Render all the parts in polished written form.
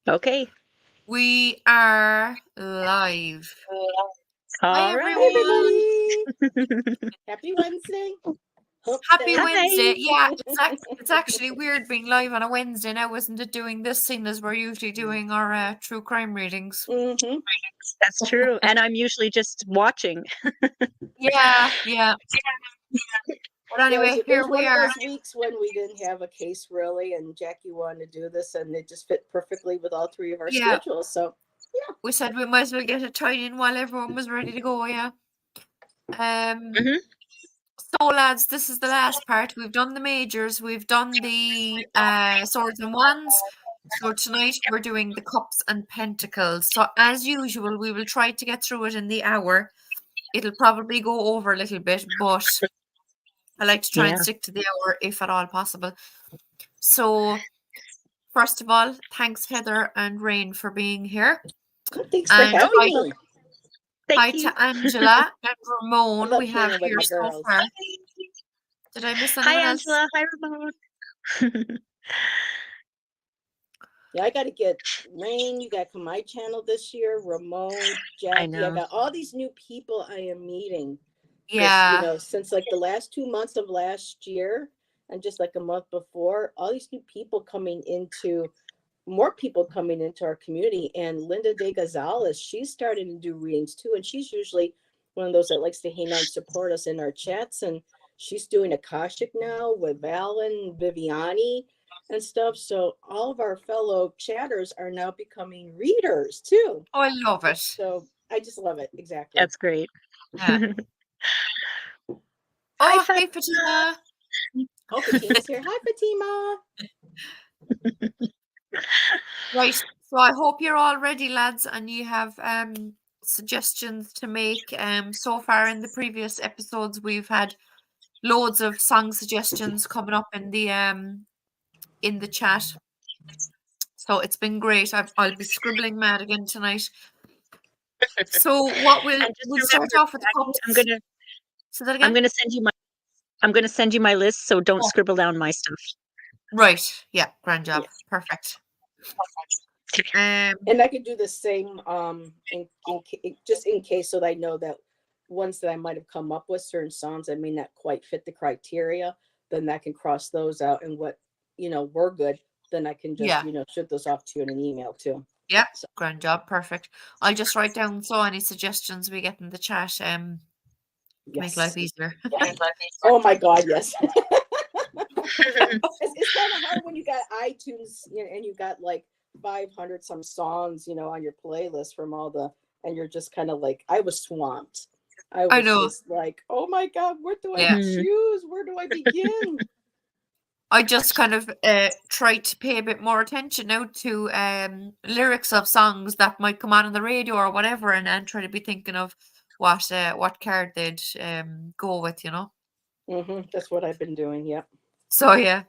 Okay. We are live. Hi, All right. everyone. Happy Wednesday. Happy Hi. Wednesday. Yeah, it's actually weird being live on a Wednesday now, isn't it? Doing this scene as we're usually doing our true crime readings. Mm-hmm. That's true. And I'm usually just watching. Yeah. But anyway, It was here one we of are. those weeks when we didn't have a case really, and Jackie wanted to do this, and it just fit perfectly with all three of our Yeah. schedules. So We said we might as well get it tied in while everyone was ready to go, yeah. Mhm. So lads, this is the last part. We've done the majors, we've done the swords and wands. So tonight we're doing the cups and pentacles. So as usual, we will try to get through it in the hour. It'll probably go over a little bit, but I like to try and Yeah. stick to the hour if at all possible. So first of all, thanks Heather and Rain for being here. thanks for And having hi, me. Thank hi you. to Angela and I Ramon love we have playing with here my so girls. far. Did I miss Hi, anyone else? Angela. Hi, Ramon. Yeah, I got to get Rain. You got to come my channel this year. Ramon, Jackie. I know. got all these new people I am meeting. Yeah. Since like the last 2 months of last year and just like a month before, all these new people more people coming into our community. And Linda De Gonzalez, she's starting to do readings too. And she's usually one of those that likes to hang out and support us in our chats. And she's doing Akashic now with Valen, Viviani, and stuff. So all of our fellow chatters are now becoming readers too. Oh, I love it. So I just love it. Exactly. That's great. Yeah. Hi, Oh, hey Fatima. Oh, Fatima's here. Hi, Fatima. Right. So I hope you're all ready, lads, and you have suggestions to make. So far in the previous episodes, we've had loads of song suggestions coming up in the chat. So it's been great. I'll be scribbling mad again tonight. So what we'll start off with the cups. So that again. I'm gonna send you my list, so don't scribble down my stuff. Right. Yeah. Grand job. Yes. Perfect. And I could do the same just in case, so that I know that ones that I might have come up with, certain songs that may not quite fit the criteria, then I can cross those out, and what we're good, then I can just shoot those off to you in an email too. Yeah, so. Grand job, perfect. I'll just write down any suggestions we get in the chat. Make life easier. Oh my God, yes. It's kind of hard when you got iTunes and you got like 500 some songs, on your playlist from and you're just kind of like, I was swamped. I know. Just like, oh my God, what do I choose? Where do I begin? I just kind of try to pay a bit more attention now to lyrics of songs that might come on the radio or whatever, and try to be thinking of what card they'd go with, That's what I've been doing. Yep. So yeah,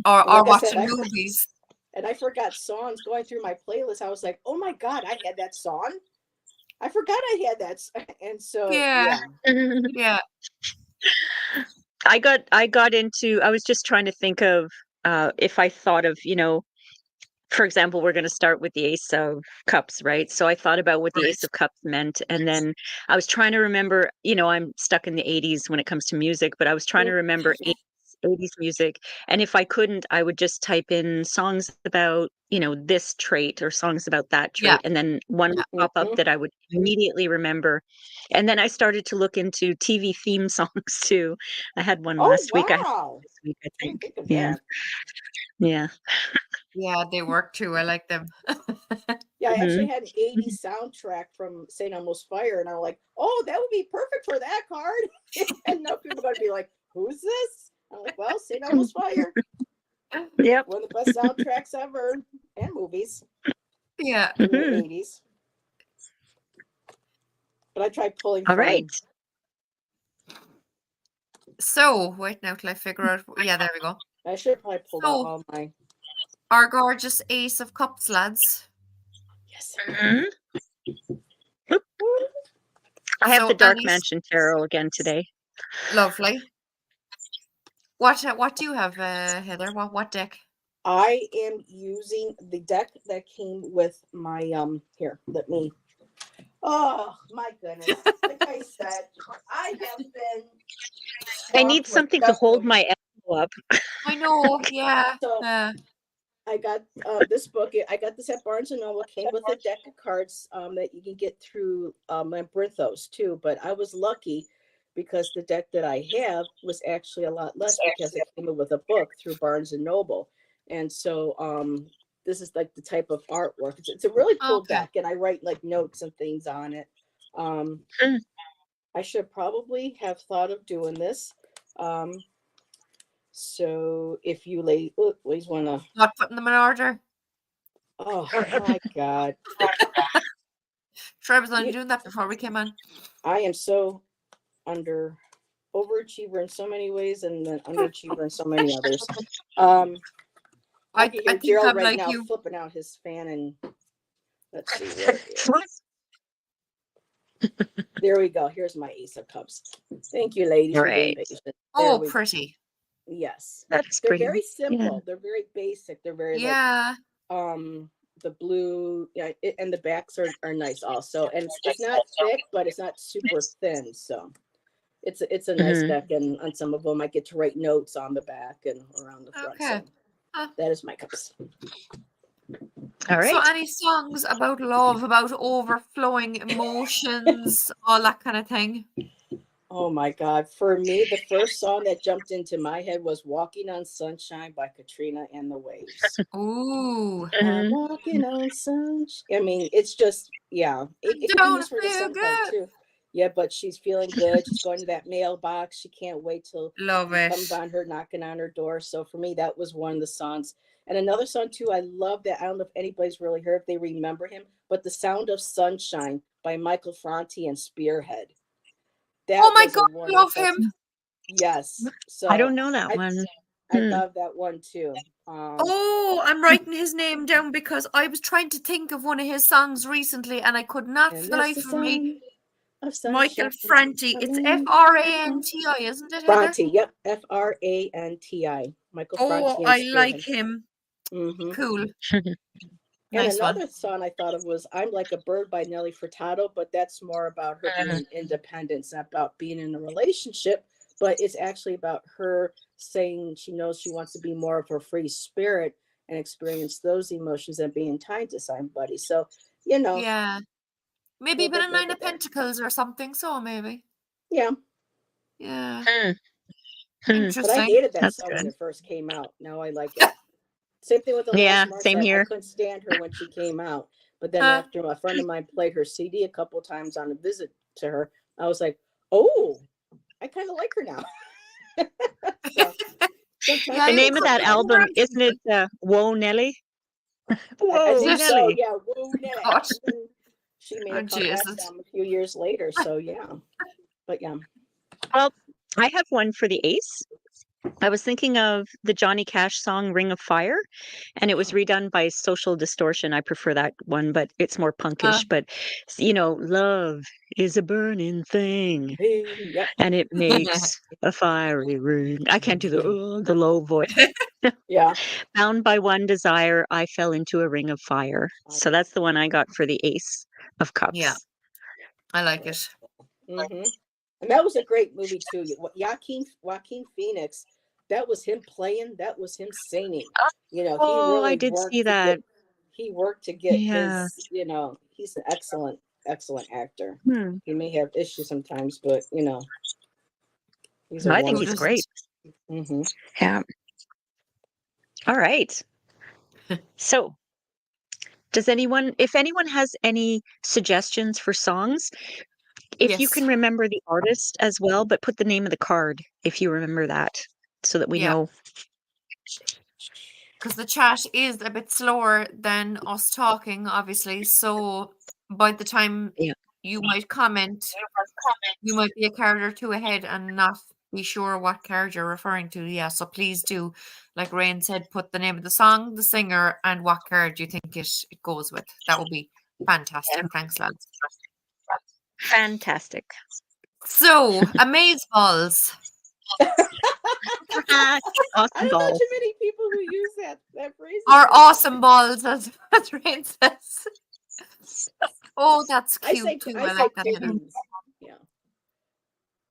or watching movies. And I forgot songs going through my playlist. I was like, oh my God, I had that song. I forgot I had that. And so yeah. I was just trying to think of if I thought of, for example, we're going to start with the Ace of Cups, right? So I thought about what the Ace of Cups meant. And then I was trying to remember, I'm stuck in the 80s when it comes to music, but I was trying to remember 80s music. And if I couldn't, I would just type in songs about, this trait or songs about that trait. Yeah. And then one would pop up that I would immediately remember. And then I started to look into TV theme songs too. I had one last week. I had this week, I think. Yeah. Yeah. Yeah, they work too. I like them. Yeah, I actually had an 80s soundtrack from St. Elmo's Fire, and I'm like, oh, that would be perfect for that card. And now people are going to be like, who's this? I'm like, well, St. Elmo's Fire. Yep. One of the best soundtracks ever, and movies. Yeah. In the 80s. But I tried pulling All right. So, wait now till I figure out. Yeah, there we go. I should probably pull out all my... Our gorgeous Ace of Cups, lads. Yes. I have the Dark Mansion Tarot again today. Lovely. What do you have, Heather? What deck? I am using the deck that came with my here, let me. Oh my goodness. Like I said, I have been I need swamped with something to stuff hold over. my elbow up. I know, yeah. So I got this book. I got this at Barnes and Noble. It came with a deck of cards that you can get through Brinthos too. But I was lucky because the deck that I have was actually a lot less because it came with a book through Barnes and Noble. And so this is like the type of artwork. It's a really cool deck, and I write like notes and things on it. I should probably have thought of doing this. So if you ladies want to, Not putting them in order. oh my God, Sure, I was only doing that before we came on. I am so overachiever in so many ways, and then underachiever in so many others. I can hear think Gerald I'm right like now you. flipping out his fan, and let's see where it is. There we go. Here's my Ace of Cups. Thank you, ladies, for being patient. Oh, pretty. Yes, That's they're pretty. very simple. Yeah. They're very basic. They're very Yeah. the blue, yeah, and the backs are nice also, and it's not thick, but it's not super thin, so it's a nice Mhm. deck. And on some of them I get to write notes on the back and around the front. Okay. So that is my cups. All right. So any songs about love, about overflowing emotions, all that kind of thing? Oh my God. For me, the first song that jumped into my head was Walking on Sunshine by Katrina and the Waves. Ooh. I'm walking on sunshine. I mean, it's just, yeah. It could be Don't used for the feel some part good. too. Yeah, but she's feeling good. She's going to that mailbox. She can't wait till Love he it. comes on her, knocking on her door. So for me, that was one of the songs. And another song too, I love that. I don't know if anybody's really heard, if they remember him, but The Sound of Sunshine by Michael Franti and Spearhead. That Oh my was God, I love him. Yes. So I don't know that one. I love that one too. Oh, I'm writing his name down because I was trying to think of one of his songs recently and I could not for the life of me. Michael Franti. It's Franti, isn't it, Heather? Franti, yep. Franti. Michael Franti. Oh, I like him. Mm-hmm. Cool. And Nice another one. song I thought of was I'm Like a Bird by Nelly Furtado, but that's more about her being independent, not about being in a relationship, but it's actually about her saying she knows she wants to be more of her free spirit and experience those emotions and being tied to somebody. So, Yeah. Maybe even a Nine of Pentacles or something, so maybe. Yeah. Yeah. But I Interesting. hated that song when it first came out. Now I like it. Same thing with Alanis Morissette. Same here. I couldn't stand her when she came out. But then after a friend of mine played her CD a couple times on a visit to her, I was like, oh, I kind of like her now. The name of that album, isn't it Whoa Nelly? Whoa, I think Nelly. so, yeah. Whoa Nelly. Gosh. She made a comeback a few years later, so yeah. But yeah. Well, I have one for the Ace. I was thinking of the Johnny Cash song Ring of Fire, and it was redone by Social Distortion. I prefer that one, but it's more punkish. But, love is a burning thing, and it makes a fiery ring. I can't do the low voice. Yeah. Bound by one desire, I fell into a ring of fire. So that's the one I got for the Ace of Cups. Yeah, I like it. Mm-hmm. And that was a great movie too. Joaquin Phoenix, that was him playing. That was him singing. He really I did see that. He worked to get his. He's an excellent actor. He may have issues sometimes, but I think he's great. Mm-hmm. Yeah. All right. So, if anyone has any suggestions for songs, if you can remember the artist as well, but put the name of the card if you remember that, so that we know. Because the chat is a bit slower than us talking, obviously. So by the time you might comment, you might be a card or two ahead and not be sure what card you're referring to. Yeah, so please do, like Rain said, put the name of the song, the singer, and what card you think it goes with. That would be fantastic. Thanks, lads. Fantastic. So, amaze balls. I don't know too many people who use that phrase. Or awesome balls, as Rain says. Oh, that's cute too. I like that, Heather. titties. Yeah.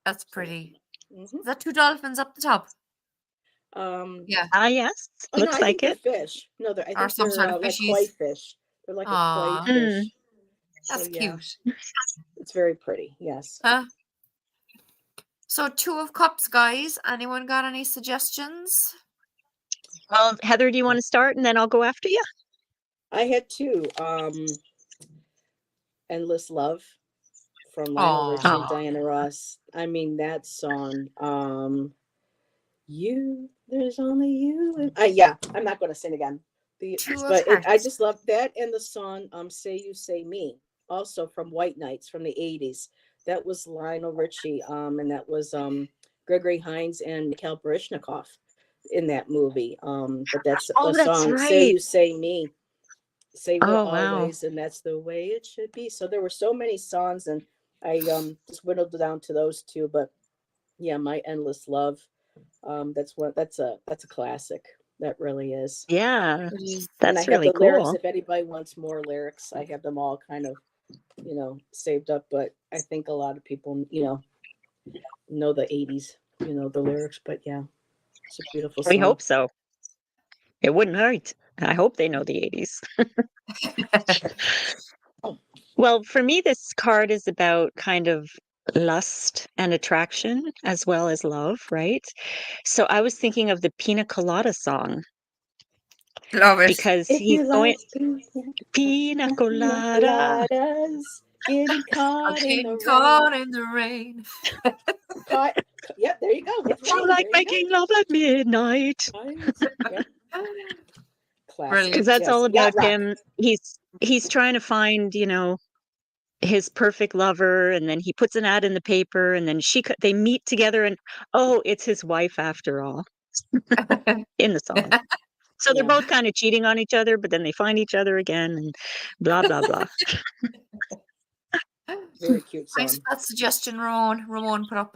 That's pretty. Mhm. Is that two dolphins up the top? Yeah. Yes. Oh, no, Looks I like think they're it. fish. No, I Or think some they're sort of like fishies. koi fish. They're like a Aw. koi fish. That's So, yeah, cute. it's very pretty. Yes. Huh? So 2 of Cups, guys. Anyone got any suggestions? Well, Heather, do you want to start and then I'll go after you? I had 2. Endless Love from Lionel Richie and Aw. Diana Ross. I mean, that song. There's only you. Yeah, I'm not going to sing again. 2 of But I Hearts. just love that, and the song "Say You Say Me," also from White Nights from the '80s. That was Lionel Richie, and that was Gregory Hines and Mikhail Baryshnikov in that movie. But that's Oh, the that's song "Say right. You Say Me." Say we'll Oh, wow. always, and that's the way it should be. So there were so many songs, and I just whittled it down to those 2. But yeah, My Endless Love. That's a classic. That really is. Yeah, It is. And I that's have really the lyrics. cool. If anybody wants more lyrics, I have them all kind of, saved up. But I think a lot of people, know the '80s, the lyrics. But yeah, it's a beautiful We song. hope so. It wouldn't hurt. I hope they know the 80s. Well, for me, this card is about kind of lust and attraction as well as love, right? So I was thinking of the Pina Colada song Love it. because If he's you going like Pina pina Colada. coladas, getting caught in the Getting rain. caught in the rain. Caught. Yep, there you go. With Feel rain. like There you making love at midnight. go. Yep. Classic. Because Brilliant. that's Yes. all Yacht about rock. him. He's trying to find, his perfect lover, and then he puts an ad in the paper, and then they meet together, and oh, it's his wife after all in the song. So they're Yeah. both kind of cheating on each other, but then they find each other again, and blah blah blah. Very cute Thanks song. for that suggestion, Ramon. Ramon put up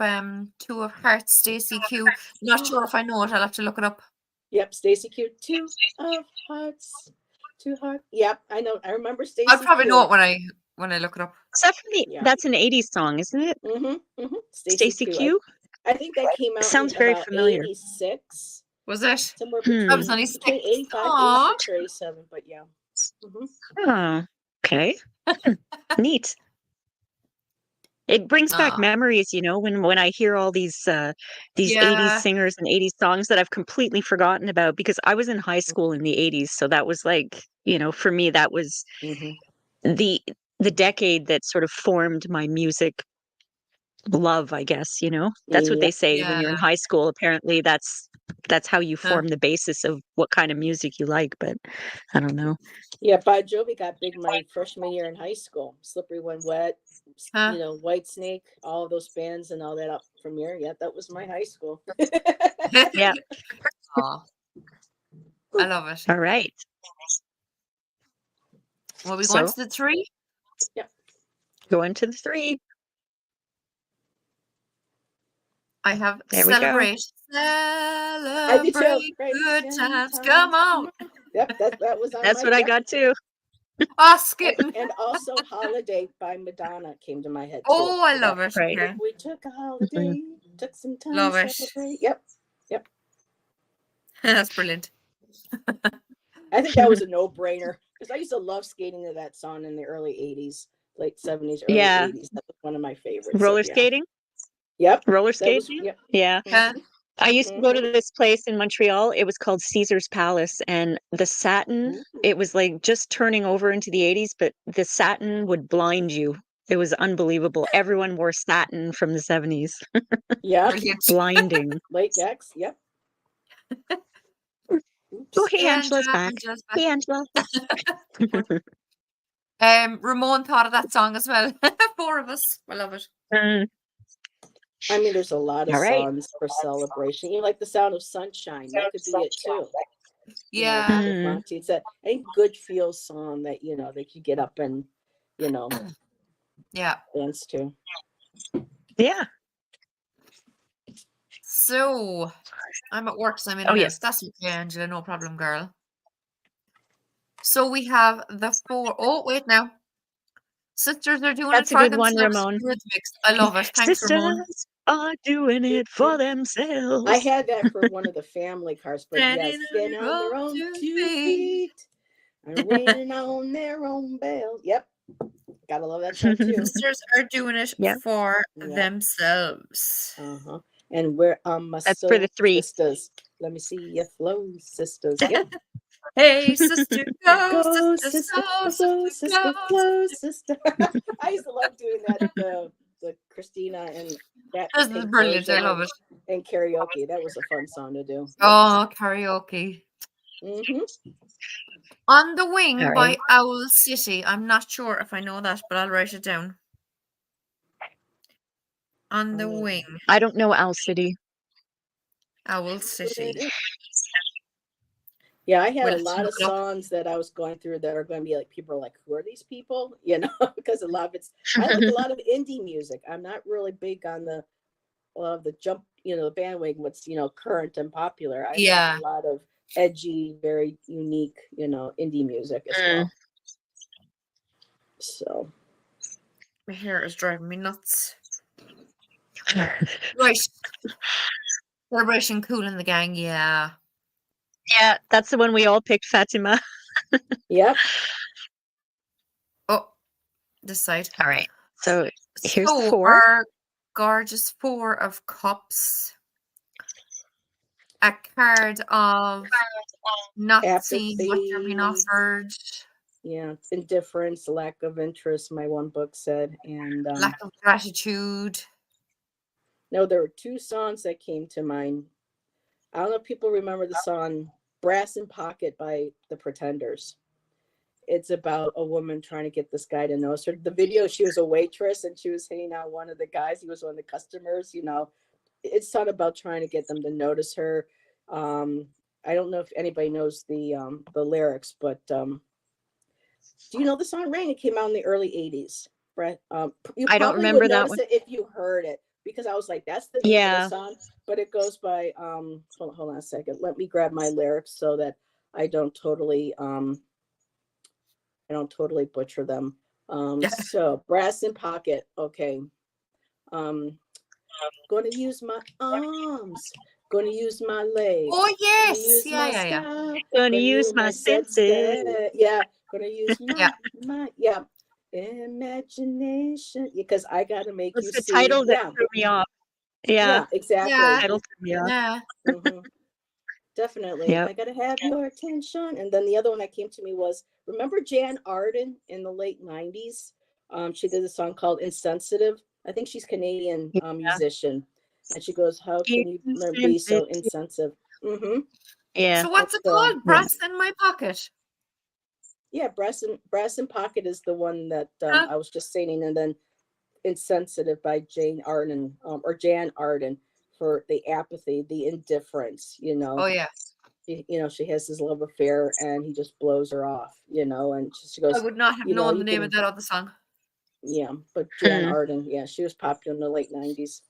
2 of Hearts, Stacey Q. Not sure if I know it. I'll have to look it up. Yep, Stacey Q. 2 of Hearts. 2 hearts. Yep, I know. I remember Stacey. I'll probably know it when I look it up. Definitely, that's an '80s song, isn't it? Mm-hmm. Stacey Q. I think that came out Sounds in very about familiar. 86. Was it? Somewhere I was only between 6. 85, Aw. 86 or 87, but yeah. Oh, okay. Neat. It brings back Aw. memories, when I hear all these 80s Yeah. singers and 80s songs that I've completely forgotten about because I was in high school in the 80s, so that was like, for me that was the decade that sort of formed my music love, I guess, That's what Yeah. they say when you're in high school. Apparently that's how you Huh. form the basis of what kind of music you like, but I don't know. Yeah, Bon Jovi got big my freshman year in high school. Slippery When Wet, Huh. White Snake, all of those bands and all that up from here. Yeah, that was my high school. Yeah. Aw. I love it. All right. Well, we go on to the 3? Yep. Go into the 3. I have There we go. celebrate. I did too. Celebrate good times. Come on. Yep, that was on That's my what I got too. Oh, skipping. And also Holiday by Madonna came to my head too. Oh, I love it. Right. Okay. We took a holiday, took some time Love to it. celebrate. Yep. That's brilliant. I think that was a no-brainer because I used to love skating to that song in the early 80s, late 70s, early Yeah. 80s. That was one of my favorites. Roller So, yeah. skating? Yep. Roller That was, skating? yep. Yeah. Huh? I used to go to this place in Montreal. It was called Caesar's Palace, and the satin, it was like just turning over into the 80s, but the satin would blind you. It was unbelievable. Everyone wore satin from the 70s. Yeah. Brilliant. Latex. Yep. Oh, hey, Angela, Angela's back. Angela's back. Hey, Angela. Ramon thought of that song as well. 4 of us. I love it. I mean, there's a lot of All right. songs for celebration. You like The Sound of Sunshine. That could be it too. Yeah. Fonte. It's a good feel song that, that you get up and, Yeah. dance to. Yeah. So I'm at work, so I'm in Oh, and out. yes. That's okay, Angela. No problem, girl. So we have the 4. Oh, wait now. Sisters are doing That's it a for good one, themselves. Ramon. Rhythmics. I love it. Thanks, Ramon. Sisters are doing it for I themselves. had that for one of the family cars, but yes, Standing stand on their own 2 feet. feet and ringing on their own bells. Yep, gotta love that song too. Sisters are doing it Yeah. for Yep. themselves. Uh-huh. And where my That's for the soul 3. sisters. Let me see you flow, sisters. Yep. Hey, sister, go, Go, sister, sister, so, flow, sister, sister, go. flow, sister. I used to love doing that, the Christina and that This is pink brilliant. I version love it. and karaoke. That was a fun song to do. Oh, karaoke. Mm-hmm. On the Wing All by right. Owl City. I'm not sure if I know that, but I'll write it down. On the Wing, I don't know Owl City. Owl City. Yeah, I had Well, a let's lot look of it up. songs that I was going through that are going to be like, people are like, who are these people? You know, because a lot of it's, I like a lot of indie music. I'm not really big on the jump, the bandwagon, what's, current and popular. I Yeah. like a lot of edgy, very unique, indie music as well. So. My hair is driving me nuts. Right. Celebration Cool in the Gang, yeah. Yeah, that's the one we all picked, Fatima. Yep. Oh, this side. All right. So here's the So 4. our gorgeous 4 of Cups. A card of not seeing what you're being Apathy. offered. Yeah, indifference, lack of interest, my one book said. And Lack of gratitude. no, there were 2 songs that came to mind. I don't know if people remember the song Brass in Pocket by the Pretenders. It's about a woman trying to get this guy to notice her. The video, she was a waitress and she was hanging out one of the guys. He was one of the customers, It's not about trying to get them to notice her. I don't know if anybody knows the lyrics, but do you know the song Rain? It came out in the early 80s. Brett, you I don't probably remember would that notice one. it if you heard it, because I was like, that's the name of the Yeah. song, but it goes by hold on a second. Let me grab my lyrics so that I don't totally butcher them. So Brass in Pocket, okay. Gonna use my arms, gonna use my legs. Oh, yes. Use Yeah, my yeah, yeah. scalp, Gonna use my senses. Yeah, gonna use Yeah. my imagination, because I gotta make It's you the see. title that Yeah, threw me off. Yeah. yeah, exactly. Yeah. Title threw me off. Yeah. Mhm. Definitely. Yep. I gotta have your attention. And then the other one that came to me was, remember Jan Arden in the late 90s? She did a song called Insensitive. I think she's Canadian Yeah. musician. And she goes, how can you be so insensitive? Mm-hmm. Yeah. So what's it called? Brass in my pocket. Yeah, Brass in Pocket is the one that Huh? I was just saying, and then Insensitive by Jane Arden, or Jan Arden, for the apathy, the indifference, Oh, yeah. she has this love affair and he just blows her off, and she goes, I would not have known the name of that other song. Yeah, but Jan Arden, yeah, she was popular in the late 90s.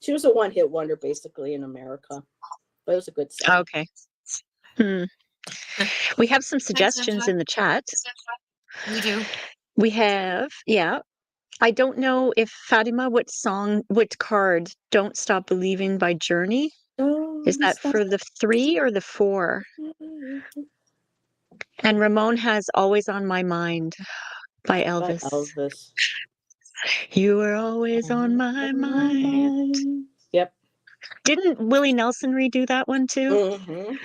She was a one-hit wonder basically in America, but it was a good song. Okay. We have some suggestions in the chat. We do. We have, yeah. I don't know if Fatima, what card, Don't Stop Believing by Journey? Is that for the 3 or the 4? And Ramon has Always on My Mind by Elvis. Elvis. You were always on my mind. Yep. Didn't Willie Nelson redo that one too? Mm-hmm.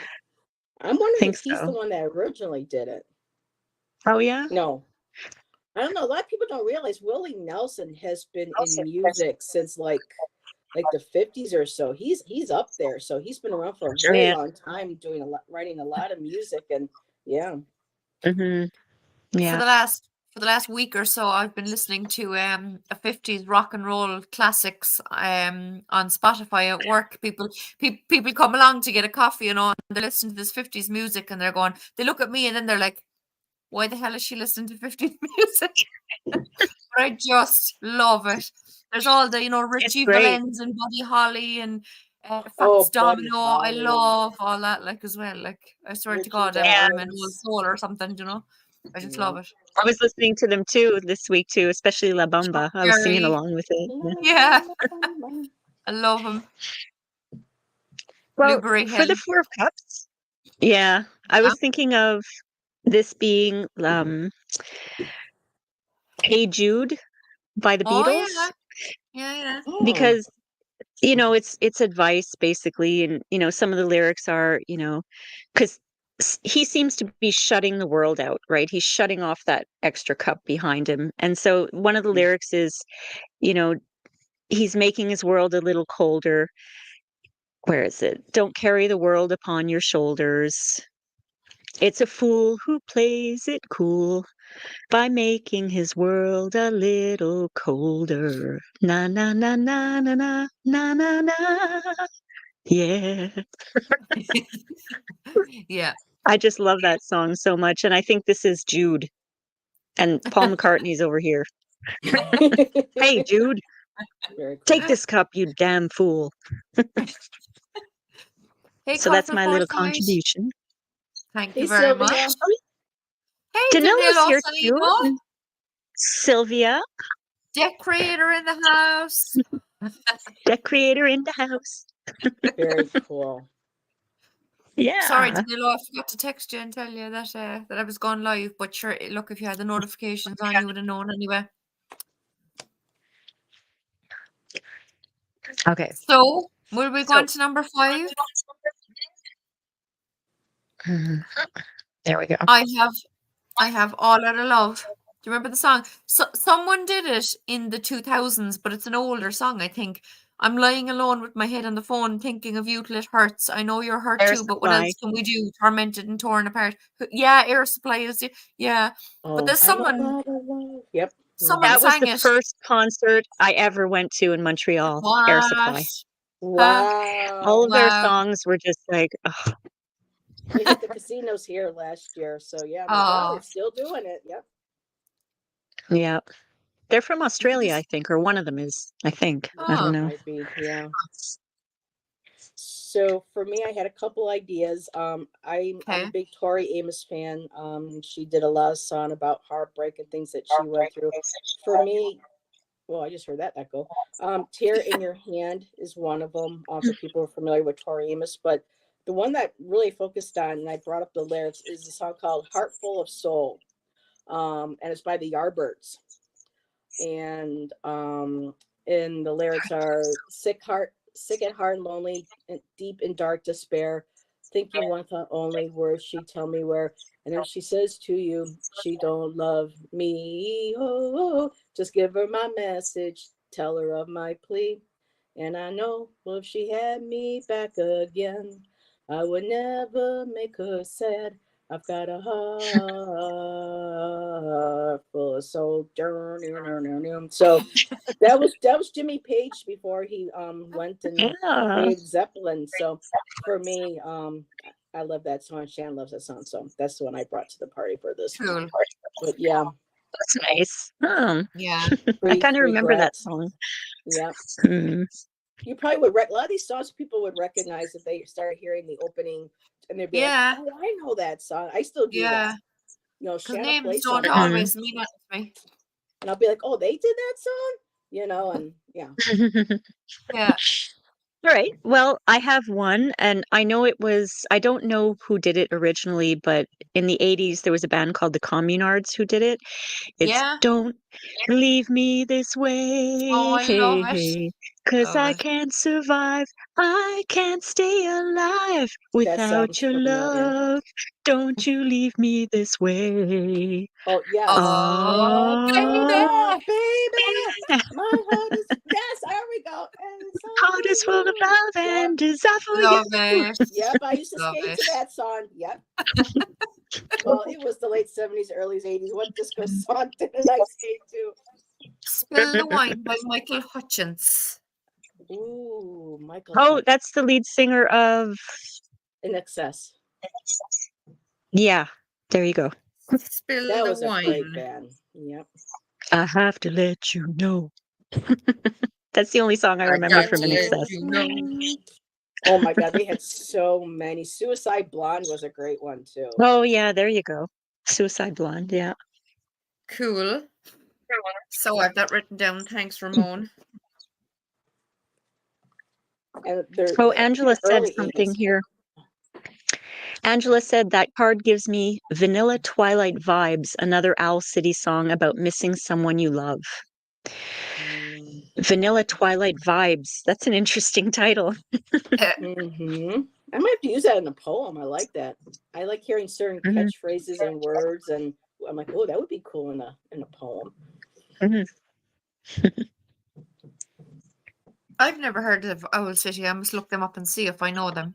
I'm wondering Think if he's so. the one that originally did it. Oh, yeah? No. I don't know. A lot of people don't realize Willie Nelson has been in music since like the 50s or so. He's up there. So he's been around for a very long time, writing a lot of music, and yeah. Mm-hmm. Yeah. For the last week or so, I've been listening to a 50s rock and roll classics on Spotify at work. People come along to get a coffee, and they're listening to this 50s music, and they look at me, and then they're like, why the hell is she listening to 50s music? But I just love it. There's all the, Richie Valens and Buddy Holly and Fats Buddy Domino. I Holly. love all that, like, as well. Like, I swear to Richie God, Yeah. I'm an old Valens. soul or something, you know. I just love it. I was listening to them too this week too, especially La Bamba. I was singing Jerry. along with it. Yeah, I love him. Well, Blueberry for the Hill. Four of Cups, yeah, I Yeah. was thinking of this being Hey Jude by the Oh Beatles yeah, yeah. Oh, because it's advice basically, and some of the lyrics are because he seems to be shutting the world out, right? He's shutting off that extra cup behind him, and so one of the lyrics is, you know, he's making his world a little colder. Where is it? Don't carry the world upon your shoulders. It's a fool who plays it cool by making his world a little colder. Na na na na na na na na na. Yeah. Yeah. I just love that song so much. And I think this is Jude. And Paul McCartney's over here. Hey, Jude, very cool. take this cup, you damn fool. Hey, So that's Colorful my little Foresight. contribution. Thank Hey, you very Sylvia. much. Hey, Danila's Danilo here Salino, too. Sylvia, decorator in the house. decorator in the house. Very cool. Yeah. Sorry, Danilo, I forgot to text you and tell you that that I was going live. But sure, look, if you had the notifications on, you would have known anyway. Okay. So, will we go on to number 5? There we go. I have All Out of Love. Do you remember the song? So someone did it in the 2000s, but it's an older song, I think. I'm lying alone with my head on the phone, thinking of you till it hurts. I know you're hurt Air too, but what Supply. else can we do? Tormented and torn apart. Yeah, Air Supply is yeah. But Oh, there's someone Yep. someone That was sang the it. first concert I ever went to in Montreal. Air Supply. Wow. All of their Wow. songs were just like, oh, They hit the casinos here last year, so yeah, I'm like, wow, they're still doing it. Yep. yeah. They're from Australia, I think, or one of them is, I think. I don't know. Might be, yeah. So for me, I had a couple ideas. I'm a big Tori Amos fan. She did a lot of song about heartbreak and things that she went through. For me, well, I just heard that echo. Tear in Your Hand is one of them. For people who are familiar with Tori Amos, but the one that really focused on, and I brought up the lyrics, is a song called "Heart Full of Soul," and it's by the Yardbirds. And the lyrics are sick at heart and lonely, and deep in dark despair, thinking one thought only, where she tell me where. And then she says to you, she don't love me. Oh, just give her my message, tell her of my plea. And I know, well, if she had me back again, I would never make her sad. I've got a heart full of soul. So that was Jimmy Page before he went and created Zeppelin. So for me, I love that song. Shan loves that song, so that's the one I brought to the party for this. Cool. But yeah, That's nice. Yeah. I kind of remember that song. Yeah. Mm. You probably would. A lot of these songs people would recognize if they started hearing the opening, and they'd be like, "Oh, I know that song. I still do that." You know, Because Shanna plays names don't something, always mean that to me. and I'll be like, "Oh, they did that song," you know, and yeah. Yeah. All right. Well, I have one, and I know I don't know who did it originally, but in the 80s, there was a band called the Communards who did it. It's Yeah. Don't Leave Me This Way, Oh, I love it. 'cause Love I it. can't survive. I can't stay alive without sounds your familiar. love. Don't you leave me this way. Oh, yes. Oh, Oh, baby. baby, my heart is, yes, there we go. And it's all Heart is full of you. love Yep. and desire for Love you. it. Yep, I used to Love skate it. to that song. Yep. Well, it was the late 70s, early 80s. What disco song didn't I skate to? Spill the Wine by Michael Hutchins. Ooh, Michael. Oh, Hutchins. that's the lead singer of In Excess. Yeah, there you go. Spill That the was a Wine. great band. Yep. I have to let you know. That's the only song I remember from In Excess. You know. Oh my God, they had so many. Suicide Blonde was a great one too. Oh yeah, there you go. Suicide Blonde. Yeah. Cool. So I've that written down. Thanks, Ramon. And they're Oh, Angela said early something 80s. here. Angela said that card gives me Vanilla Twilight vibes, another Owl City song about missing someone you love. Vanilla Twilight vibes. That's an interesting title. Mm-hmm. I might have to use that in a poem. I like that. I like hearing certain Mhm. catchphrases and words, and I'm like, oh, that would be cool in a poem. Mhm. I've never heard of Owl City. I must look them up and see if I know them.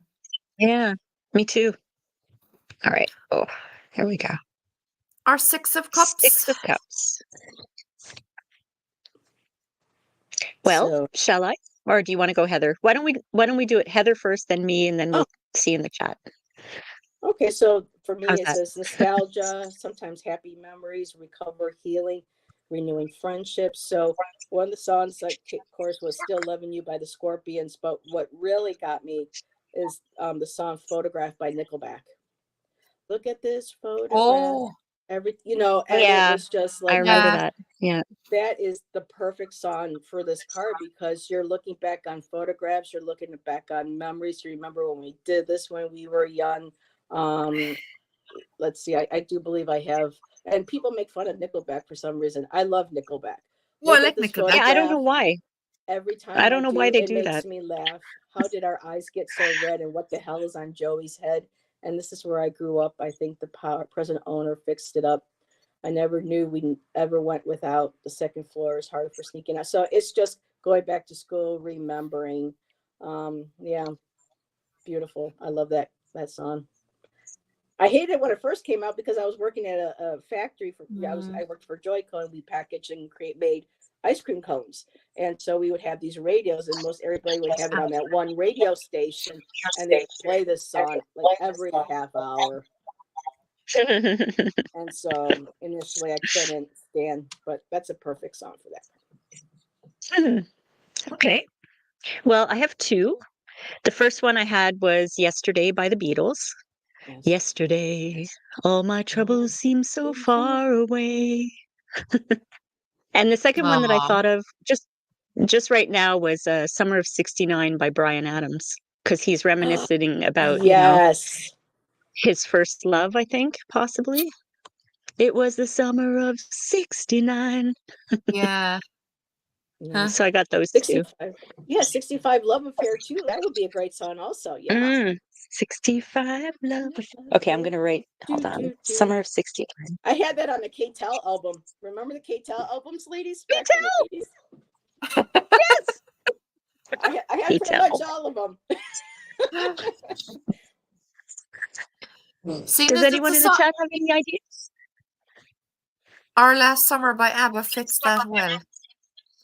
Yeah, me too. All right. Oh, here we go. Our Six of Cups. Six of Cups. Well, So, shall I? Or do you want to go, Heather? Why don't we do it Heather first, then me, and then we'll see in the chat. okay, so for me, How's it that? says nostalgia, sometimes happy memories, recover, healing, renewing friendships. So one of the songs, like, of course, was "Still Loving You" by the Scorpions. But what really got me is the song "Photograph" by Nickelback. Look at this photograph. Oh, And Yeah, it was just I like, remember yeah. that. Yeah. that is the perfect song for this card, because you're looking back on photographs, you're looking back on memories. You remember when we did this when we were young. Let's see, I do believe I have, and people make fun of Nickelback for some reason. I love Nickelback. Oh, I Look like at this Nickelback. Yeah, I don't know photograph. why. Every time I I don't know why do, they it do makes that. me laugh. How did our eyes get so red, and what the hell is on Joey's head? And this is where I grew up. I think the present owner fixed it up. I never knew we ever went without. The second floor is hard for sneaking out. So it's just going back to school, remembering. Yeah, beautiful. I love that song. I hated it when it first came out because I was working at a factory I worked for Joyco, and we packaged and made ice cream cones. And so we would have these radios, and most everybody would have it on that one radio station, and they play this song like every half hour. And so initially I couldn't stand, but that's a perfect song for that. Okay. Well, I have two. The first one I had was Yesterday by the Beatles. Yes. Yesterday, all my troubles seem so far away. And the second one that I thought of just right now was Summer of '69 by Bryan Adams, because he's reminiscing about, Yes. his first love, I think, possibly. It was the summer of '69. Yeah. Yeah. So I got those two. 65. Yeah, 65 Love Affair too. That would be a great song also. Yeah. 65 love. Okay, I'm gonna write. Hold on. Summer of '69. I had that on the K-Tel album. Remember the K-Tel albums, ladies? Me Back in the 80s. Yes. I had pretty K-Tel. much all of them. Does anyone in the chat have any ideas? Our Last Summer by ABBA fits that well.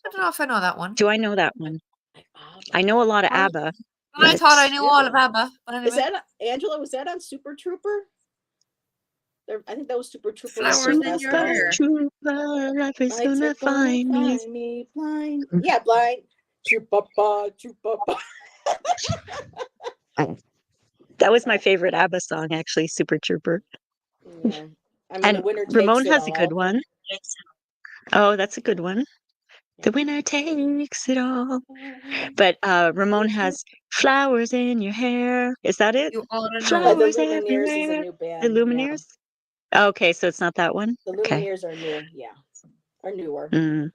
I don't know if I know that one. Do I know that one? I know a lot of ABBA. I thought I knew all of ABBA. But anyway. Is that Angela? Was that on Super Trooper? I think that was Super Trooper. Flowers in your hair. Trooper, life is gonna find me. Blind. Yeah, blind. Troopa, troopa. That was my favorite ABBA song, actually, Super Trooper. Yeah. I mean, And the winner takes Ramon it has all. a good one. Oh, that's a good one. The winner takes it all. But Ramon has Flowers in Your Hair. Is that it? You ought to know. Flowers The Lumineers is a everywhere. new band. The Lumineers? Yeah. Okay, so it's not that one? The Okay. Lumineers are new. Yeah. Are newer. Mm.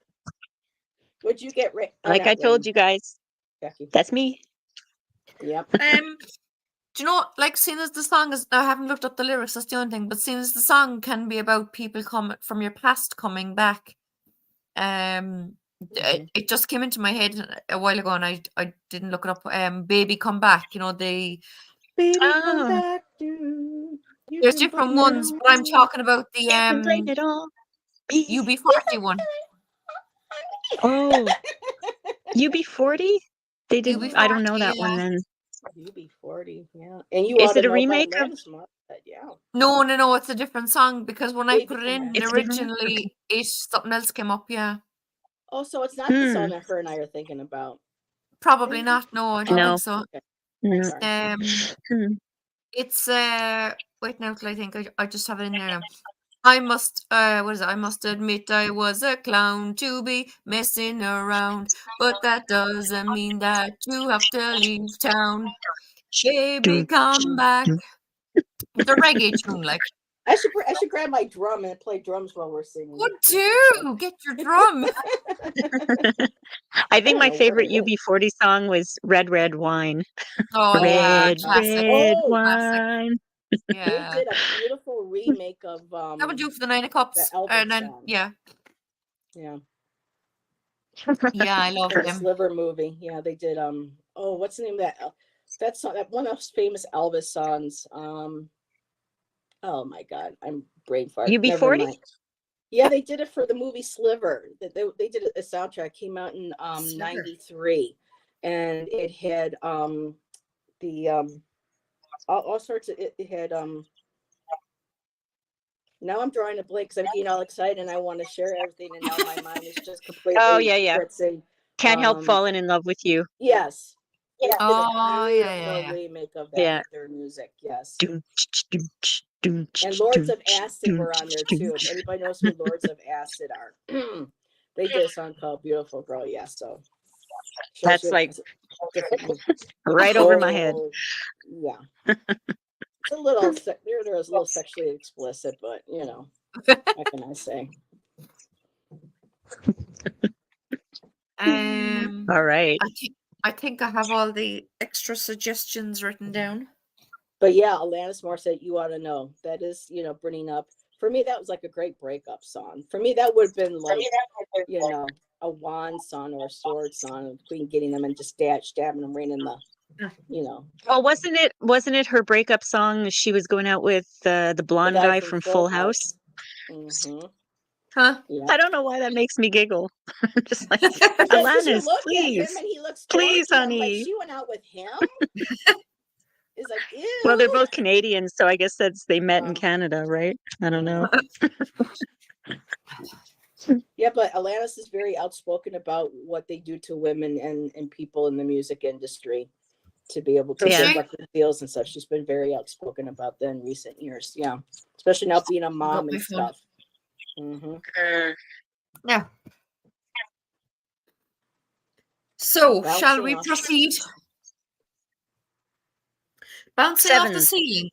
Would you get Like I told you guys, Becky? that's me. Yep. Do you know, like, seeing as the song is, I haven't looked up the lyrics, that's the only thing, but seeing as the song can be about people from your past coming back, it just came into my head a while ago, and I didn't look it up. Baby Come Back, Baby Come Back. There's different ones, but I'm talking about the Blame it all. UB40 one. Oh, UB40? They did. UB40, I don't know that one then. UB40, yeah. And you Is ought to it a know remake about of? Alanis Morissette, yeah. No, it's a different song, because when I Baby put it Come in Back. It's a different one? originally, something else came up. Yeah, Oh, so it's not the song that her and I are thinking about. probably not. No, I don't No. think so. Okay. Mm. Um, it's wait now till I think I just have it in there now. I must what is it? I must admit I was a clown to be messing around, but that doesn't mean that you have to leave town. Baby, come back. It's a reggae tune, like. I should grab my drum and play drums while we're singing. What do? Get your drum. I think don't my know favorite where it is. UB40 song was Red Red Wine. Oh yeah, Red classic. Red Oh, Classic. Wine. They Yeah. did a beautiful remake of That would do for the Nine of Cups. the Elvis And then song. yeah. Yeah. Yeah, I love For the them. Sliver movie. Yeah, they did oh, what's the name of that? That song, that one of those famous Elvis songs. Oh my god, I'm brain fart. Never UB40? mind. Yeah, they did it for the movie Sliver. They did a soundtrack, came out in Sliver. 93, and it had the all sorts of it had now I'm drawing a blank because I'm getting all excited and I want to share everything, and now my mind is just completely Oh, yeah. fritzing. Can't help falling in love with you. Yes. They did a Oh beautiful yeah. remake of that Yeah. with their music. Yes. And And Lords of Acid were on there too. If anybody knows who Lords of Acid are, they did a song called "Beautiful Girl." Yes, so shows That's you like different. right over my head. Oh, yeah, it's a little. There was a little sexually explicit, but you know, what can I say? All right. I think I have all the extra suggestions written down. But yeah, Alanis Morissette, you ought to know. That is, you know, bringing up, for me, that was like a great breakup song. For me, that would have been like, you know, a wand song or a sword song, Queen getting them and just stabbing them right in the, you know. Well, wasn't it her breakup song? She was going out with the blonde The guy from Full House. Mm-hmm. Huh? Yeah. I don't know why that makes me giggle. Just like, Because you Alanis, look please. at him and he looks Please, dorky. I'm like, honey. she went out with him? It's like, ew. Well, they're both Canadians, so I guess they met in Canada, right? I don't know. Yeah, but Alanis is very outspoken about what they do to women and people in the music industry to be able to get record deals and such. She's been very outspoken about that in recent years. Yeah, especially now being a mom and stuff. Mm-hmm. Yeah. So, shall we proceed? Bouncing off the ceiling.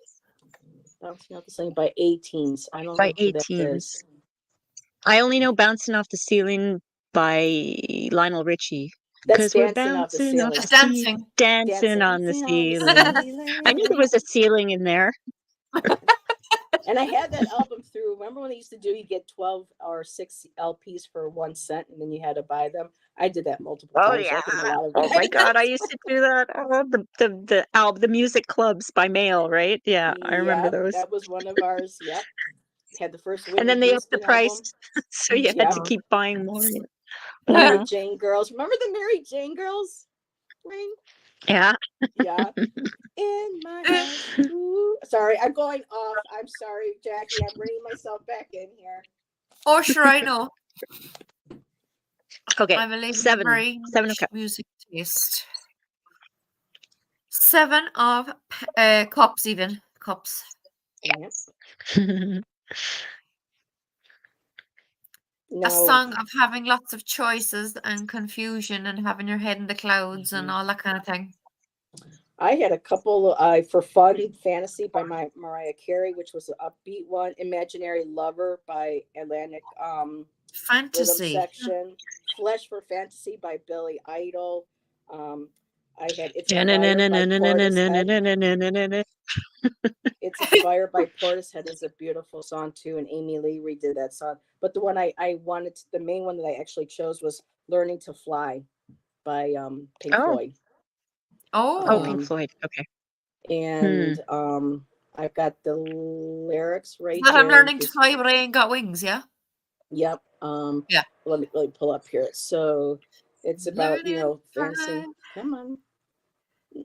Bouncing off the ceiling by 18s. I don't by know who 18s. that is. I only know Bouncing Off the Ceiling by Lionel Richie. That's We're Dancing Off the Ceiling. Just dancing. Dancing on the ceiling. I knew there was a ceiling in there. And I had that album through. Remember when they used to do, you get 12 or 6 LPs for 1 cent, and then you had to buy them. I did that multiple times. Yeah. I a lot of Oh my God, I used to do that. Oh, the music clubs by mail, right? Yeah, I remember those. That was one of ours. Yep. Had the first Whitney And then they upped the Houston price, album. so you had to keep buying more. Mary Jane Girls. Remember the Mary Jane Girls? Ring? Yeah. Yeah. In my house. Ooh. Sorry, I'm going off. I'm sorry, Jackie. I'm bringing myself back in here. Oh, sure, I know. Okay. I'm a lady Seven of cups. Music taste. 7 of cups, even cups. Yep. A song of having lots of choices and confusion and having your head in the clouds and all that kind of thing. I had a couple for fun. Fantasy by Mariah Carey, which was an upbeat one. Imaginary Lover by Atlantic Fantasy. Rhythm Section. Flesh for Fantasy by Billy Idol. I had It's a Fire by Portishead is a beautiful song too, and Amy Lee redid that song. But the one I wanted, the main one that I actually chose was Learning to Fly by Pink Floyd. Pink Floyd. Okay. And I've got the lyrics right but here. I'm learning to fly, but I ain't got wings, yeah? Yep. Yeah. Let me pull up here. So it's about, fancy. Come on.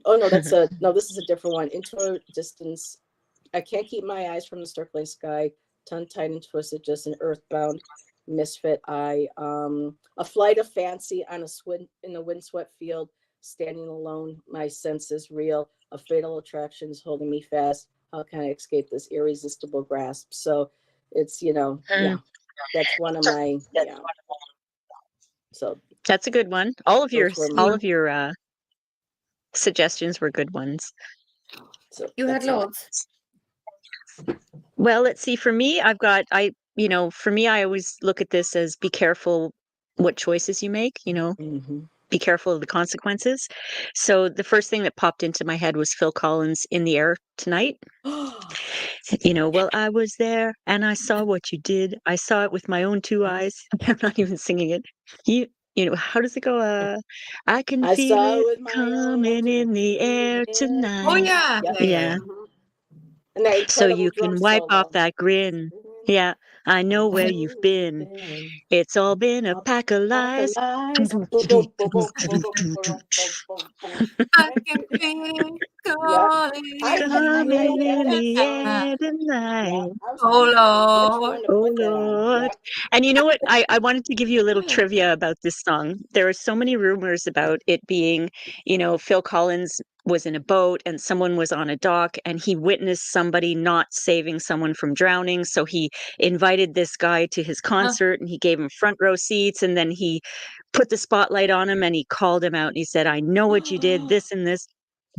Oh no, this is a different one. Into a Distance. I Can't Keep My Eyes from the Circling Sky. Tongue Tied and Twisted, Just an Earthbound Misfit Eye. A Flight of Fancy on in a windswept field. Standing Alone, My Sense is Real. A fatal attraction is holding me fast. How can I escape this irresistible grasp? So it's, yeah, that's one of my, yeah. So That's a good one. All of those were You, your suggestions were good ones. so you had that's it. loads. Well, let's see. For me, for me, I always look at this as be careful what choices you make, Mhm. be careful of the consequences. So the first thing that popped into my head was Phil Collins, In the Air Tonight. Well, I was there and I saw what you did. I saw it with my own two eyes. I'm not even singing it. You, how does it go? I can I feel saw it it with my own coming two in the air ears. Oh tonight. yeah, Yep. yeah, yeah. Yeah. Mhm. And that So incredible you drum can wipe off solo. that grin. Yeah. I know where you've been. It's all been a pack of lies. Lies. Boom, boom, boom, boom, boom, boom, boom, boom, boom, boom. I can feel it Yeah. calling. Coming in I the Uh, air tonight. was oh trying to think of which Lord. one to Oh put that on. Lord. Yep. And you know what? I wanted to give you a little trivia about this song. There are so many rumors about it being, Phil Collins was in a boat and someone was on a dock and he witnessed somebody not saving someone from drowning. So he invited this guy to his Huh. concert and he gave him front row seats and then he put the spotlight on him and he called him out and he said, I know what you did, this and this.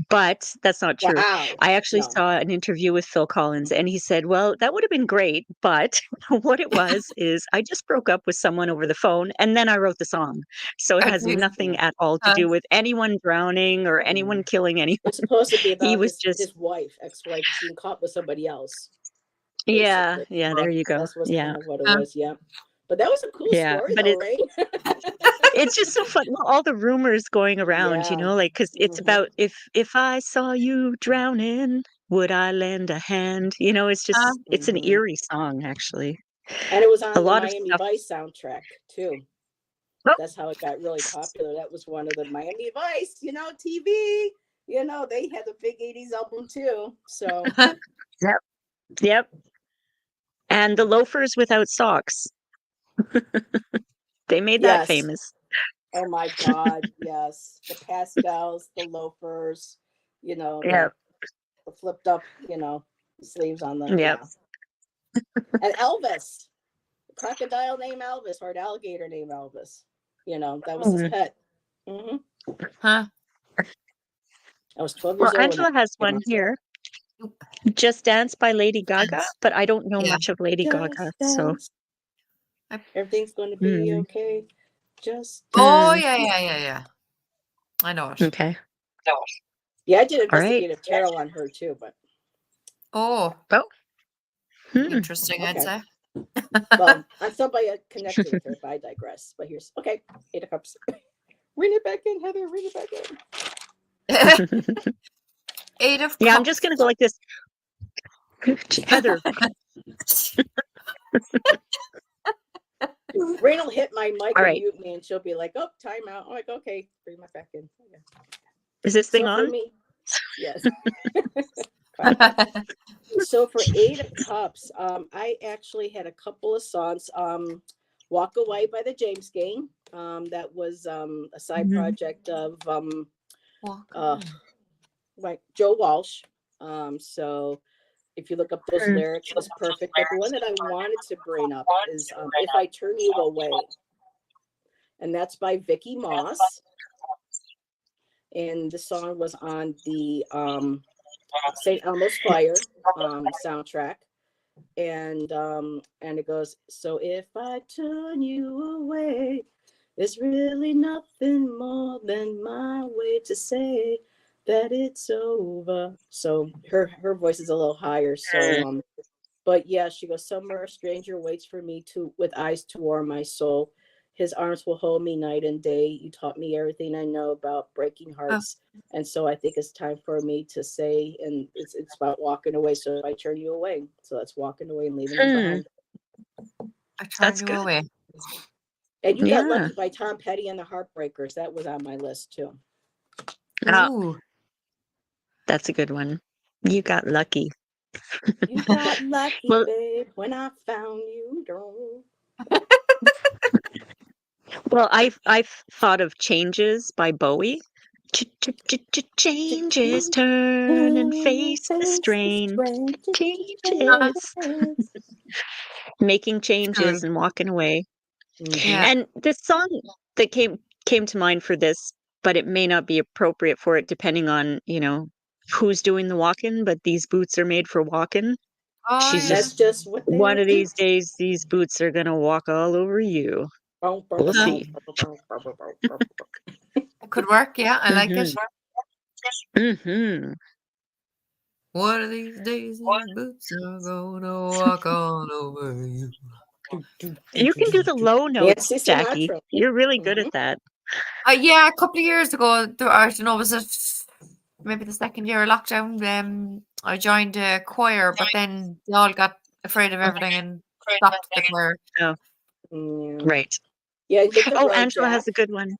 But that's not true. Wow. I actually No. saw an interview with Phil Collins and he said, well, that would have been great. But what it was is I just broke up with someone over the phone and then I wrote the song. So it has Okay. nothing Yeah. at all to do with anyone drowning or Yeah. anyone killing anyone. It's supposed to be He about was his just, wife, ex-wife, being caught with somebody else. yeah, Basically, there you go. that's was Yeah, kind of what it was. Yeah. But that was a cool yeah. story, But though, right? it's just so fun. Well, all the rumors going around, Yeah. like, because it's Hmm. about if I saw you drowning, would I lend a hand? It's an Hmm. eerie song, actually. And it was A on the lot of Miami stuff. Vice soundtrack too. Oh, That's how it got really popular. That was one of the Miami Vice, TV. They had a big 80s album too. So, yep, yep. And the loafers without socks. They made that yes. famous. Oh my God. Yes. The pastels, the loafers, the Yep, flipped up, sleeves on the, yep. yeah. And Elvis, the crocodile named Elvis or an alligator named Elvis. That was his Mhm. pet. Hmm. Huh. I was 12 Well, years old when that Angela has came one out. here. Just Dance by Lady Gaga, but I don't know Yeah. much of Lady Gaga, Just so. dance. Everything's going to be Mm, okay. Just Oh mm, yeah, yeah, yeah, yeah. I know it. okay. yeah, I did All right. investigative tarot on her too, but Oh, Oh, interesting, I'd okay. say. Well, I'm somebody connected with her, but I digress. But here's okay. 8 of Cups. Rein it back in, Heather. Rein it back in. 8 of yeah, I'm just Cups. gonna go like this. Heather. Rain will hit my mic All and right. mute me, and she'll be like, "Oh, time out." I'm like, "Okay, bring my back in." Okay. Is this thing So for on? me, yes. So for 8 of Cups, I actually had a couple of songs. "Walk Away" by the James Gang. That was a side Mhm. project of Walk uh, away. like Joe Walsh. So if you look up those Mm. lyrics, it's perfect. But the one that I wanted to bring up is "If I Turn You Away," and that's by Vicky Moss. And the song was on the St. Elmo's Fire soundtrack. And it goes, so if I turn you away, there's really nothing more than my way to say that it's over. So her voice is a little higher. So but yeah, she goes, somewhere a stranger waits for me to with eyes to warm my soul. His arms will hold me night and day. You taught me everything I know about breaking Oh, hearts. And so I think it's time for me to say, and it's about walking away. So if I turn you away, so that's walking away and leaving you Mm. behind. I turn That's you good. away. And You Got Yeah. Lucky by Tom Petty and the Heartbreakers. That was on my list too. Ah, Ooh. that's a good one. You got lucky. You got lucky, Well, babe, when I found you. well, I've thought of Changes by Bowie. Changes, turn and face the strain. Changes. Making changes and walking away. Yeah. And this song that came to mind for this, but it may not be appropriate for it depending on, who's doing the walking, but these boots are made for walking. Oh, She's yeah. That's just just what they one of do. these days these boots are gonna walk all over you. We'll see. It could work. Yeah, I like it. Mm-hmm. One of these days, these boots are gonna walk all over you. You can do the low notes, Nancy Jackie. Sinatra. You're really good at that. Yeah, a couple of years ago, I don't know, was it maybe the second year of lockdown? I joined a choir, but then they all got afraid of everything and stopped the choir. Oh, Yeah. right. Yeah, hit the Oh, road, Angela has Jack. a good one.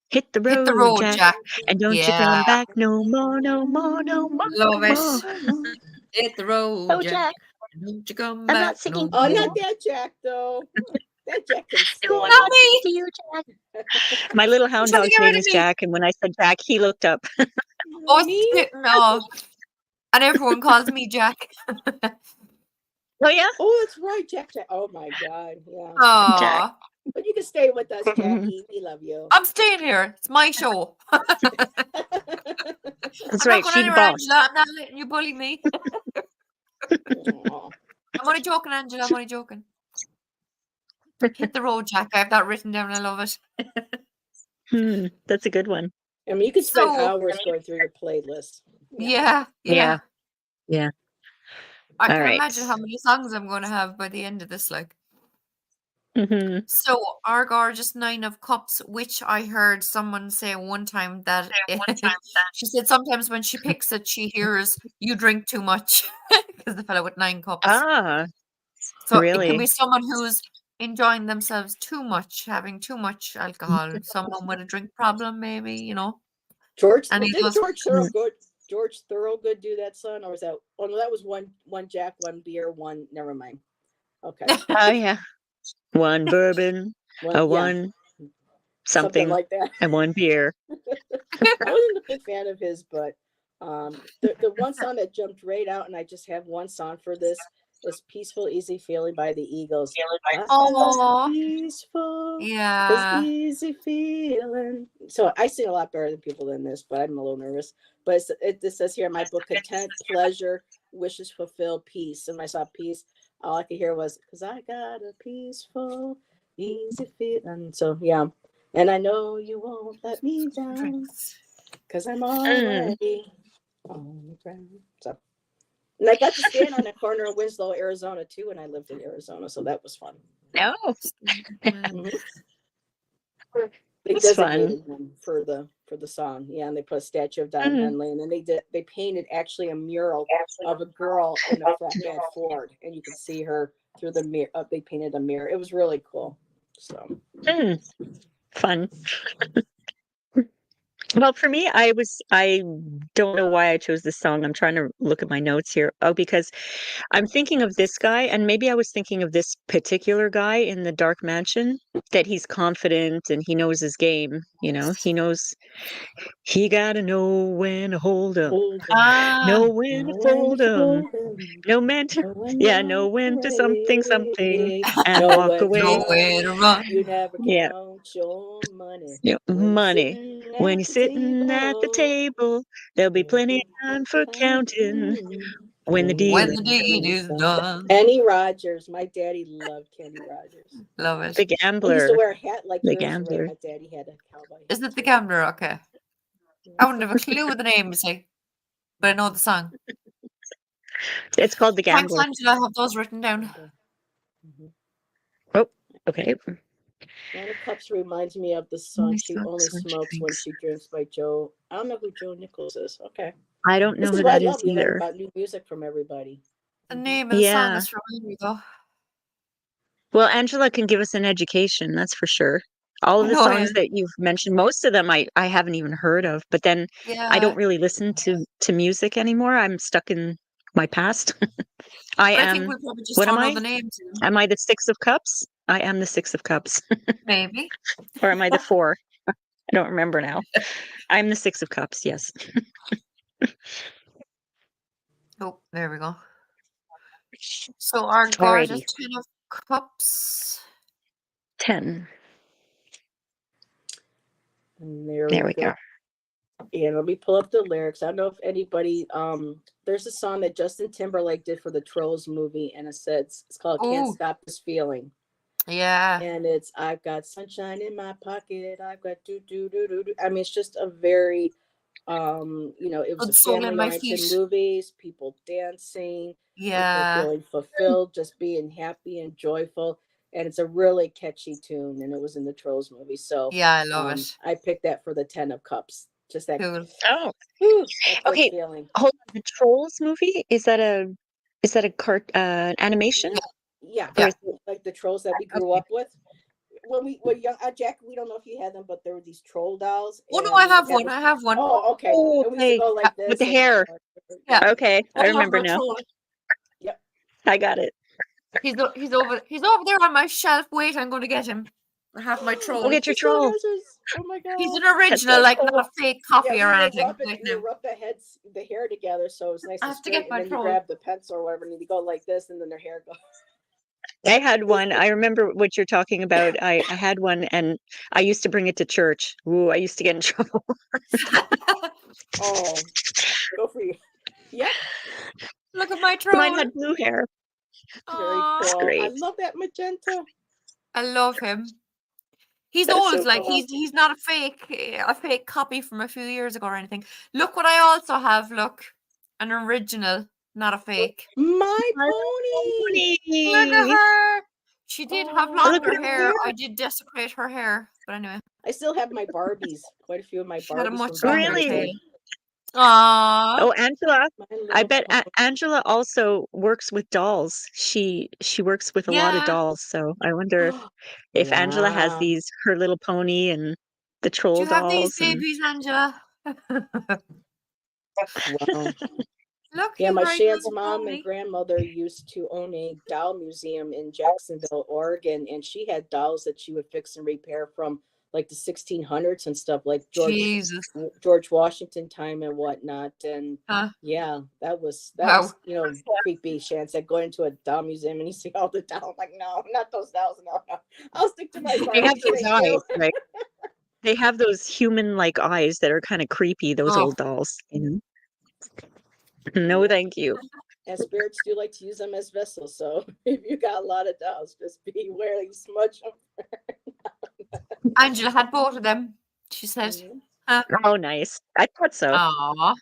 Hit the Hit the road, road, Jack, Jack. and don't you Yeah, come back no more, no more, no more, love no it. more. Hit the road, Oh, Jack. Jack, Don't you come I'm back not singing no to Oh, you. not that Jack though. That Jack can No, I'm stay. not singing to you, Jack. My little You're hound trying to dog's get rid name of is me. Jack, and when I said Jack, he looked up. Oh, Me? no. And everyone calls me Jack. Oh, yeah? Oh, that's right, Jack. Jack. Oh my God. Yeah. Jack. Oh, But you can stay with us, Jackie. We love you. I'm staying here. It's my show. That's I'm not right. going She the anywhere, boss. Angela. I'm not letting you bully me. Aw. I'm only joking, Angela. I'm only joking. Hit the road, Jack. I have that written down. I love it. That's a good one. I mean, you could spend So, hours going through your playlist. yeah. Yeah. Yeah. I All can right. imagine how many songs I'm going to have by the end of this. Mm-hmm. So, our gorgeous Nine of Cups, which I heard someone say one time that she said sometimes when she picks it, she hears you drink too much because the fellow with 9 cups. Ah, So it can really? be someone who's enjoying themselves too much, having too much alcohol, someone with a drink problem, maybe. George, And he did goes, George Thorogood do that song, or was that? Oh no, that was one Jack, one beer, one. Never mind. Okay, Oh, yeah. One bourbon, yeah, one something something, like that. and one beer. I wasn't a big fan of his, but the one song that jumped right out, and I just have one song for this is "Peaceful Easy Feeling" by the Eagles. oh, Peaceful, this yeah. easy feeling. So I sing a lot better than people in this, but I'm a little nervous. But it says here in my book: content, pleasure, wishes fulfilled, peace. And when I saw peace, all I could hear was "cause I got a peaceful, easy feeling." So yeah. And I know you won't let me down Drinks. because I'm already on the ground. So, and I got to stand on the corner of Winslow, Arizona, too, when I lived in Arizona. So that was fun. No, Mhm. They that's fun. designated them for the song. Yeah, and they put a statue of Don Henley, and then they painted actually a mural of a girl in a flatbed Ford, and you could see her through the mirror. They painted a mirror. It was really cool. So. Fun. Well, for me, I don't know why I chose this song. I'm trying to look at my notes here. Oh, because I'm thinking of this guy, and maybe I was thinking of this particular guy in the Dark Mansion, that he's confident and he knows his game. He knows he gotta know when to hold 'em, Ah, know when to fold 'em, know when to, Know when yeah, you're know when to something, something, ready. and Know walk when to away. nowhere to run. run. You never Yeah, count your money. yeah, When you're money. sitting When at you're the sitting at the table, table, there'll be there'll plenty be of time for counting counting when the when the deal When is the deed deed is is done. done. Kenny Rogers. My daddy loved Kenny Rogers. Love it. the I used to gambler. wear a hat like The yours, Ray. gambler. My daddy had a cowboy hat Isn't it the too. Gambler? Okay. I wouldn't have a clue what the name is, but I know the song. It's called The Thanks, Gambler. Angela. I have those written down. Mhm. Oh, okay. Nine of Cups reminds me of the song Only "She Only Smokes When She Drinks" by Joe. I don't know who Joe Nichols is. Okay, I don't know this is who what I that is love. We learn either. about new music from everybody. The Mhm. name of the song Yeah. is from me, though. Well, Angela can give us an education, that's for sure. All I of the know songs him. that you've mentioned, most of them I haven't even heard of, but then I don't Yeah. really listen to music anymore. I'm stuck in my past. I But I think am, we probably just what am don't know I? the names. Am I the Six of Cups? I am the Six of Cups. Maybe. Or am I the Four? I don't remember now. I'm the Six of Cups. Yes. Oh, there we go. So our card is Alrighty. 10 of Cups. 10. And there There we we go. go. And let me pull up the lyrics. I don't know if anybody there's a song that Justin Timberlake did for the Trolls movie, and it says it's called Can't Ooh. Stop This Feeling. Yeah. And it's I've got sunshine in my pocket, I've got do do do do do. I mean, it's just a very it was Good a soul in family my oriented feet. movies, people dancing, people Yeah. feeling fulfilled, just being happy and joyful. And it's a really catchy tune, and it was in the Trolls movie. So Yeah, I love it. I picked that for the 10 of Cups. Just that, Cool. Oh, that good okay. feeling. Hold on. The Trolls movie, is that a animation? Yeah, Or Yeah. is it, like the trolls that we grew okay. up with. When we were young, Jack, we don't know if you had them, but there were these troll dolls. Oh, no, And I we would have one. I have one. Oh, okay. Oh, And we used to okay. go like With the this. hair. Yeah. Okay, I I love remember my now. troll. Yep. I got it. He's over there on my shelf. Wait, I'm going to get him. I have my troll. Go get your He still troll. has his. Oh my god. He's an That's original, so like cool. not a fake copy Yeah, or we would anything. rub it. Like, We would rub the hair together, so it was nice I and have to get straight. my And then you troll. grab the pencil or whatever, and you go like this, and then their hair goes. I had one. I remember what you're talking about. I had one, and I used to bring it to church. Ooh, I used to get in trouble. Oh, go for you. Yep. Look at my Mine troll. had blue hair. Very Aw, It's cool. I great. love that magenta. I love him. He's That's old, so like cool. he's not a fake copy from a few years ago or anything. Look what I also have. Look, an original, not a fake. My My pony. Look at pony. her. She did have Oh, Look longer at her hair. hair. I did desecrate her hair, but anyway, I still have my Barbies. Quite a few of my she had a Barbies much from back in longer the Really? tail. day. Aww. Oh, Angela. My I little bet pony. Angela also works with dolls. She works with a lot of Yeah. dolls. So I wonder if Angela has Wow. these Her Little Pony and the Do troll you have these dolls and babies, Angela? Wow. Look, Yeah, he's my riding Shan's on a mom and pony. grandmother used to own a doll museum in Jacksonville, Oregon, and she had dolls that she would fix and repair from like the 1600s and stuff, like Jesus. George Washington time and whatnot. And Huh? yeah, that was Wow. creepy. Shan said going into a doll museum and you see all the dolls. I'm like, no, not those dolls. No, no. I'll stick to my they have Barbies. those Thank eyes, you. right? They have those human-like eyes that are kind of creepy, those Oh, old dolls, you know? No, Yep. thank you. And spirits do like to use them as vessels. So if you got a lot of dolls, just beware you smudge them. Angela had both of them. She said, Mhm. huh? Oh, nice. I thought so. Aw.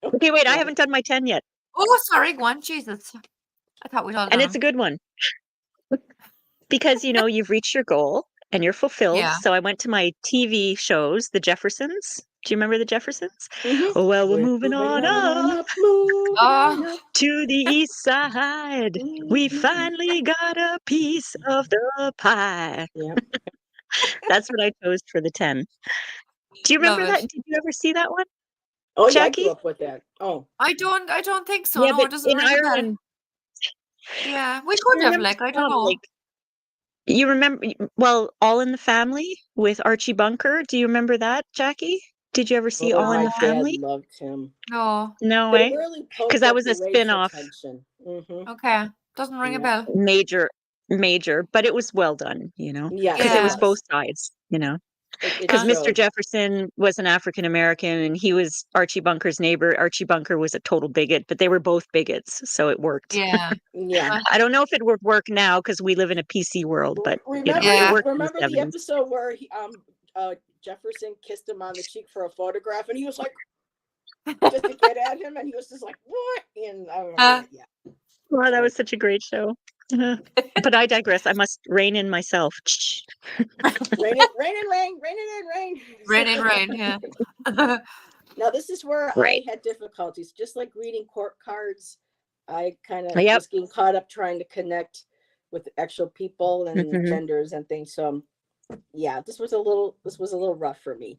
Okay, wait, I Yeah. haven't done my 10 yet. Oh, sorry, go on. Jesus. I thought we'd all And done it's a them. good one because, you've reached your goal and you're fulfilled. Yeah. So I went to my TV shows, The Jeffersons. Do you remember The Jeffersons? Mhm. Oh, well, we're We're moving on up moving on Oh, up. to the east side. We Mhm. finally got a piece of the pie. Yep. That's what I chose for the 10. Do you love remember that? it. Did you ever see that one, Oh yeah, I grew Jackie? up with that. Oh, I don't think so. Yeah, No, but it doesn't in ring a bell. Ireland, Yeah, we do could you have, remember like, I don't some, know. like, you remember, well, All in the Family with Archie Bunker? Do you remember that, Jackie? Did you ever see oh, All in my the No, dad Family? loved him. no. No But it way. really Because poked that at was the a racial spin-off, tension. Mm-hmm. Okay. Doesn't ring a Yeah. bell. major, but it was well done, because Yes, it it Yeah. was both was. sides, It because Huh? Mr. showed. Jefferson was an African American and he was Archie Bunker's neighbor. Archie Bunker was a total bigot, but they were both bigots, so it worked. Yeah. Yeah. Huh? I don't know if it would work now because we live in a PC world, but Remember it Yeah. worked in the remember the 70s. episode where Jefferson kissed him on the cheek for a photograph and he was like just to get at him and he was just like, what? And I remember Huh? that, yeah. Oh, that Sorry. was such a great show. But I digress. I must rein in myself. Rain it, rain and rain, rain it in, rain. Rain in rain, yeah. Now this is where Right. I had difficulties. Just like reading court cards, I kind of Yep. was getting caught up trying to connect with actual people and Mhm. genders and things. So yeah, this was a little rough for me.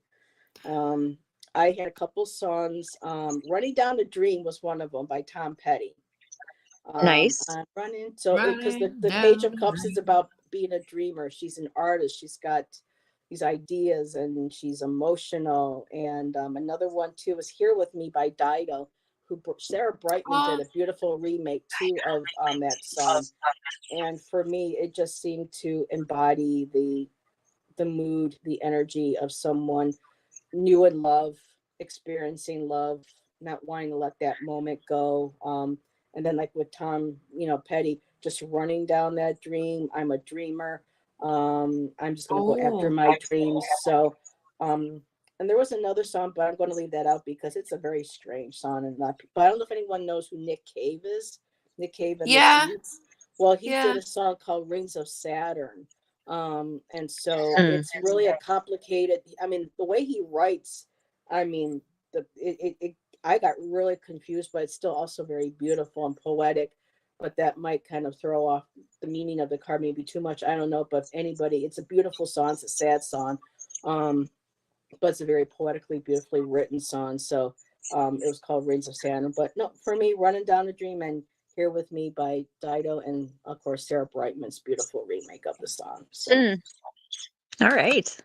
I had a couple songs. Running Down a Dream was one of them by Tom Petty. Nice. I'm running. So because Running the Page of down the Cups is rain. about being a dreamer. She's an artist. She's got these ideas, and she's emotional. And another one too is Here With Me by Dido, who Sarah Brightman did Oh, a beautiful remake too of that song. And for me, it just seemed to embody the mood, the energy of someone new in love, experiencing love, not wanting to let that moment go. And then like with Tom, Petty, just running down that dream. I'm a dreamer. I'm just gonna go after oh, my dreams. So, and there was another song, but I'm going to leave that out because it's a very strange song, and not. But I don't know if anyone knows who Nick Cave is. Nick Cave and the yeah, Seeds. Well, he yeah. did a song called Rings of Saturn. And so Mm. it's really a complicated, I mean, the way he writes, I mean, I got really confused, but it's still also very beautiful and poetic. But that might kind of throw off the meaning of the card, maybe too much. I don't know. But if anybody, it's a beautiful song. It's a sad song. But it's a very poetically, beautifully written song. So it was called Rings of Saturn. But no, for me, Running Down a Dream and Here With Me by Dido, and of course Sarah Brightman's beautiful remake of the song. So Mm. All right.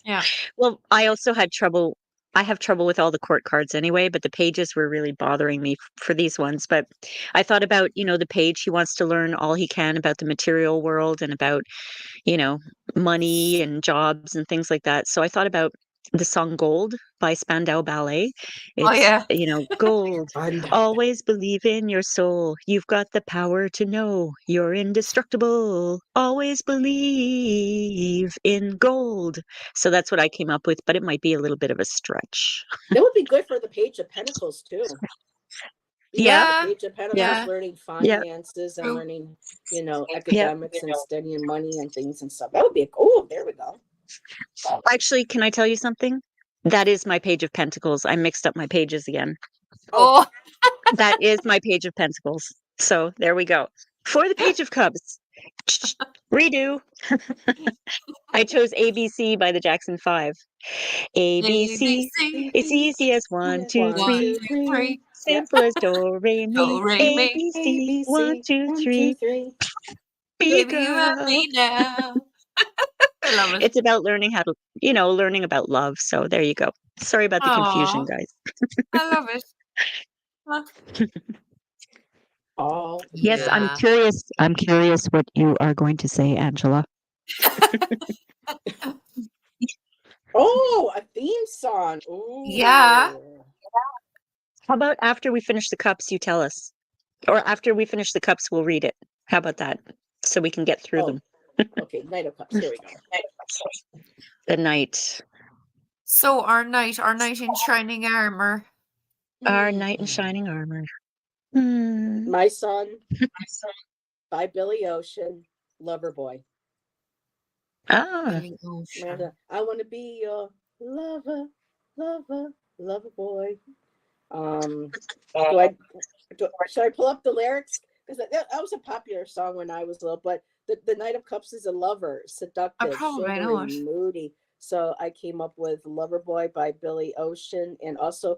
Yeah. Well, I also had trouble. I have trouble with all the court cards anyway, but the pages were really bothering me for these ones. But I thought about, the page, he wants to learn all he can about the material world and about, you know, money and jobs and things like that. So I thought about the song Gold by Spandau Ballet. Oh, It's, yeah. gold. and Always believe in your soul. You've got the power to know you're indestructible. Always believe in gold. So that's what I came up with, but it might be a little bit of a stretch. that would be good for the Page of Pentacles too. Yeah, The Yeah, Page of Pentacles, yeah, yeah. learning yeah, finances and True. learning, yeah. academics and studying money and things and stuff. That would be oh, there we go. Actually, can I tell you something? That is my Page of Pentacles. I mixed up my pages again. Oh, Oh, That is my Page of Pentacles. So there we go. For the Page of Cups, redo. I chose ABC by the Jackson 5. ABC, ABC. it's easy as one, yes, two, 1, One, three. 2, two, 3. three. Yep. Simple as do, re, mi. Do, re, mi. ABC, one, ABC, two, 1, 2, three. 3. Be a Baby, you have girl. me now. I love it. It's about learning how to, learning about love. So there you go. Sorry about the confusion, Oh, guys. I love it. Huh? All Yes, I'm Yeah. curious. I'm curious what you are going to say, Angela. Oh, a theme song. Yeah. Ooh. How about after we finish the cups, you tell us? Or after we finish the cups, we'll read it. How about that? So we can get through Oh, them. okay. Knight of Cups. Here we go. The knight. So our knight in shining armor. Our knight in Mm. shining armor. Hmm. My Son by Billy Ocean. Lover Boy. Ah. Billy Ocean. I want to be your lover, lover boy. Do I should I pull up the lyrics? Because that was a popular song when I was little. But the Knight of Cups is a lover, I seductive, probably chivalry, know it. moody. So I came up with Lover Boy by Billy Ocean, and also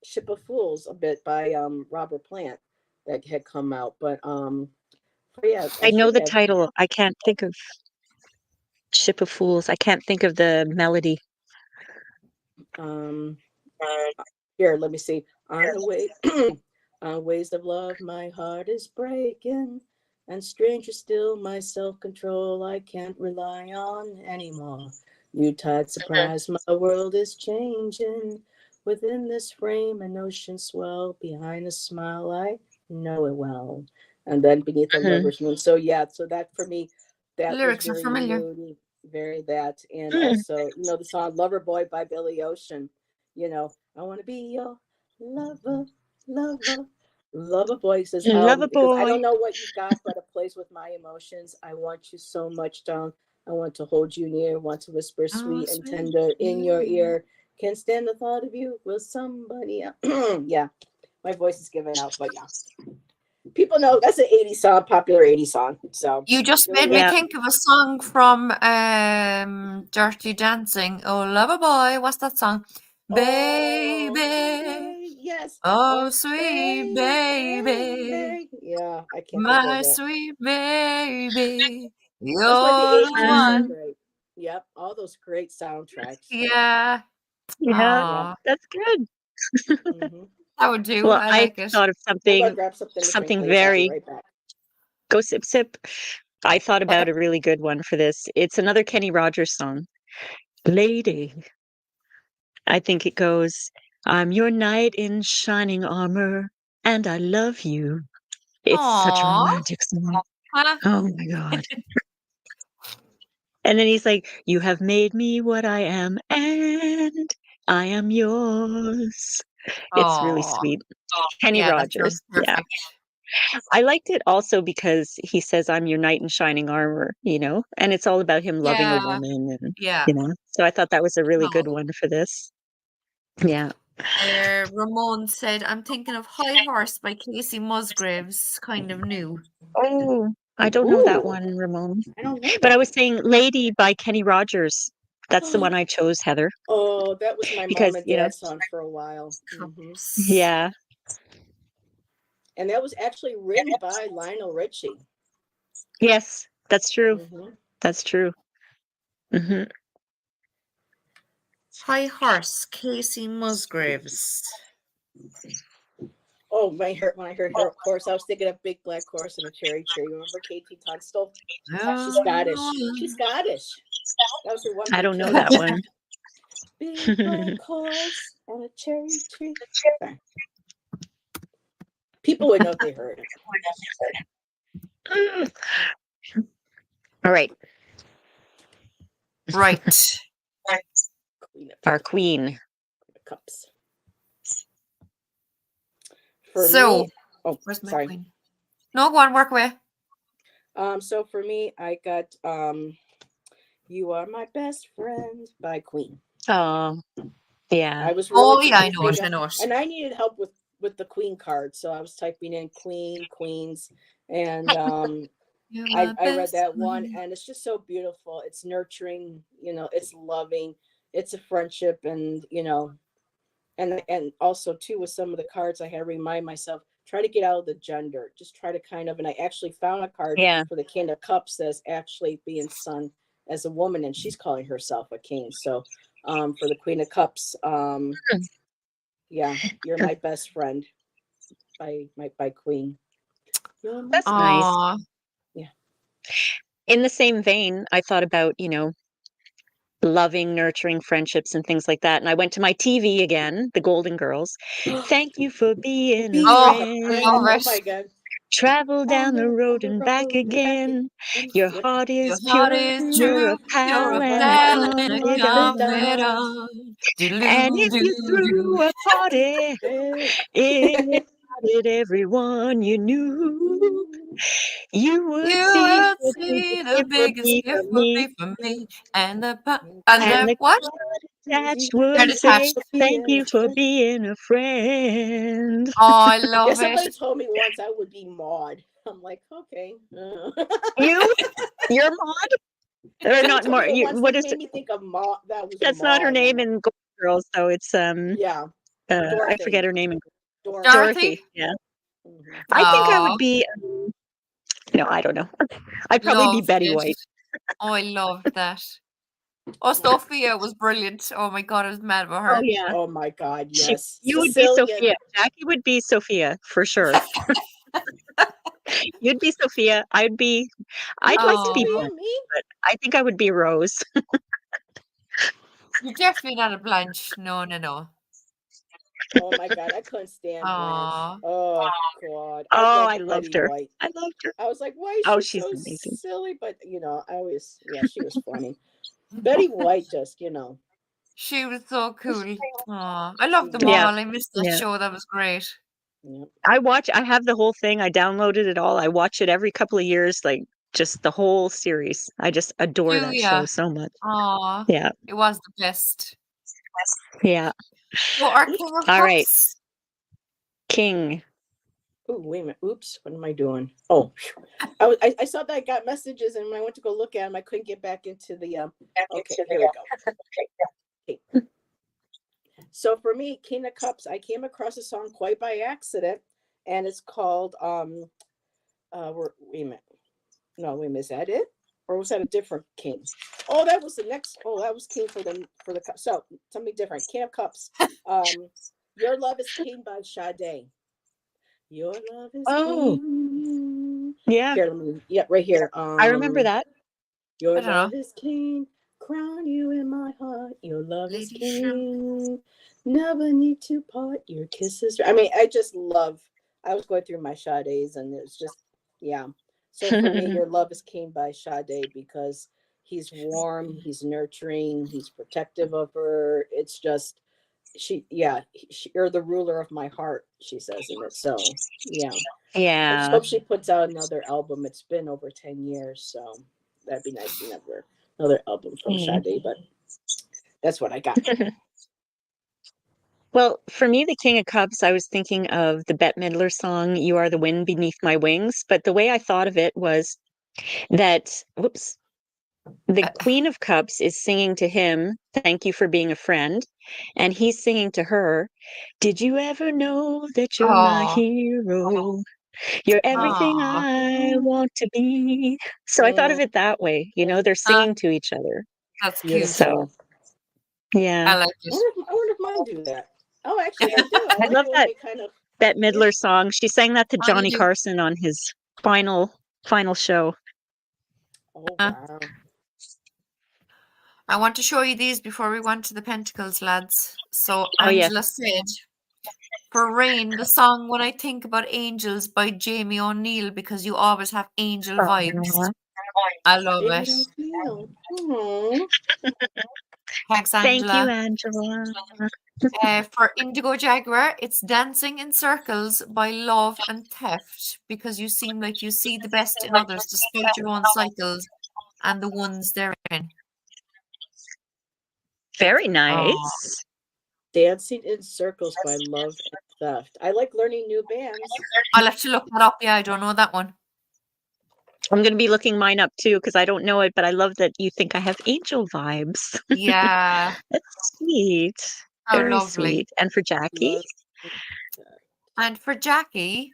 Ship of Fools a bit by Robert Plant that had come out. But yeah, I I know should the have title. I can't think of Ship of Fools. I can't think of the melody. um here. Let me see. On the way. On ways of love, my heart is breaking, and stranger still, my self-control I can't rely on anymore. New tide surprise, my world is changing. Within this frame, an ocean swell. Behind a smile, I know it well. And then beneath a Mhm. lover's moon. So yeah, so that for me, that was Lyrics are very familiar. moody, very that, and Mm. also the song "Lover Boy" by Billy Ocean. I want to be your lover, lover, lover boy. He says, Lover because I boy. don't know what you've got, but it plays with my emotions. I want you so much, Tom. I want to hold you near, want to whisper Oh, sweet and sweet. tender in your Yeah. ear. Can't stand the thought of you with somebody else. Yeah, my voice is giving out, but yeah. People know that's an 80s song, popular 80s song. So You just made me Yeah. think of a song from Dirty Dancing. Oh, lover boy, what's that song? Baby, yes. oh Oh, sweet baby, baby. Yeah, I can't think of my it. sweet baby, That's why the you're the 80s are so one Um, great. Yep, all those great soundtracks. Yeah. Yeah, Aw, that's good. Mm-hmm. that would do. Well, I I like it. thought of I gotta grab something to drink, something ladies. I'll be very right back. go sip sip. I thought about a really good one for this. It's another Kenny Rogers song. Lady. I think it goes, I'm your knight in shining armor, and I love you. It's such a Aw. romantic song. Huh? Oh my God. And then he's like, you have made me what I am, and I am yours. It's really Aw. sweet. Kenny Yeah, that Rogers. sounds Yeah. perfect. I liked it also because he says, I'm your knight in shining armor, and it's all about him loving a Yeah. woman and, Yeah. so I thought that was a really good Oh. one for this. Yeah. Ramon said, I'm thinking of High Horse by Casey Musgraves, kind of new. Oh, I don't know that Ooh, one, Ramon. I don't know But I that. was saying Lady by Kenny Rogers. That's the one I chose, Heather, Oh, that was my mom because, and dad's song for a while. Mm-hmm. Cups. yeah. And that was actually written by Lionel Richie. Yes, that's true. Mm-hmm. That's true. Hmm. High Horse, Casey Musgraves. Oh, when I heard horse, I was thinking of Big Black Horse and a Cherry Tree. Remember Katie Tunstall? She's Scottish. She's Scottish. That was her one I big don't know hit. that one. Big Black Horse and a Cherry Tree. People would know if they heard it. All right. Right. Queen of Our queen. Cups. For So, me, oh, where's my sorry. queen? No, go on, work away. So for me, I got "You Are My Best Friend" by Queen. Oh, yeah. I was really Yeah, I trying to know it, think I of, know it. and I needed help with the Queen card, so I was typing in Queen, Queens, and You're my I read best that one, friend. and it's just so beautiful. It's nurturing, it's loving, it's a friendship, and and also too with some of the cards I had to remind myself, try to get out of the gender, just try to kind of, and I actually found a card Yeah. for the King of Cups that's actually being sung as a woman, and she's calling herself a king. So for the Queen of Cups, yeah, You're My Best Friend by Queen. You're my That's best. nice. Aw. Yeah. In the same vein, I thought about, loving, nurturing friendships and things like that. And I went to my TV again, The Golden Girls. Thank you for being a Being Oh, a I friend. love friend. Oh it. my God. Travel On down the road and back road and back again. again. Your Yep. heart Your is heart pure, is you're a true. You're pal a and a pal and a confidant. confidant. And Doodle if doo you doo. threw a party, Hey. invited everyone you knew, you would You see will the see biggest the gift would biggest be gift from will me. be for me. And And the the what? card attached Card would say, attached. thank you for being a friend. Oh, I Yeah, love it. somebody told me once I would be Maud. I'm like, okay. You? You're Maud? Or Somebody not told me more. that once. What That is made it? me think of Maud. That was That's not her Maud. I'm name like, in Golden Girls, though. It's yeah, I forget Dorothy. her name in Dorothy. Dorothy. Dorothy? Yeah. Mhm. I think I would Oh, be no, I don't know. I'd probably be loved Betty it. White. Oh, I loved that. Oh, Sophia was brilliant. Oh my God, I was mad about Oh her. yeah. Oh my God, yes. You would be Sicilian. Sophia. Jackie would be Sophia for sure. You'd be Sophia. I'd like to be Oh, Blanche, Sophia, me? but I think I would be Rose. you're definitely not a Blanche. No, no, no. Oh my God, I couldn't stand Blanche. Oh, Oh God, I Oh, loved I loved Betty her. White. I loved her. I was like, why is Oh, she she's so amazing. silly? But I always, yeah, she was funny. Betty White just, she was so cool. Oh, I love them Yeah. all. I missed that Yeah. show. That was great. Yep. I have the whole thing. I downloaded it all. I watch it every couple of years, like just the whole series. I just adore Do that show ya? so much. Oh, Yeah. it was the best. Yeah. So our King of All right. Cups. King. Oh, wait a minute. Oops, what am I doing? Oh, I saw that I got messages, and when I went to go look at them, I couldn't get back into the. Okay, here we go. Okay. So for me, King of Cups, I came across a song quite by accident, and it's called Wait a minute. No, wait a minute. Is that it? or was that a different king? Oh, that was the next. Oh, that was king for the cup. So something different. King of Cups. Your Love is King by Sade. Your love is Oh, king. yeah. Here, let me. Yeah, right here. I remember that. Your I don't know. love is king. Crown you in my heart. Your love is Lady Shrimp. king. Never need to part. Your kisses. I mean, I just love. I was going through my Sades, and it's just, yeah. So for me, Your Love is King by Sade, because he's warm, he's nurturing, he's protective of her. It's just, you're the ruler of my heart, she says in it. So yeah, I just Yeah. hope she puts out another album. It's been over 10 years, so that'd be nice to another album from Sade. But that's what I got. Well, for me, the King of Cups, I was thinking of the Bette Midler song, You Are the Wind Beneath My Wings. But the way I thought of it was that, whoops, the Uh, Queen of Cups is singing to him, Thank you for being a friend. And he's singing to her, Did you ever know that you're my Oh, hero? You're everything oh, I want to be. So I thought of it that way. They're singing to each other. that's cute. So, Beautiful. yeah. I like I it. wonder if mine do that. Oh, actually, they do. I I like love it when that they kind of. Bette Yeah. Midler song. She sang that to Oh, you Johnny do. Carson on his final show. Oh Uh, wow. I want to show you these before we went to the Pentacles, lads. So Oh, yes. Angela said, for Rain, the song When I Think About Angels by Jamie O'Neill, because you always have angel vibes. Aw. I love Baby, it. don't feel. Aww. Thanks, Thank you, Angela. Angela. For Indigo Jaguar, it's Dancing in Circles by Love and Theft, because you seem like you see the best in others despite your own cycles and the ones they're in. Very Oh, nice. Dancing in Circles by Love and Theft. I like learning new bands. I'll have to look that up. Yeah, I don't know that one. I'm going to be looking mine up too because I don't know it, but I love that you think I have angel vibes. Yeah, That's sweet. how Very lovely. sweet. And for Jackie? Love and Theft. And for Jackie,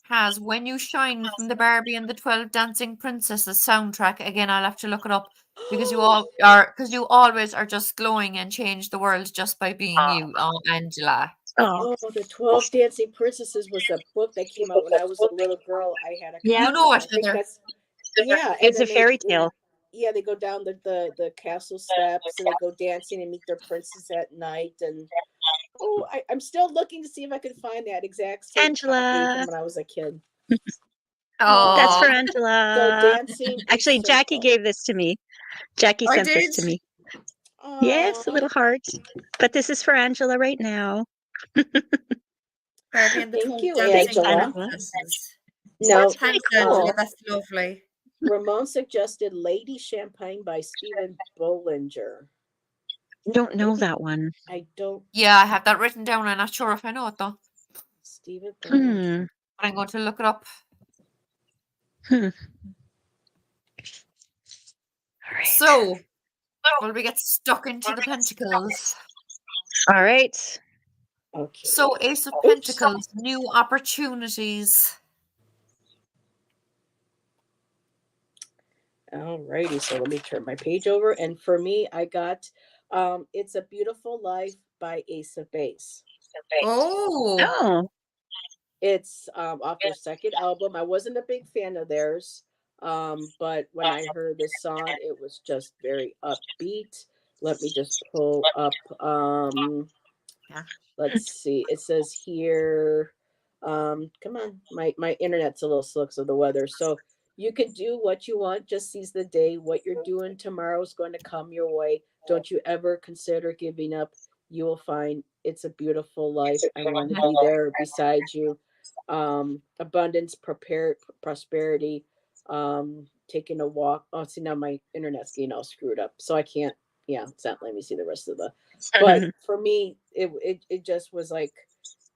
has When You Shine from the Barbie and the 12 Dancing Princesses soundtrack. Again, I'll have to look it up because you always are just glowing and change the world just by being you, Angela. Oh, Oh, the 12 Dancing Princesses was a book that came out when I was a little girl. I had a yeah. You copy. know it, I think Heather. that's, yeah. And It's a then fairy tale. they go down the castle steps and they go dancing and meet their princess at night. And oh, I'm still looking to see if I can find that exact same copy Angela. from when I was a kid. That's Oh, for So Angela. Dancing in Actually, Jackie Circles. gave this to me. Jackie I sent this did. to me. Yes, a Oh, little heart. But this is for Angela right now. Barbie and the thank 12 you, Thanks, Dancing Angela. Angela. Princesses. No, That's really Thanks, cool. Angela. That's lovely. Ramon suggested Lady Champagne by Stephen Bollinger. Don't know Maybe that one. I don't. Yeah, I have that written down. I'm not sure if I know it though, Stephen Bollinger. Hmm. but I'm going to look it up. Hmm. All right. So, will we get stuck into the Pentacles? All right. Okay. So, Ace of Oops. Pentacles, new opportunities. Alrighty, so let me turn my page over. And for me, I got It's a Beautiful Life by Ace of Base. Oh, Oh. It's off their second album. I wasn't a big fan of theirs, but when I heard this song, it was just very upbeat. Let me just pull up. yeah. Let's see. It says here. Come on, my internet's a little slow because of the weather. So you can do what you want. Just seize the day. What you're doing tomorrow is going to come your way. Don't you ever consider giving up. You will find it's a beautiful life. I want to be there beside you. Abundance, prosperity. Taking a walk. Oh, see, now my internet's getting all screwed up, so I can't. Yeah, it's not letting me see the rest of the. But for me, it just was like,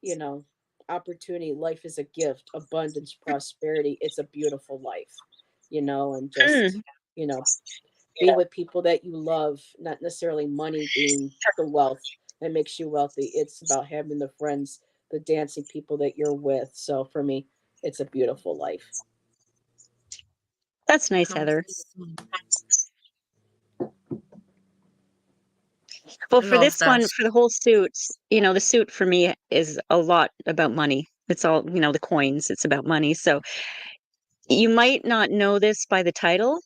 you know, opportunity. Life is a gift. Abundance, prosperity. It's a beautiful life, and just, you know, being with people that you love, not necessarily money being the wealth that makes you wealthy. It's about having the friends, the dancing people that you're with. So for me, it's a beautiful life. That's nice, Comes Heather. the sun. Well, I for love this that. one, for the whole suit, the suit for me is a lot about money. It's all, the coins. It's about money. So you might not know this by the title,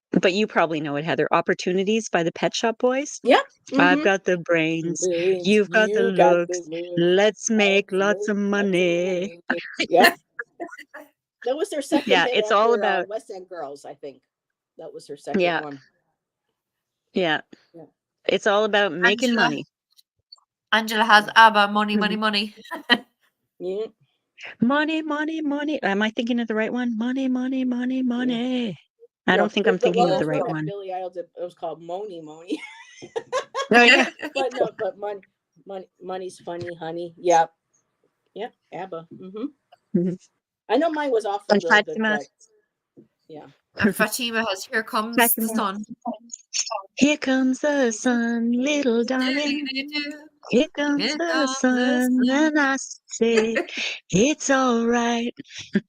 but you probably know it, Heather. Opportunities by the Pet Shop Boys. Yep. I've Mm-hmm. got the brains. Brains, You've got the you got the looks. looks. Let's make Let's lots of make lots of money. money. Yep. That was their second Yeah, hit it's all after about, West End Girls, I think. That was her second yeah, one. yeah. Yeah. It's all about making Angela, money. Angela has ABBA, money, money, money. Yeah. Money, money, money. Am I thinking of the right one? Money, money, money, Yeah. money. I No, don't think I'm thinking of the there's right one that one. Billy Idol did. It was called Moni Moni. Oh, yeah. but money's funny, honey. Yep. Yep. ABBA. Mm-hmm. Mhm. I know mine was off a And little bit, Fatima. but yeah. And Fatima has Here Comes the Fatima. Sun. Here comes the sun, little darling. Here comes Here the comes the sun, sun. and I say, it's all right.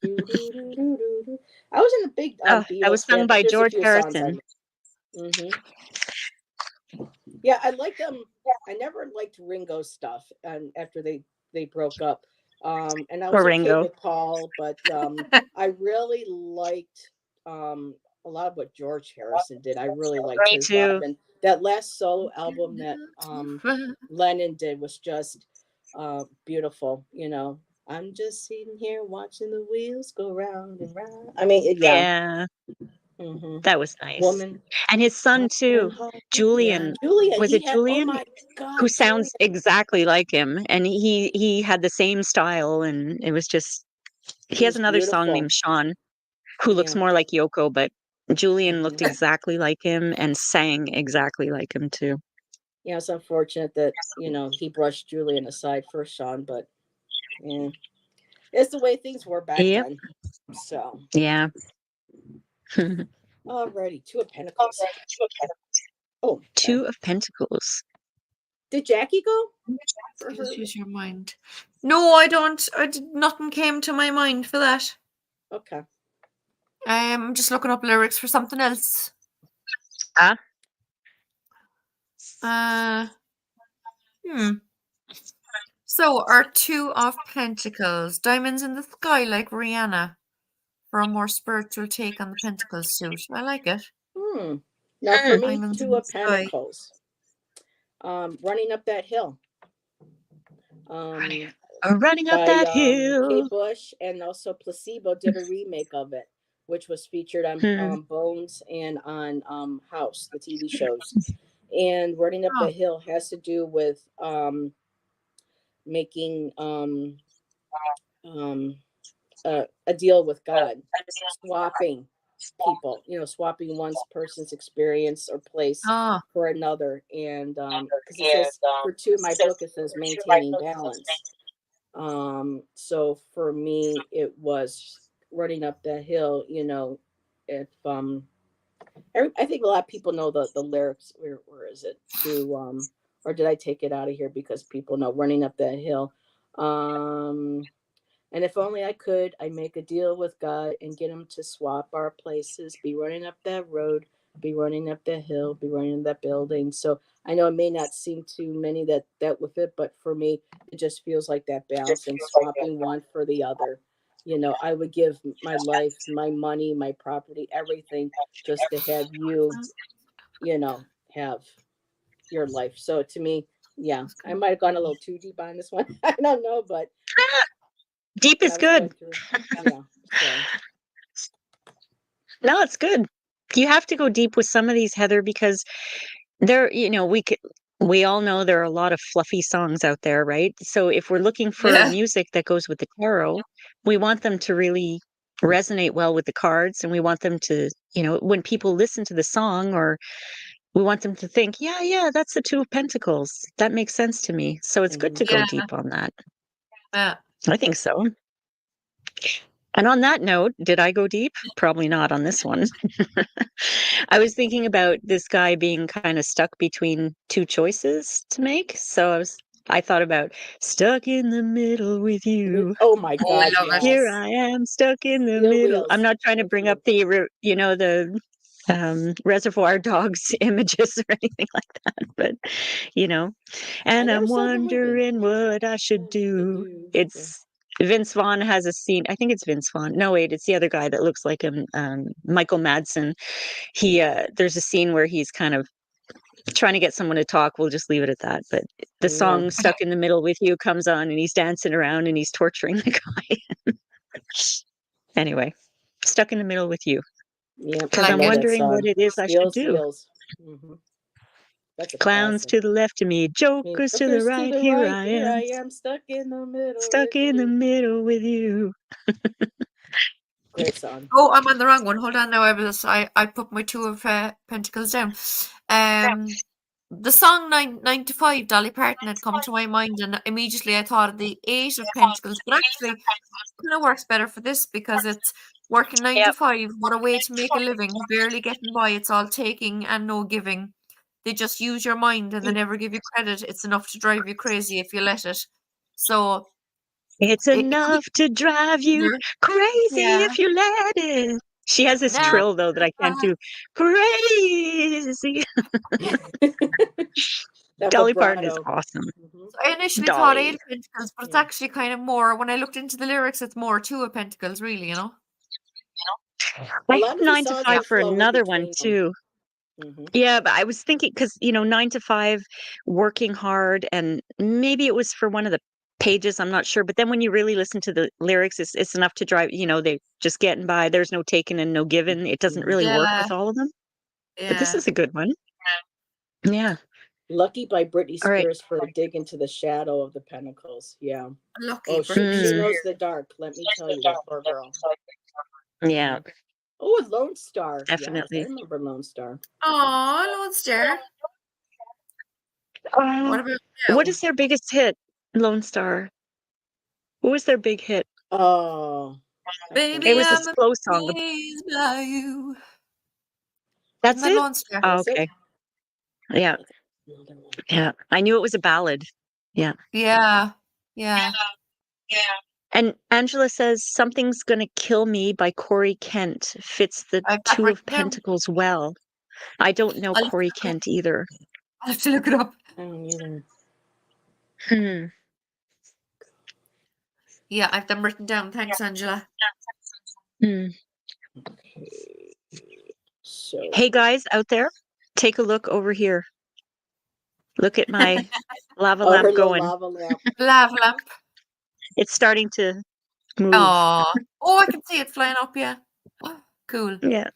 Do. I was in a big Oh, that was Beatles sung fan, but by there's a George few songs I Harrison. know. Yeah, I liked them. I never liked Ringo's stuff, and after they broke up, and I Or was okay Ringo. with Paul, but I really liked a lot of what George Harrison did. I really liked Me his too. vibe, and that last solo album that Lennon did was just beautiful. I'm just sitting here watching the wheels go round and round. I mean, yeah. Yeah, hmm that was nice. Woman, And his son too, yeah, Julian. Julian. Was He it had. Oh Julian? my Who God, Julian. sounds exactly like him. And he had the same style, and it was just He he has was another song beautiful. named Sean, who looks Yeah. more like Yoko, but Julian looked hmm exactly like him and sang exactly like him too. Yeah, it's unfortunate that he brushed Julian aside for Sean, but yeah, it's the way things were back Yep. then. So, Yeah. alrighty, Two of Pentacles. Oh, okay. Two of Pentacles. Did Jackie go? For her? Just use your mind. No, I don't. Nothing came to my mind for that. Okay. I'm just looking up lyrics for something else. Ah. So our Two of Pentacles, diamonds in the sky, like Rihanna, for a more spiritual take on the Pentacles suit. I like it. Now for me, Diamonds in Two the of sky. Pentacles. Running up that hill. Running up By that hill. Kate Bush, and also Placebo did a remake of it, which was featured on Bones and on House, the TV shows. And Running Up Oh. the Hill has to do with making a deal with God, swapping people, swapping one person's experience or place Oh. for another. And because it says for two, my book, it says maintaining balance. So for me, it was running up that hill. If I think a lot of people know the lyrics. Where is it? To or did I take it out of here because people know running up that hill? And if only I could, I'd make a deal with God and get him to swap our places. Be running up that road, be running up that hill, be running that building. So I know it may not seem to many that with it, but for me, it just feels like that balance and swapping one for the other. I would give my life, my money, my property, everything just to have you, have your life. So to me, yeah, I might have gone a little too deep on this one. I don't know, but Deep when is I was going good. through, yeah. So No, it's good. You have to go deep with some of these, Heather, because there, we all know there are a lot of fluffy songs out there, right? So if we're looking for Yeah. music that goes with the tarot, we want them to really resonate well with the cards, and we want them to, when people listen to the song, or we want them to think, yeah, that's the Two of Pentacles. That makes sense to me. So it's good to go Yeah. deep on that. Yeah. I think so. And on that note, did I go deep? Probably not on this one. I was thinking about this guy being kind of stuck between two choices to make. So I was I thought about stuck in the middle with you. Oh my Oh, I God, love it. Here yes. I am stuck in the Steel middle. I'm wheels not trying to with bring you. up the the Reservoir Dogs images or anything like that, but and never I'm saw the movie. wondering what I should do. It's Vince Vaughn has a scene. I think it's Vince Vaughn. No, wait, it's the other guy that looks like him, Michael Madsen. There's a scene where he's kind of trying to get someone to talk. We'll just leave it at that. But the Yeah. song "Stuck in the Middle with You" comes on, and he's dancing around and he's torturing the guy. Anyway, stuck in the middle with you Yeah, because I I'm like it. wondering what it is I should Steel's do. Wheels. That's a Clowns classic. to the left of me, jokers to the right. Here I am, stuck in the middle. stuck with in the you. middle with you. Great song. Oh, I'm on the wrong one. Hold on now. I put my two of Pentacles down. The song 9 to 5, Dolly Parton had come to my mind, and immediately I thought of the 8 of Pentacles. But actually, it kind of works better for this because it's working 9 to 5. What a way to make a living, barely getting by. It's all taking and no giving. They just use your mind and they never give you credit. It's enough to drive you crazy if you let it. So It's it could enough to drive you either, crazy yeah. if you let it. She has this Now, trill though that I can't do. Crazy. That Dolly Parton is vibrato. awesome. so I initially thought 8 Dolly. of Pentacles, but it's Yeah. actually kind of more. When I looked into the lyrics, it's more 2 of Pentacles, really. A I lot have of the 9 to songs 5 are for flowing another one between them. too. Yeah, but I was thinking because 9 to 5, working hard, and maybe it was for one of the pages. I'm not sure. But then when you really listen to the lyrics, it's enough to drive. They just getting by. There's no taking and no giving. It doesn't really work Yeah, with all of them. But this yeah. is a good one. Yeah. Lucky by Britney All right. Spears for a dig into the shadow of the Pentacles. Yeah. Lucky Oh, Britney she Mm. knows Spears. the dark. Let me tell you, that poor girl. Yeah, Oh, Lone Star. Yes, I definitely. remember Lone Star. Aw, Lone Star. What about What now? is their biggest hit? Lone Star. What was their big hit? Oh, I can't Baby, It was a I'm remember. slow song. amazed by you. Isn't That's that it? Lone Star? Oh, That's it. okay. Yeah, Another one. yeah. I knew it was a ballad. Yeah. Yeah, yeah. And Angela says Something's Gonna Kill Me by Corey Kent fits the I've got Two of written down. Pentacles well. I don't know I'll have to Corey look it up. Kent either. I'll have to look it up. I don't either. Hmm. Yeah, I've them written down. Thanks, Angela. Hmm. Okay. So Hey guys out there, take a look over here. Look at my lava her lamp little going. lava lamp. Lava lamp. It's starting to move. Oh, I can see it flying up. Yeah, cool. Yeah.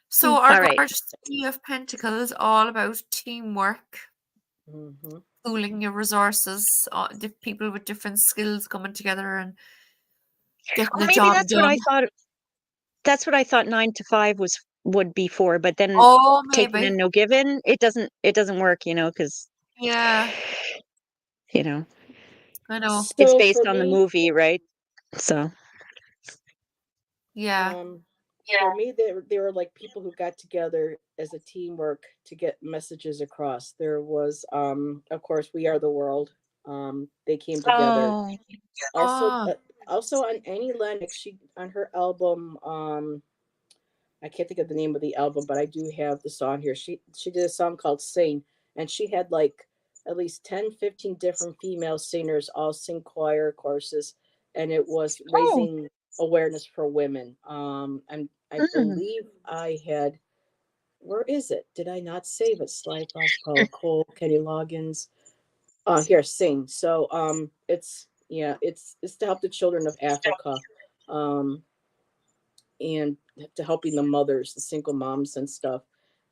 So All our right. gorgeous Three of Pentacles, all about teamwork, Mm-hmm. pooling your resources, people with different skills coming together and getting the Maybe job that's what I done. thought. That's what I thought 9 to 5 would be for, but then Oh, taking maybe. in no given, it doesn't work, because Yeah, you know I know. it's So based for on the me, movie, right? So Yeah. for me, they were like people who got together as a teamwork to get messages across. There was, of course, We Are the World. They came together. oh, Also, Oh, on Annie Lennox, she on her album, I can't think of the name of the album, but I do have the song here. She did a song called Sing, and she had like at least 10, 15 different female singers all sing choir courses, and it was oh, raising awareness for women. And I mm, believe I had, where is it? Did I not save it? Slide Box, Paula Cole, Kenny Loggins. Here, Sing. So it's to help the children of Africa. Um, and to helping the mothers, the single moms and stuff.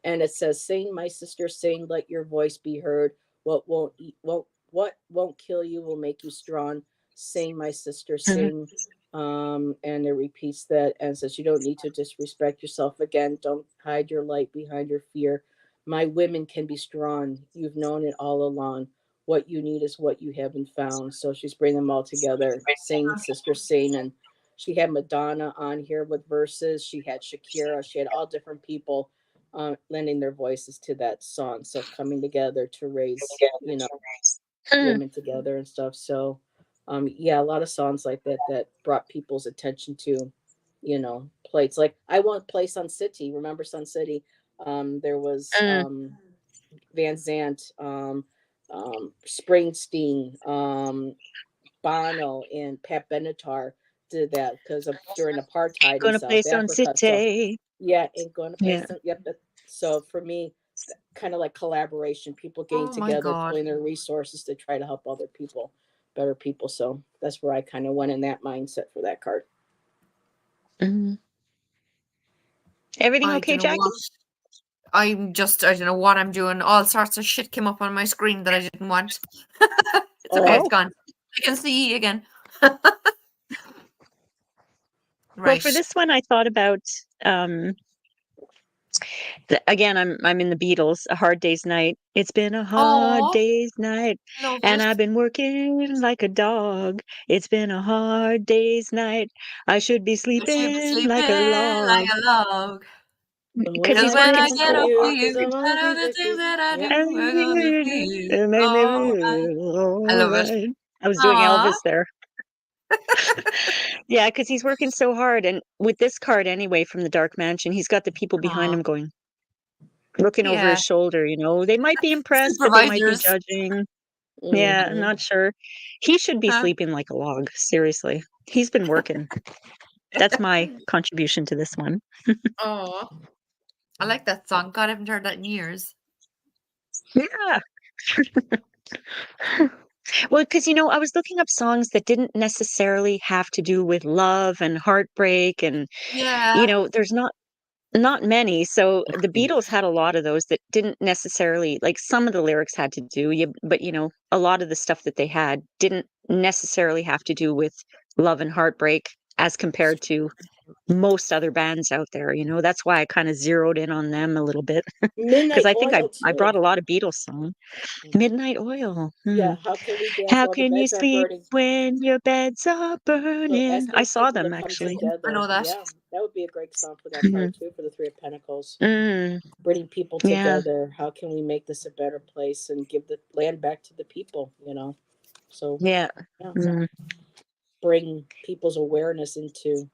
And it says, "Sing, my sister, sing. Let your voice be heard. What won't kill you will make you strong. Sing, my sister, mm, sing." And it repeats that and says, "You don't need to disrespect yourself again. Don't hide your light behind your fear. My women can be strong. You've known it all along. What you need is what you haven't found." So she's bringing them all together. Sing, sister, sing, and she had Madonna on here with verses. She had Shakira. She had all different people lending their voices to that song. So coming together to raise, Mm, women together and stuff. So, yeah, a lot of songs like that that brought people's attention to, plates. Like I want to play Sun City. Remember Sun City? There was mm. Van Zant, Springsteen, Bono, and Pat Benatar did that because of during apartheid in Gonna play South Sun Africa. So City. yeah, ain't going to play Yeah. some. Yep. So for me, kind of like collaboration, people getting Oh my together, God. pulling their resources to try to help other people, better people. So that's where I kind of went in that mindset for that card. Mhm. Everything I okay, don't know Jackie? what. I don't know what I'm doing. All sorts of shit came up on my screen that I didn't want. It's okay, it's Oh, gone. I can see again. Well, for Right. this one, I thought about again. I'm in the Beatles. A hard day's night. It's been a hard Oh, day's night, love and it. I've been working like a dog. It's been a hard day's night. I should be I should be sleeping like a sleeping like log a log. but when because I Cause he's when get working I home get from up so to you, hard. because you, I want to I know be the with things you. that I Yeah. do are gonna feel It made me alright. feel I love it. alright. I was doing Aw. Elvis there. Yeah, because he's working so hard. And with this card anyway from the Dark Mansion, he's got the people behind Aw. him going, looking over Yeah. his shoulder, They might be impressed, but they might be Supervisors. judging. Yeah, I'm Hmm. not sure. He should be Huh. sleeping like a log, seriously. He's been working. That's my contribution to this one. Oh, I like that song. God, I haven't heard that in years. Yeah. Well, because I was looking up songs that didn't necessarily have to do with love and heartbreak and Yeah. there's not many. So the Beatles had a lot of those that didn't necessarily like some of the lyrics had to do, but a lot of the stuff that they had didn't necessarily have to do with love and heartbreak as compared to most other bands out there. That's why I kind of zeroed in on them a little bit because Midnight I think I Oil I too. brought a lot of Beatles songs. Midnight Oil. Yeah, how can we dance How while the can you beds are sleep burning? when your beds are So burning? I asking saw people to them come actually. I together. know that. Yeah, that would be a great song for that Mhm. card too, for the Three of Pentacles. Mm, Bringing people yeah, together. How can we make this a better place and give the land back to the people? So yeah. yeah, Mm, bring people's awareness into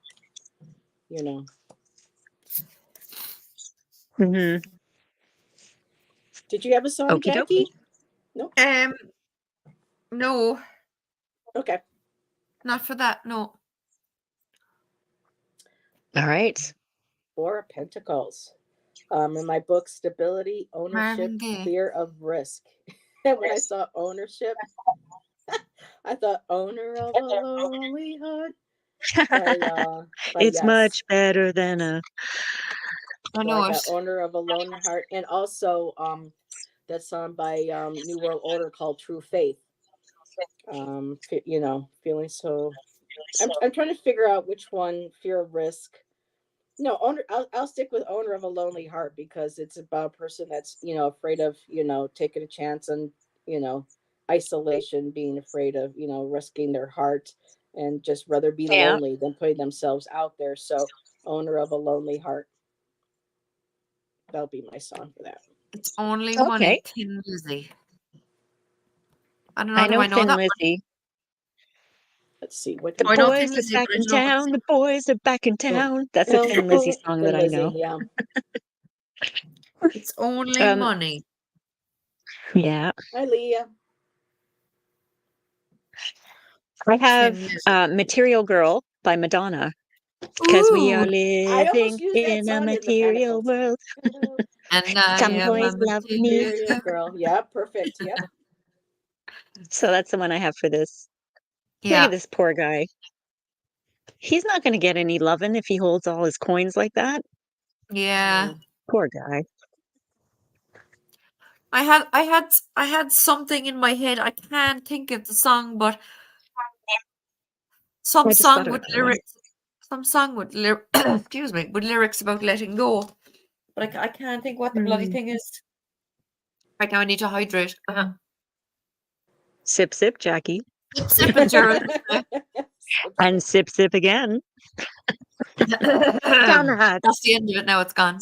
you know. mhm. Did you have a song, Okie dokie. Jackie? No. No, Okay. not for that. No. All right. Four of Pentacles. In my book, Stability, Ownership, Marvin Gaye. Fear of Risk. And when I saw ownership, I thought owner of a lonely heart by It's Yes. much better than a. I So I know got it. owner of a lonely heart, and also that song by New World Order called True Faith. Feeling so. I'm trying to figure out which one. Fear of Risk. No, owner. I'll stick with owner of a lonely heart because it's about a person that's afraid of taking a chance and you know isolation, being afraid of risking their heart, and just rather be Yeah. lonely than putting themselves out there. So owner of a lonely heart. That'll be my song for that. It's only Okay. money, Thin Lizzy. I don't know. I Do know I know Thin that Lizzy. Let's see what. The one? I know Thin boys are Lizzy, back but I in don't know what town. The boys are back in Oh, town. That's a Thin Lizzy song that Thin I Lizzy. know. Yeah. it's only Um, money. yeah. Hi, Leah. I have Thin Lizzy. Material Girl by Madonna because we Ooh, are I almost living used that in a song in the material Pentacles. world. and I Some am boys a love me. Material material. girl. Yeah, perfect. Yep. So that's the one I have for this. Look at Yeah, this poor guy. He's not going to get any loving if he holds all his coins like that. yeah. Poor guy. I had something in my head. I can't think of the song, but some I just thought song of with it now. lyrics. Some song with excuse me, with lyrics about letting go. But I can't think what the bloody Hmm. thing is. Right now, I need to hydrate. Sip, sip, Jackie. Sip, sip, and Gerald. And sip, sip again. Down the hatch. That's the end of it. Now it's gone.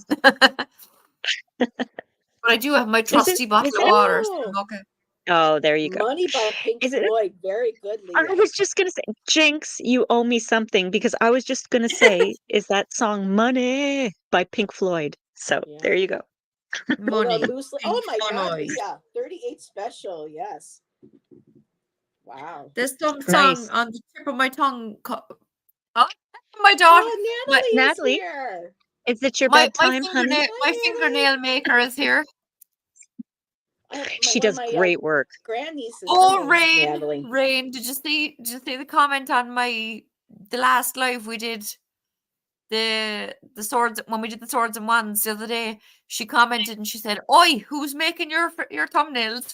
I do have my trusty bottle is of it water. So Oh, I'm okay. Oh, there you go. Money by Pink Is it Floyd. Very good, I Leah. was just gonna say, Jinx, you owe me something because I was just gonna say, is that song Money by Pink Floyd. So Yeah. there you go. Hold on Money. loosely. Pink Oh my God, Floyd. Leah. 38 special. Yes. Wow. There's some Nice. song on the tip of my tongue. Oh, my dog. Oh, My, Natalie is Natalie, here. is it your my bedtime, honey? Hi, fingernail maker is here. I have She one of does my great work. grandnieces. Her Oh, name's Rain. Natalie. Rain. Did you see the comment on the last live we did? The swords, when we did the swords and wands the other day, she commented and she said, "Oi, who's making your thumbnails?"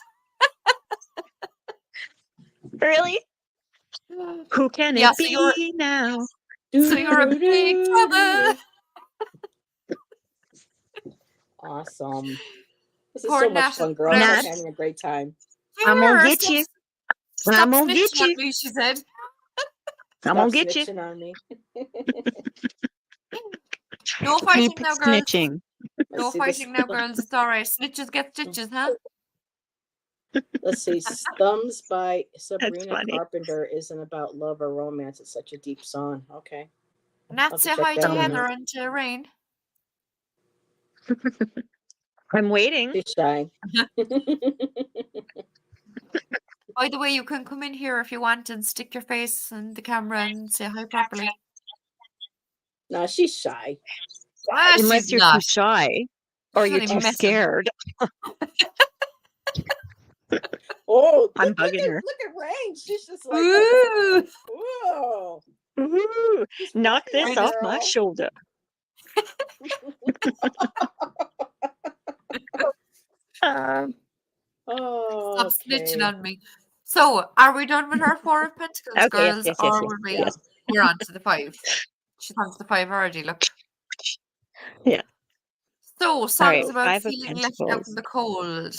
Really? Who can Yeah, it be now? so you're a big trouble. Awesome. This is Poor so much Nat is fun, girls. Nat, I'm having a great time. I'm gonna Here, get you. stop I'm gonna get snitching on you. me, she said. I'm Stop gonna get you. snitching on me. No Keep fighting now, girls. snitching. No Let's see fighting now, girls. It's all right. Snitches get stitches, huh? Let's see. Thumbs by That's Sabrina funny. Carpenter isn't about love or romance. It's such a deep song. Okay. Nat, I'll have say to check hi to that one Heather out. and to Rain. I'm waiting. She's shy. By the way, you can come in here if you want and stick your face in the camera and say hi properly. No, she's shy. Ah, Unless she's you're not. too shy or She's you're only too messing. scared. Oh, I'm look bugging her. at Rain. She's just like, Ooh. whoa. Ooh, She's knock popular, this off my girl. shoulder. Oh, Stop snitching okay. on me. So, are we done with our Four of Pentacles, Okay, yes, girls? yes, yes, Or yes, will we? yes. We're on to the 5. She's on to the 5 already, look. Yeah. So, All songs right, about 5 of feeling left out in Pentacles. the cold.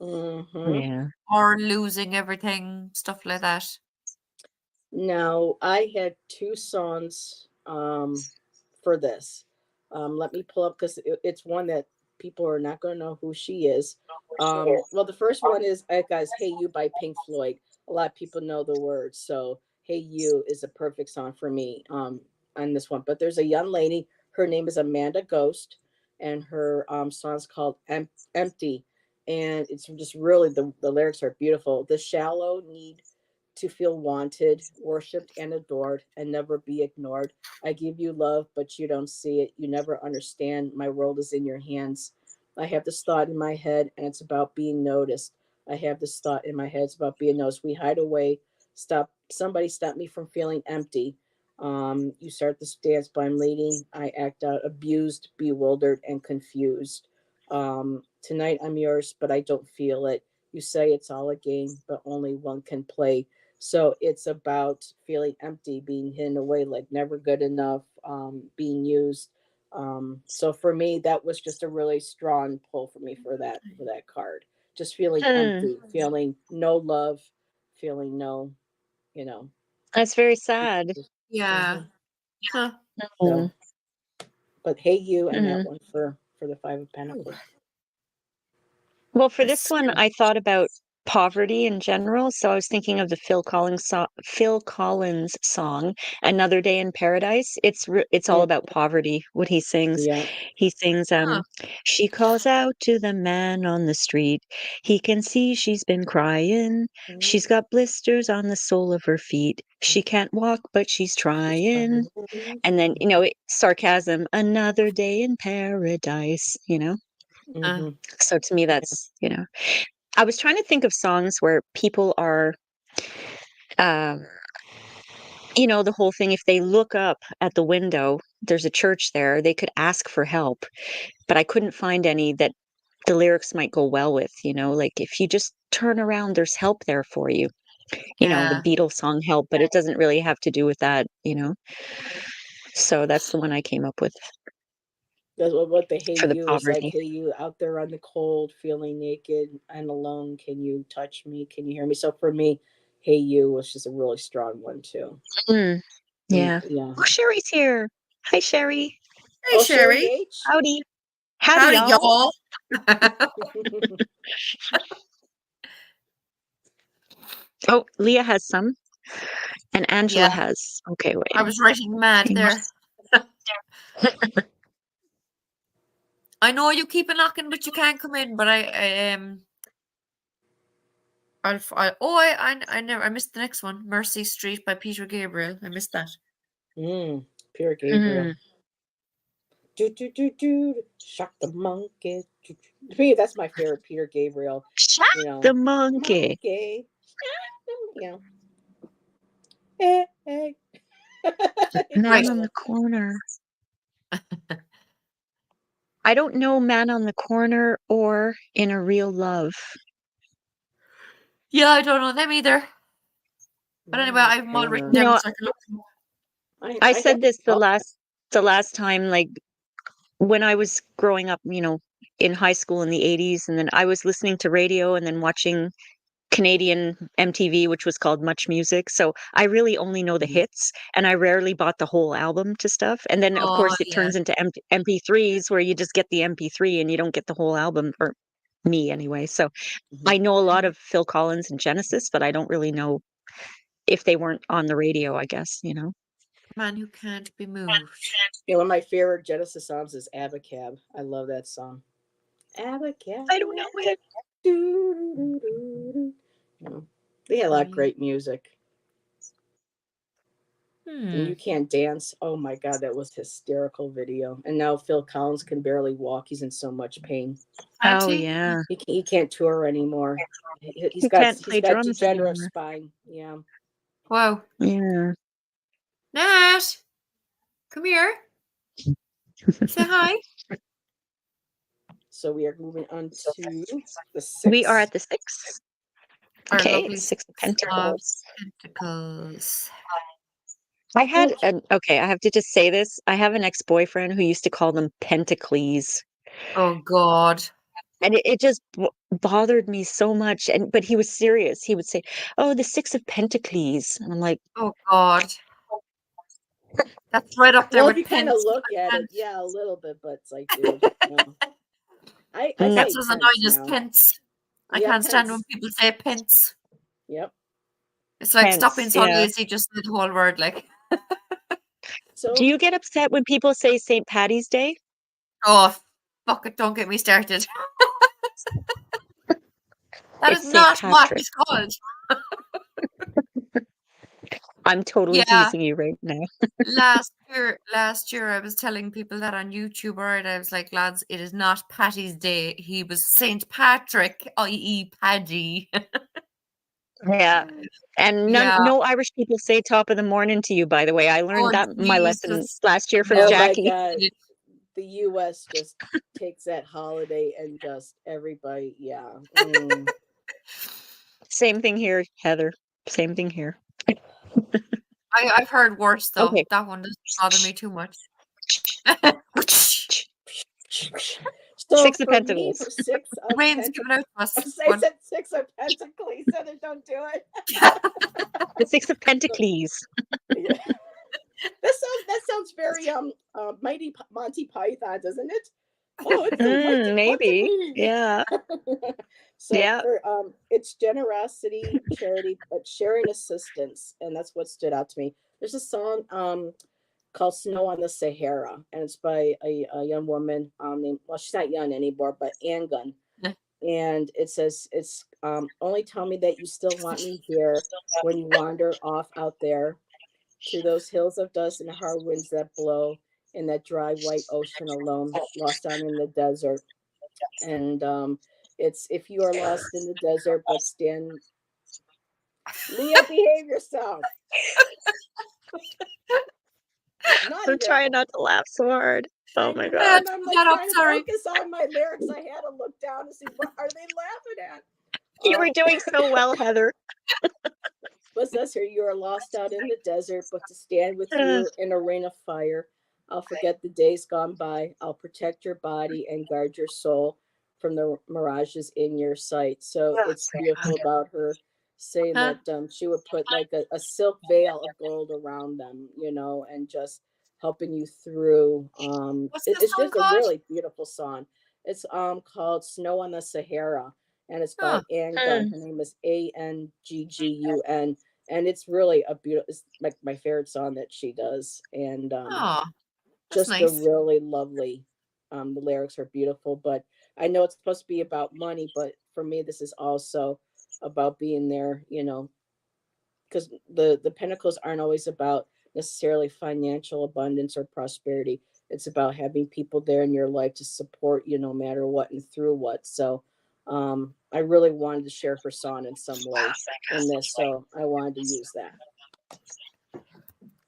Mm-hmm. Yeah. Or losing everything, stuff like that. Now, I had 2 songs for this. Let me pull up because it's one that people are not going to know who she is. Well, the first one is, guys, Hey You by Pink Floyd. A lot of people know the words. So, Hey You is a perfect song for me on this one. But there's a young lady. Her name is Amanda Ghost. And her song's called Empty. And it's just really, the lyrics are beautiful. The shallow need to feel wanted, worshipped, and adored, and never be ignored. I give you love, but you don't see it. You never understand. My world is in your hands. I have this thought in my head, and it's about being noticed. I have this thought in my head, it's about being noticed. We hide away. Somebody stop me from feeling empty. You start this dance, but I'm leading. I act out, abused, bewildered, and confused. Tonight I'm yours, but I don't feel it. You say it's all a game, but only one can play. So it's about feeling empty, being hidden away, like never good enough, being used. So for me, that was just a really strong pull for me for that card. Just feeling empty, feeling no love, feeling no, you know. That's very sad. Yeah. Mhm. Huh. So, but Hey You and that Mm. one for the 5 of Pentacles. Well, for this That's one, I thought about poverty in general. So I was thinking of the Phil Collins song, "Another Day in Paradise." It's all Mm, about poverty. What he sings, yeah. he sings, huh. "She calls out to the man on the street. He can see she's been crying. She's got blisters on the sole of her feet. She can't walk, but she's trying." And then, sarcasm, "Another day in paradise." Uh, Mm-hmm. So to me, that's, I was trying to think of songs where people are, um, the whole thing, if they look up at the window, there's a church there, they could ask for help, but I couldn't find any that the lyrics might go well with, like if you just turn around, there's help there for you. The yeah. Beatles song Help, but it doesn't really have to do with that. So that's the one I came up with That's what the Hey for the You is like. poverty. Hey You, out there on the cold, feeling naked and alone. Can you touch me? Can you hear me? So for me, Hey You was just a really strong one too. Mm, And yeah. yeah. Oh, Sherry's here. Hi, Sherry. Hey, Oh, Sherry Sherry. H. Howdy. Howdy, Howdy, y'all. y'all. Oh, Leah has some, and Angela Yeah. has. Okay, wait. I was writing mad there. I know you keep a knocking, but you can't come in. But I missed the next one. Mercy Street by Peter Gabriel. I missed that. Peter Gabriel. Shock the monkey. To me, that's my favorite Peter Gabriel. Shock the monkey. You know. Hey. Man on the corner. I don't know Man on the Corner or In a Real Love. Yeah, I don't know them either. But anyway, I have them all written down so I can look them up. I said this the last time, like when I was growing up, in high school in the 80s, and then I was listening to radio and then watching Canadian MTV, which was called Much Music. So I really only know the hits, and I rarely bought the whole album to stuff. And then, of course, it turns into MP3s where you just get the MP3 and you don't get the whole album, or me anyway. So I know a lot of Phil Collins and Genesis, but I don't really know if they weren't on the radio, I guess, Man Who Can't Be Moved. Yeah, one of my favorite Genesis songs is Abacab. I love that song. Abacab. I don't know it. They had a lot of great music. And You Can't Dance. Oh my God, that was hysterical video. And now Phil Collins can barely walk. He's in so much pain. Oh yeah, he can't tour anymore. He's got degenerative spine. Yeah. Wow. Yeah. Nat, come here. Say hi. So we are moving on to the 6. We are at the 6. Okay, 6 of Pentacles. I have to just say this. I have an ex-boyfriend who used to call them Pentacles. Oh God. And it just bothered me so much. But he was serious. He would say, "Oh, the 6 of Pentacles," and I'm like, "Oh God." That's right up there with if you kind of look at it, yeah, a little bit, but it's like, dude, no. That's as annoying as pence. I can't stand when people say pence. Yep. It's like stop being so lazy, just say the whole word, like. So do you get upset when people say St. Paddy's Day? Oh, fuck it! Don't get me started. That is not what it's called. I'm totally teasing you right now. Last year, I was telling people that on YouTube, right? I was like, lads, it is not Paddy's Day. He was Saint Patrick, i.e. Paddy. Yeah. And no Irish people say top of the morning to you, by the way. I learned my lesson last year from Jackie. My God. The U.S. just takes that holiday and just everybody, Same thing here, Heather. Same thing here. I've heard worse, though. Okay. That one doesn't bother me too much. So 6 of Pentacles. Rain's giving out to us. I said 6 of Pentacles. He said it, don't do it. The 6 of Pentacles. Yeah. That sounds very Mighty Monty Python, doesn't it? Oh, it's maybe. Yeah. It's generosity, charity, but sharing assistance, and that's what stood out to me. There's a song called "Snow on the Sahara," and it's by a young woman named, well, she's not young anymore, but Anne Gunn. And it says, "It's only tell me that you still want me here when you wander off out there to those hills of dust and hard winds that blow in that dry white ocean alone, lost down in the desert." And it's if you are lost in the desert, but stand. Leah, behave yourself. I'm trying not to laugh so hard. Oh my God. I'm like trying to focus on my lyrics. I had to look down to see what are they laughing at. You were doing so well, Heather. What's this here? You are lost out in the desert, but to stand with you in a rain of fire. I'll forget the days gone by. I'll protect your body and guard your soul from the mirages in your sight. So it's beautiful about her saying that she would put like a silk veil of gold around them, and just helping you through. It's just a really beautiful song. It's called Snow on the Sahara, and it's by Oh, Anne Gunn. Her name is Anggun, and it's really a beautiful. It's like my favorite song that she does, and oh, that's just a nice. really lovely. The lyrics are beautiful, but I know it's supposed to be about money, but for me, this is also about being there. You know, because the Pentacles aren't always about necessarily financial abundance or prosperity. It's about having people there in your life to support you no matter what and through what. So I really wanted to share her song in some way in this, so I wanted to use that. So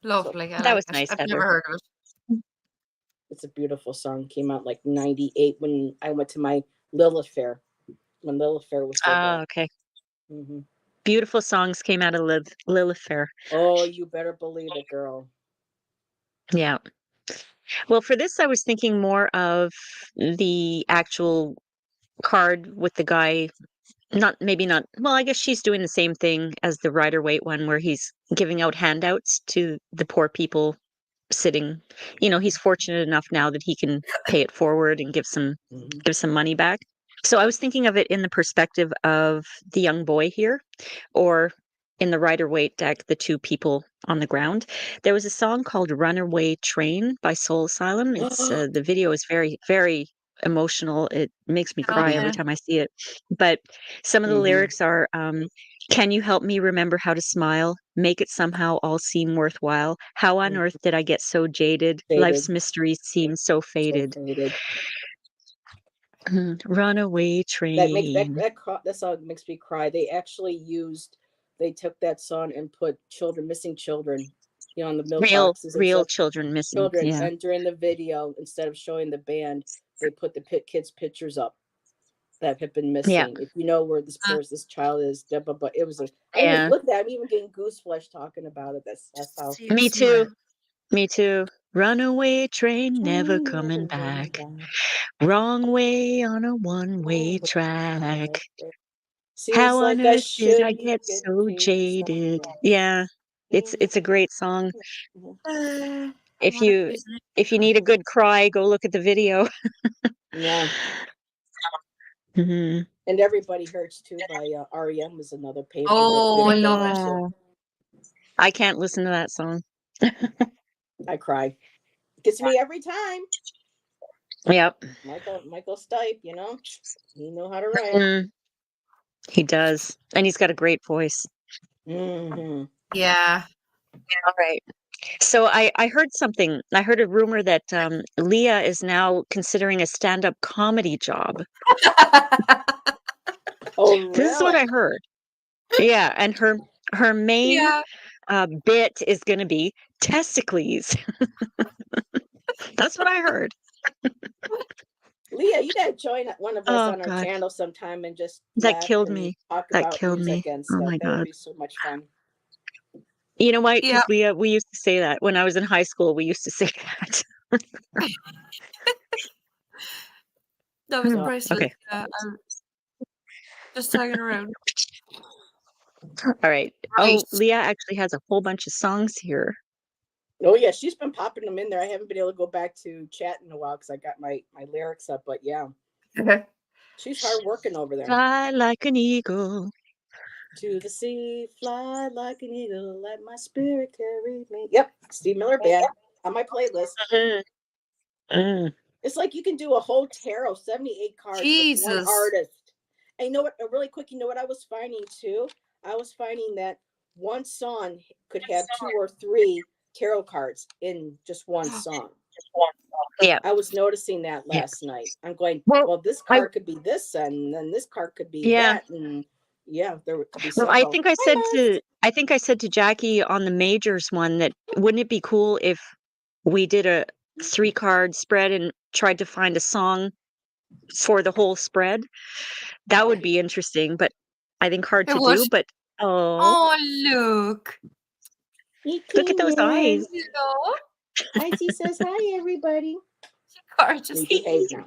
Lovely. I That like was it. nice, I've Heather. never heard of it. it's a beautiful song. Came out like 98 when I went to my Lilith Fair, when Lilith Fair was still Oh, going. okay. Hmm. Beautiful songs came out of Lilith Fair. Oh, you better believe it, girl. Yeah. Well, for this, I was thinking more of the actual card with the guy. Not maybe not. Well, I guess she's doing the same thing as the Rider-Waite one, where he's giving out handouts to the poor people sitting. He's fortunate enough now that he can pay it forward and Hmm. give some money back. So I was thinking of it in the perspective of the young boy here, or in the Rider-Waite deck, the two people on the ground. There was a song called "Runaway Train" by Soul Asylum. It's the video is very, very emotional. It makes me Oh, cry every yeah. time I see it. But some of the Hmm. lyrics are, "Can you help me remember how to smile? Make it somehow all seem worthwhile. How on earth did I get so jaded? Life's Faded, mysteries seem so so faded. faded. Runaway That makes train." that song makes me cry. They took that song and put missing children, on the milk Real, boxes and real stuff. children missing. Children, Yeah. and during the video, instead of showing the band, they put the kids' pictures up that have been Yeah. missing. If you know where this child is, but it was I mean, Yeah. look at that. I'm even getting goose flesh talking about it. That's how. See the Me smile. too. Me too. Runaway train never Train coming never coming back. back. Wrong way on a one-way Oh, track. seems How on like I earth did I shouldn't get get so jaded. jaded? Yeah. It's a great song. I If want to you freeze my if you need a good cry, go look at the video. Yeah, Hmm. and Everybody Hurts Too by REM is another Oh, I beautiful love one it. too. Oh, I can't listen to that song. I cry. Gets me every time. Yep. Michael Stipe, he know how to write. Mm, he does. And he's got a great voice. Hmm. Yeah. All right. So I heard something. I heard a rumor that Leah is now considering a stand-up comedy job. Oh, This is what really? I heard. Yeah, and her main Yeah. bit is going to be testicles. That's what I heard. Leah, you gotta join one of us Oh on our God, channel sometime and just that laugh killed and me. talk That about killed me. music and Oh stuff. my That would God. be so much fun. You know why? Yeah. Because we used to say that when I was in high school. We used to say that. That was Hmm, priceless. okay. Yeah. I'm just hanging around. All right. Right. Oh, Leah actually has a whole bunch of songs here. Oh yeah, she's been popping them in there. I haven't been able to go back to chat in a while because I got my lyrics up. But yeah, she's hard working over there. Fly like an eagle. To the sea, fly like an eagle, let my spirit carry me. Yep, Steve Miller Band on my playlist. Mm, mm. It's like you can do a whole tarot, 78 cards with one Jesus. artist. And you know what? Really quick, you know what I was finding too? I was finding that one song could have 2 or 3 tarot cards in just one song. Yeah. I was noticing that Yeah. last night. I'm going, Well, well, this I card could be this, and then this card could be yeah. that, and yeah, there could be Well, I several. think I Hi, said Mars. to Jackie on the majors one that wouldn't it be cool if we did a 3-card spread and tried to find a song for the whole spread? That would be interesting, but I think hard It to do. was. But oh, Oh, look. He look at came those in. eyes. Hello. IT says hi, everybody. Gorgeous. You behave now.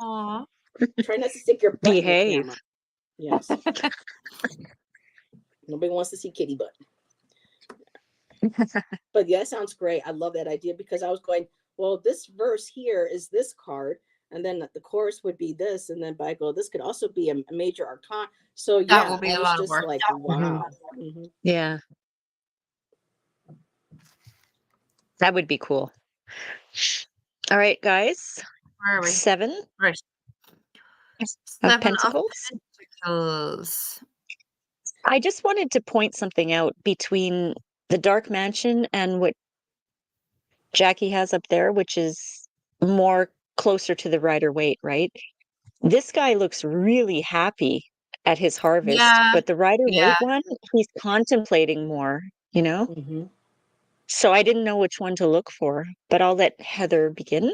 Aw. Try not to stick your butt in the Behave. camera. Yes. Nobody wants to see kitty butt. But yeah, that sounds great. I love that idea because I was going, well, this verse here is this card. and then the chorus would be this, and then but I go, this could also be a major arcana. So That yeah, will be I a was lot of just work. like, wow. Yeah, that would be cool. All right, guys. Where are we? 7 Right. of 7 of Pentacles. Pentacles. I just wanted to point something out between the Dark Mansion and what Jackie has up there, which is more closer to the Rider-Waite, right? This guy looks really happy at his harvest, Yeah, but the yeah. Rider-Waite one, he's contemplating more, you know? Mm-hmm. So I didn't know which one to look for, but I'll let Heather begin.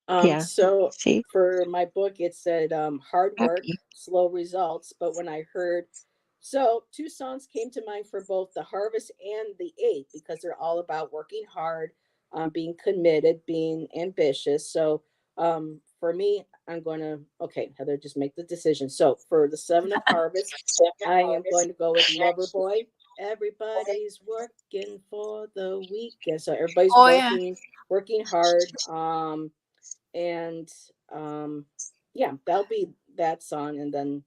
Yeah, So see? for my book, it said hard work, Happy. slow results. But when I heard, so two songs came to mind for both the harvest and the eight, because they're all about working hard, being committed, being ambitious. So for me, I'm going to, okay, Heather, just make the decision. So for the 7 of harvest, I am going to go with Lover Boy. Everybody's working for the weekend. So everybody's Oh, yeah. working hard. And yeah, that'll be that song. And then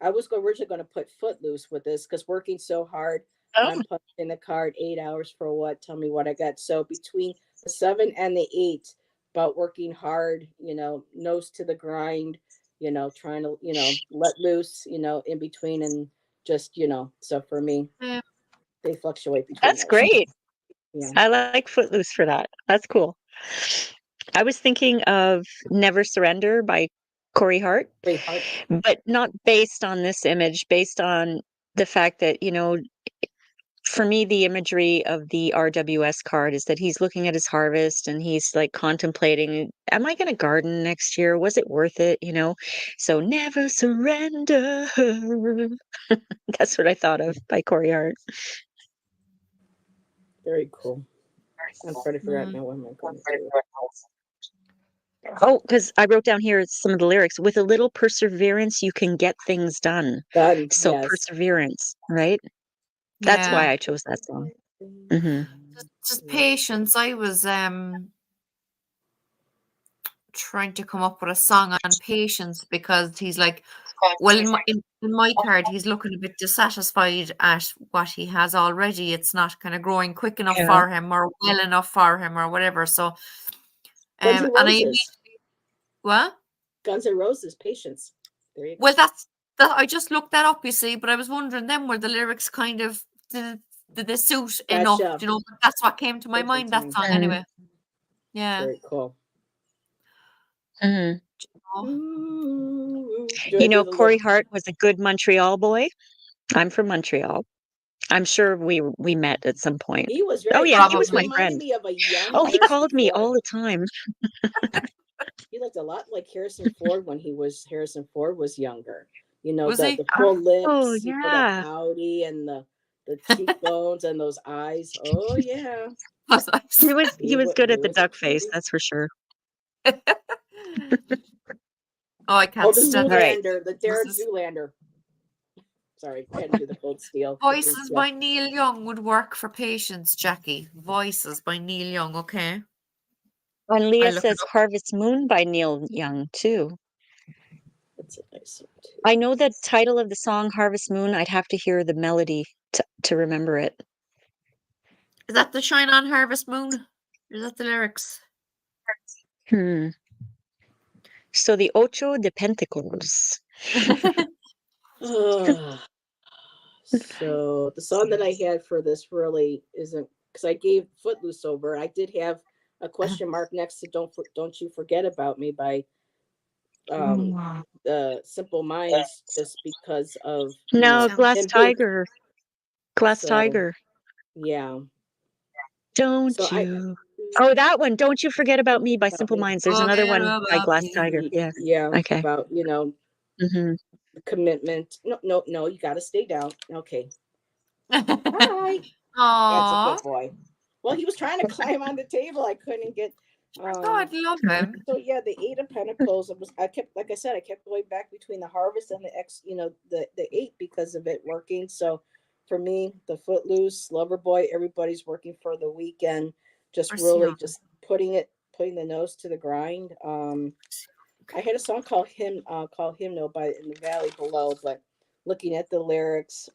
I was originally going to put Footloose with this, because working so hard, Oh, I'm punching the card 8 hours for what? Tell me what I got. So between the 7 and the 8, about working hard, nose to the grind, trying to, let loose, in between, and just, so for me, Yeah. they fluctuate between that's those. great. Yeah. I like Footloose for that. That's cool. I was thinking of Never Surrender by Corey Hart, Very hard. but not based on this image, based on the fact that, for me, the imagery of the RWS card is that he's looking at his harvest and he's like contemplating, am I going to garden next year? Was it worth it? So never surrender. That's what I thought of by Corey Hart. Very cool. I'm trying to figure out Mm. now what am I going to do. Oh, because I wrote down here some of the lyrics. With a little perseverance, you can get things done. Done. So Yes. perseverance, right? That's Yeah. why I chose that song. Hmm. Just patience. I was trying to come up with a song on patience, because he's like, well, in my card, he's looking a bit dissatisfied at what he has already. It's not kind of growing quick enough Yeah. for him, or well enough for him, or whatever. So, Guns N' and I Roses. what? Guns N' Roses. Patience. There you go. Well, that I just looked that up, you see, but I was wondering then, were the lyrics kind of did they suit enough? Gotcha. That's what came to my Good mind. That time. song, anyway. Yeah. Very cool. Hmm. Do I do the Corey little? Hart was a good Montreal boy. I'm from Montreal. I'm sure we met at some point. He was Oh very. yeah, he was He my Probably. reminded friend. me of a young Oh, he Harrison called me all Ford. the time. He looked a lot like Harrison Ford when Harrison Ford was younger. Was he? The full Oh lips, that yeah. pouty, and the cheekbones and those eyes. Oh yeah. Was I? He was good He at the was a duck face, cutie. that's for sure. Oh, I Oh, can't the stand All right. Zoolander, the Derek Zoolander. Sorry, I had to do the Cold Steel. Voices by Neil Young would work for patience, Jackie. Voices by Neil Young, okay? And I Leah look it says up. Harvest Moon by Neil Young too. That's a nice one too. I know the title of the song Harvest Moon. I'd have to hear the melody to remember it. Is that the Shine on Harvest Moon? Is that the lyrics? So the Ocho de Pentacles. So the song that I had for this really isn't, because I gave Footloose over. I did have a question mark next to "Don't You Forget About Me" by the Simple Minds, just because of No, Glass him being. Tiger. Glass So Tiger. yeah. Don't So you? Oh, that one. Don't You Forget About Me by about Simple me. Minds. There's Oh, another get one by about Glass me. Tiger. Yeah. Yeah. Okay. About Hmm. commitment. No, you got to stay down. Okay. Hi. That's a Aww. good boy. Well, he was trying to climb on the table. I couldn't get. Oh, I'd love him. So yeah, the 8 of Pentacles. I kept, like I said, I kept going back between the harvest and the the 8, because of it working. So for me, the Footloose, Lover Boy, everybody's working for the weekend. Just Or really Sierra. just putting it putting the nose to the grind. I had a song called Hymnal by In the Valley Below, but looking at the lyrics,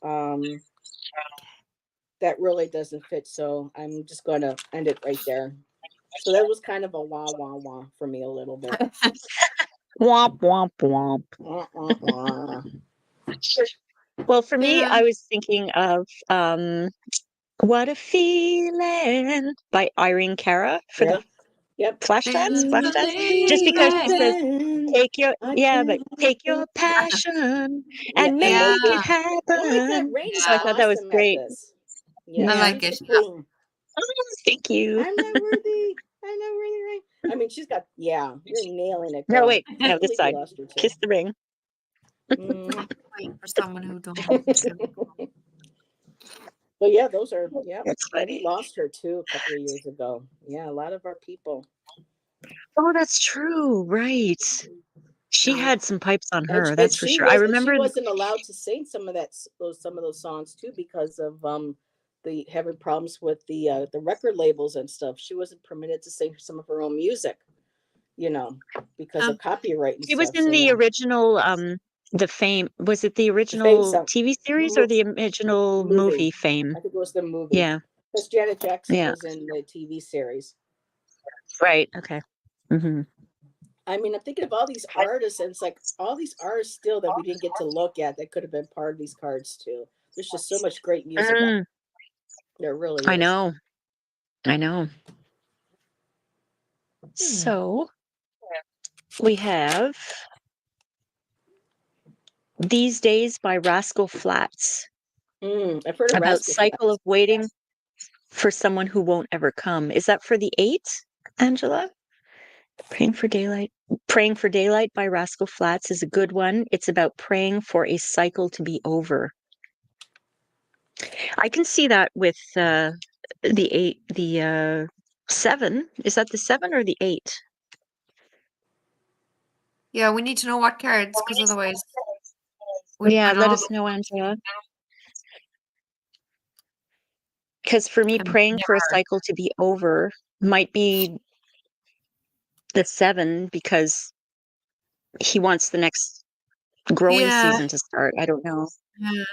that really doesn't fit. So I'm just going to end it right there. So that was kind of a wah wah wah for me a little bit. Womp womp womp. Wah, wah, wah. Well, for me, Yeah. I was thinking of What a Feeling by Irene Cara for the Yep. Flash dance, Feel Flash dance. Just because she says, Feeling, but take your passion yeah, and and make Yeah. make it it. Oh my God, happen. Rainey's So I thought that was awesome at great. this. Yeah, I Yeah. like she's it. the queen. Oh, thank you. I'm not worthy. I'm not worthy, right? I mean, she's got. Yeah, you're nailing it, No, girl. wait. I No, can't this believe we side. lost her too. Kiss the ring. Wait for someone who don't know. But yeah, those are That's and we funny. lost her too a couple of years ago. Yeah, a lot of our people. Oh, that's true. Right. She Yeah. had some pipes on her, And that's for she sure. I was and she remember, wasn't allowed to sing some of those songs too because of the having problems with the record labels and stuff. She wasn't permitted to sing some of her own music, because Huh. of copyright and she was stuff. in So the yeah, original, the Fame. Was it the the Fame original song TV series or the original movie. movie Fame? I think it was the movie Yeah. because Janet Jackson Yeah. was in the TV series. Right. Okay. Hmm. I mean, I'm thinking of all these artists, and it's like all these artists still that we didn't get to look at that could have been part of these cards too. There's just so much great music out there. Really I is. know. I know. Hmm. So we have These Days by Rascal Flatts I've heard of about Rascal cycle Flatts. of waiting for someone who won't ever come. Is that for the 8, Angela? Praying for Daylight. Praying for Daylight by Rascal Flatts is a good one. It's about praying for a cycle to be over. I can see that with the 8, the 7. Is that the 7 or the 8? Yeah, we need to know what cards because otherwise we Yeah, might let all us know, Angela. Because for me, I've praying for a never. cycle to be over might be the 7 because he wants the next growing Yeah. season to start. I don't know. Yeah.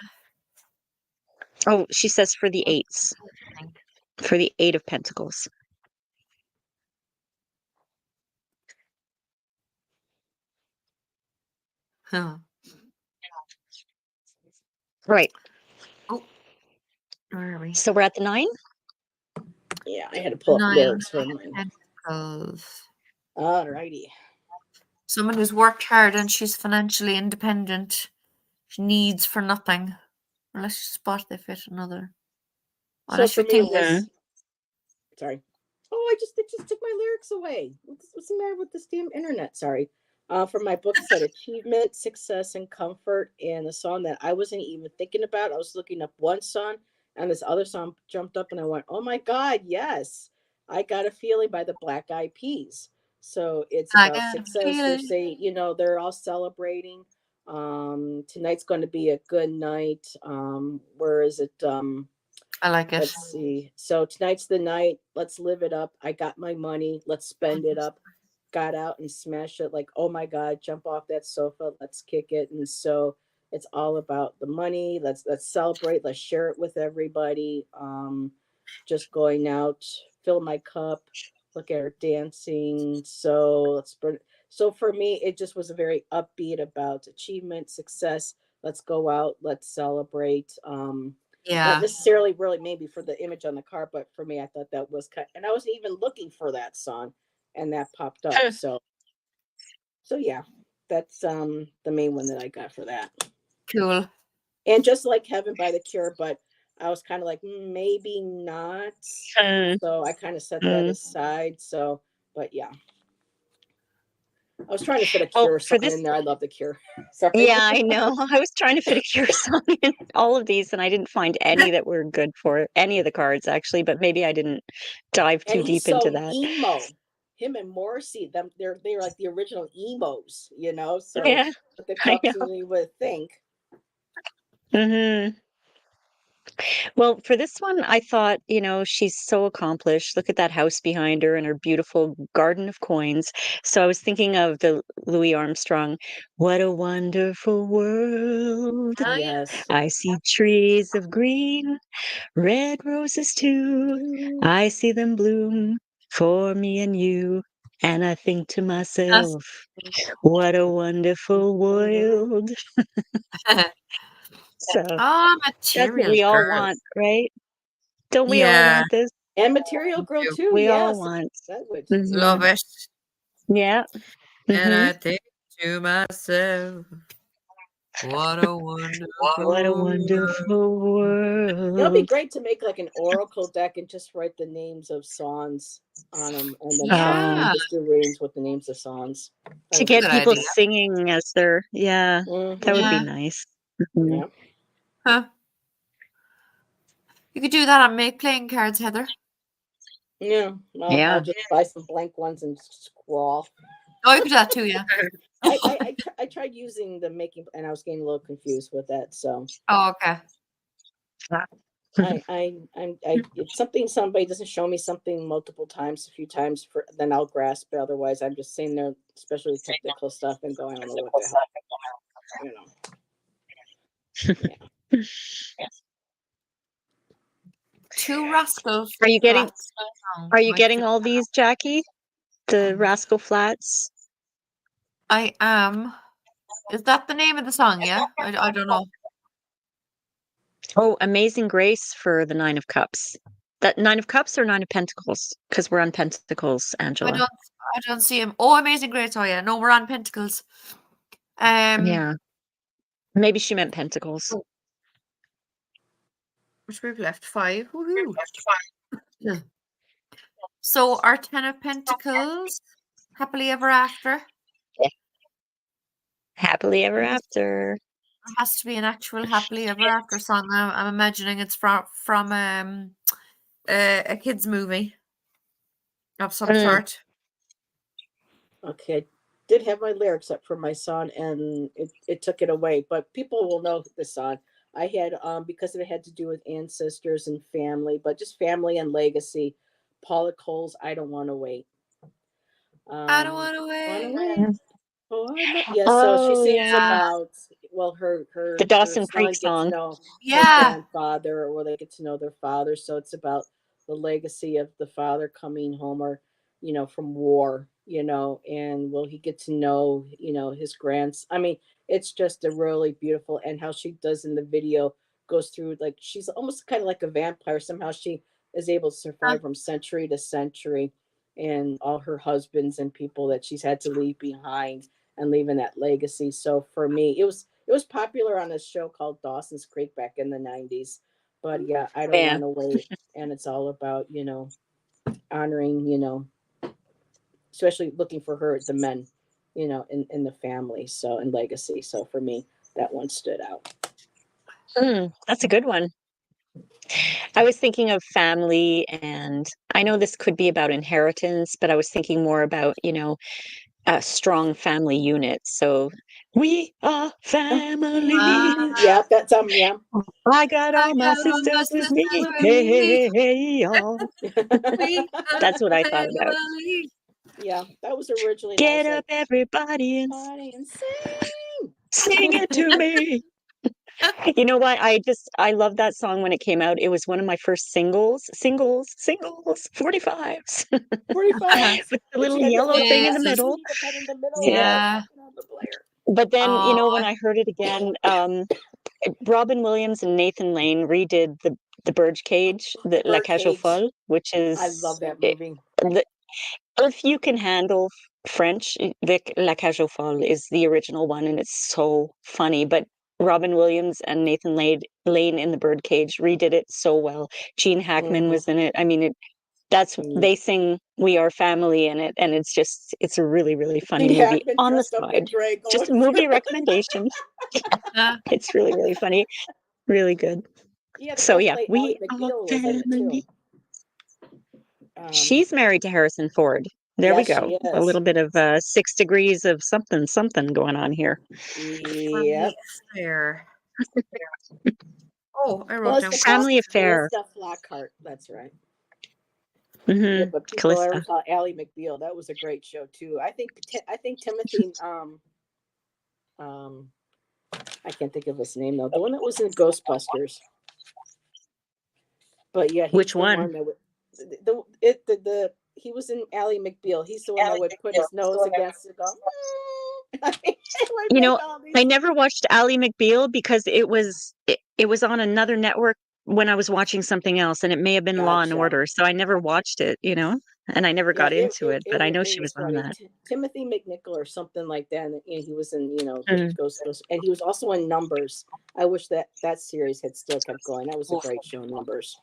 Oh, she says for the 8s, for the 8 of Pentacles. Huh. Right. Oh, where are we? So we're at the 9? Yeah, I had to pull up 9 lyrics for mine. Pentacles. All righty. Someone who's worked hard and she's financially independent. She needs for nothing. Unless you spot they fit another. So Unless for you me, think it was. Sorry. Oh, it just took my lyrics away. What's the matter with this damn internet? Sorry. For my book said achievement, success, and comfort, and the song that I wasn't even thinking about. I was looking up one song, and this other song jumped up, and I went, "Oh my God, yes! I Got a Feeling" by the Black Eyed Peas. So it's I about got a success. They're feeling. saying, they're all celebrating. Tonight's going to be a good night. Where is it? I like it. Let's see. So tonight's the night. Let's live it up. I got my money. Let's spend it up. Got out and smashed it. Like, oh my God, jump off that sofa. Let's kick it. And so it's all about the money. Let's celebrate. Let's share it with everybody. Just going out, fill my cup, look at her dancing. So for me, it just was a very upbeat about achievement, success. Let's go out. Let's celebrate. Not Yeah. necessarily really maybe for the image on the car, but for me, I thought that was kind. And I wasn't even looking for that song, and that popped up. So yeah, that's the main one that I got for that. Cool. And just like Heaven by the Cure, but I was kind of like maybe not. So I kind of set that aside. So, but yeah, I was trying to fit a Oh, Cure for song this, in there. I love the Cure. Sorry. yeah, I know. I was trying to fit a Cure song in all of these, and I didn't find any that were good for any of the cards, actually, but maybe I didn't dive And too he's deep into so that. emo. Him and Morrissey, they're like the original emos, So Yeah, what the I cups know. and you would think. Hmm. Well, for this one, I thought, she's so accomplished. Look at that house behind her and her beautiful garden of coins. So I was thinking of the Louis Armstrong, "What a wonderful world. Oh, yeah. Yes. I see trees of green, red roses too. I see them bloom for me and you. And I think to That's- myself, what a wonderful world." So oh, that's what material we all girl. want, right? Don't we all Yeah, want this? And Material Girl you too. We all Yes, want. that would. Mhm. love it. Yeah. And Mhm. I think to myself, what a What a wonderful world. wonderful It'll be world. great to make like an oracle deck and just write the names of songs on them, and then Um, Yeah, just do readings with the names of songs. That to would be get good people idea. singing as they're, yeah, that would be Mm-hmm. Yeah. nice. Mhm. Yeah. Huh. You could do that on Make Playing Cards, Heather. Yeah. Well, I'll Yeah. just buy some blank ones and scrawl. Oh, you could do that too, yeah. I tried using the making, and I was getting a little confused with that. So Oh, okay. if somebody doesn't show me something multiple times, a few times, then I'll grasp it. Otherwise, I'm just sitting there, especially technical stuff, and going, I don't know what the hell, you know. Yeah. 2 Rascal Are you getting Flats songs are you might getting fit. all these, Jackie? The Rascal Flats? I am. Is that the name of the song? Yeah, I don't know. Oh, Amazing Grace for the Nine of Cups. That Nine of Cups or Nine of Pentacles? Because we're on Pentacles, I Angela. don't. I don't see him. Oh, Amazing Grace. Oh yeah. No, we're on Pentacles. Yeah. Maybe she meant Pentacles. Which we've left 5. Woohoo. Yeah. So our 10 of Pentacles, happily ever after. Yeah. Happily ever It after. has to be an actual happily ever after song. I'm imagining it's from a kids movie of some Mm. sort. Okay. I did have my lyrics up for my song, and it took it away. But people will know the song. I had because it had to do with ancestors and family, but just family and legacy. Paula Cole's "I Don't Want to Wait." I don't Um, want to Wanna wait. Wait? Oh, yeah. So she Oh, sings yeah. about, well, The her Dawson Creek son gets to song. know her Yeah. grandfather, or they get to know their father. So it's about the legacy of the father coming home, or from war, and will he get to know, his grands. I mean, it's just a really beautiful, and how she does in the video goes through, like, she's almost kind of like a vampire. Somehow she is able to Uh, survive from century to century, and all her husbands and people that she's had to leave behind, and leaving that legacy. So for me, it was popular on a show called Dawson's Creek back in the 90s. But yeah, I don't Yeah. want to wait. And it's all about, honoring, especially looking for the men, in the family. So, and legacy. So for me, that one stood out. That's a good one. I was thinking of family, and I know this could be about inheritance, but I was thinking more about, a strong family unit. So we are family. Yeah, that's yeah. I got I all my got all my sisters with me. sisters with Hey, hey, me. hey, hey, y'all. We are That's what I thought about. family. Yeah, that was originally, and I Get was up, like, everybody, and "Body and sing." sing it to me. You know what? I love that song when it came out. It was one of my first singles, 45s, 45s. with the And little she had that yellow little thing in the Jesus. middle. Cassidy, the pen in the middle, Yeah. Yeah. on the Blair. But then, Oh, when I heard it again, Robin Williams and Nathan Lane redid the Birdcage, the La Cage aux Birdcage. Folles, which I is love that movie. if you can handle French, the La Cage aux Folles is the original one, and it's so funny. But Robin Williams and Nathan Lane in the Birdcage redid it so well. Gene Hackman Mhm. was in it. I mean, Mm. they sing "We Are Family" in it, and it's a really, really funny Gene movie. Hackman On the dressed up in side, just a Dragos. movie recommendation. It's really, really funny, really good. Yeah, the So guy yeah, played Ally we are McBeal was in it too. family. Um, She's married to Harrison Ford. There we yes, she go. A is. little bit of 6 degrees of something going on here. for Yep. me there. Oh, I wrote down Family affair. Callista Flockhart. That's right. Mm-hmm. Yeah, but people Calista. always saw Ally McBeal. That was a great show too. I think Timothy I can't think of his name though. The one that was in Ghostbusters. But yeah, he's Which the one? one that would the he was in Ally McBeal. He's the one that would put his nose against it, go. It would You make know, all these. I never watched Ally McBeal because it was on another network when I was watching something else, and it may have been Law and Gotcha. Order, so I never watched it, and I never Yeah, got into it, but I know it she was was on funny. that. Timothy McNichol or something like that. And he was in, Mm. Ghost, and he was also in Numbers. I wish that series had still kept going. That was a great show, Numbers.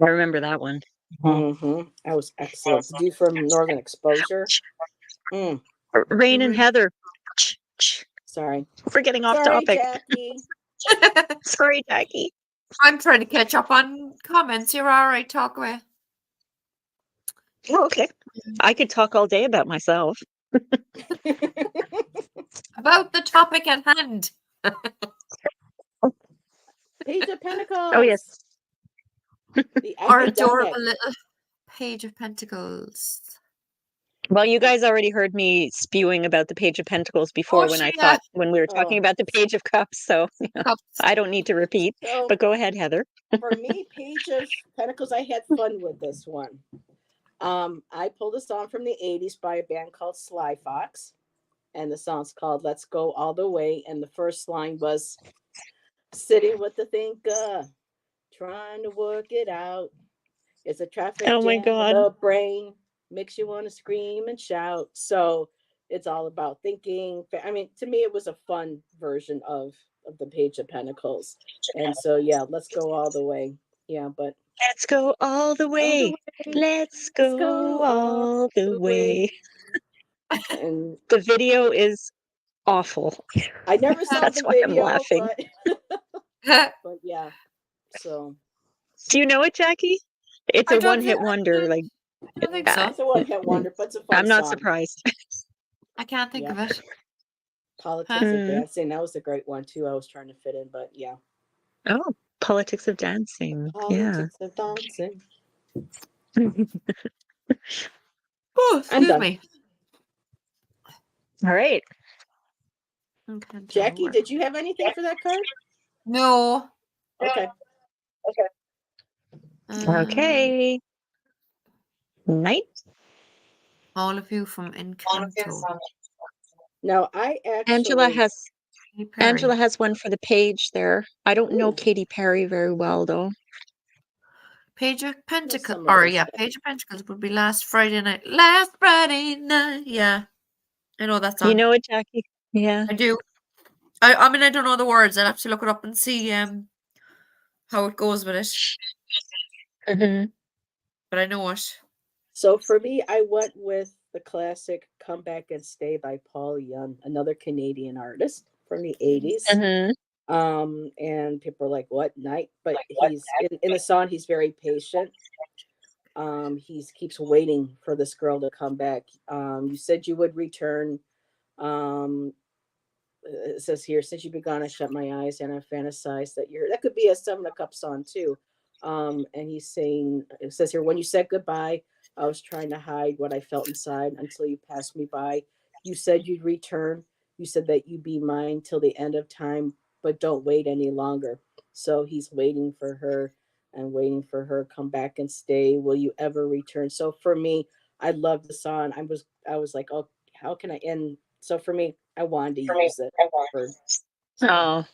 I remember that one. Mm-hmm. That was excellent. The dude from Northern Exposure. Mm, Rain and Heather. sorry. We're getting off Sorry, topic. Jackie. Sorry, Jackie. I'm trying to catch up on comments. You're all right. Talk away. Oh, okay. I could talk all day about myself. About the topic at hand. Page of Pentacles. Oh, yes. The Our epidemic. adorable little Page of Pentacles. Well, you guys already heard me spewing about the Page of Pentacles before Oh, when we were talking Oh. about the Page of Cups, so Cups. I don't need to repeat. So But go ahead, Heather. for me, Page of Pentacles, I had fun with this one. I pulled a song from the 80s by a band called Sly Fox, and the song's called Let's Go All the Way. And the first line was sitting with the thinker, trying to work it out. It's a traffic Oh my jam God. of the brain, makes you want to scream and shout. So it's all about thinking. I mean, to me, it was a fun version of the Page of Pentacles. And so, yeah, let's go all the way. Yeah, but Let's go all the way. Let's go all the way. And The video is awful. I never saw That's the why I'm video, laughing. but yeah. So Do you know it, Jackie? It's I a don't one-hit think- wonder. I don't think so. it's a one-hit wonder, but it's a fun I'm not song. surprised. I can't think of it. Politics Huh? of Dancing. That was a great one too. I was trying to fit in, but yeah. Oh, Politics of Dancing. Politics of Dancing. Yeah. Oh, I'm excuse done. me. All right. Okay, Jackie, did you have anything for that card? No. Okay. Okay. Night. All of you from Encanto. No, I actually Angela Katy Perry. has one for the page there. I don't know Ooh. Katy Perry very well though. Page of Pentacles. some of Or those yeah, stuff. Page of Pentacles would be last Friday night. Last Friday night. Yeah. I know that song. You know it, Jackie? Yeah. I do. I mean I don't know the words. I'll have to look it up and see how it goes with it. Mm-hmm. But I know it. So for me, I went with the classic Come Back and Stay by Paul Young, another Canadian artist from the 80s. Mm-hmm. And people are like, what night? But he's in the song, he's very patient. He keeps waiting for this girl to come back. You said you would return. It says here, since you've been gone, I shut my eyes and I fantasize that you're, that could be a Seven of Cups song too. And he's saying, it says here, when you said goodbye, I was trying to hide what I felt inside until you passed me by. You said you'd return. You said that you'd be mine till the end of time, but don't wait any longer. So he's waiting for her and waiting for her come back and stay. Will you ever return? So for me, I love the song. I was like, oh, how can I end? So for me, I wanted to use it. Oh,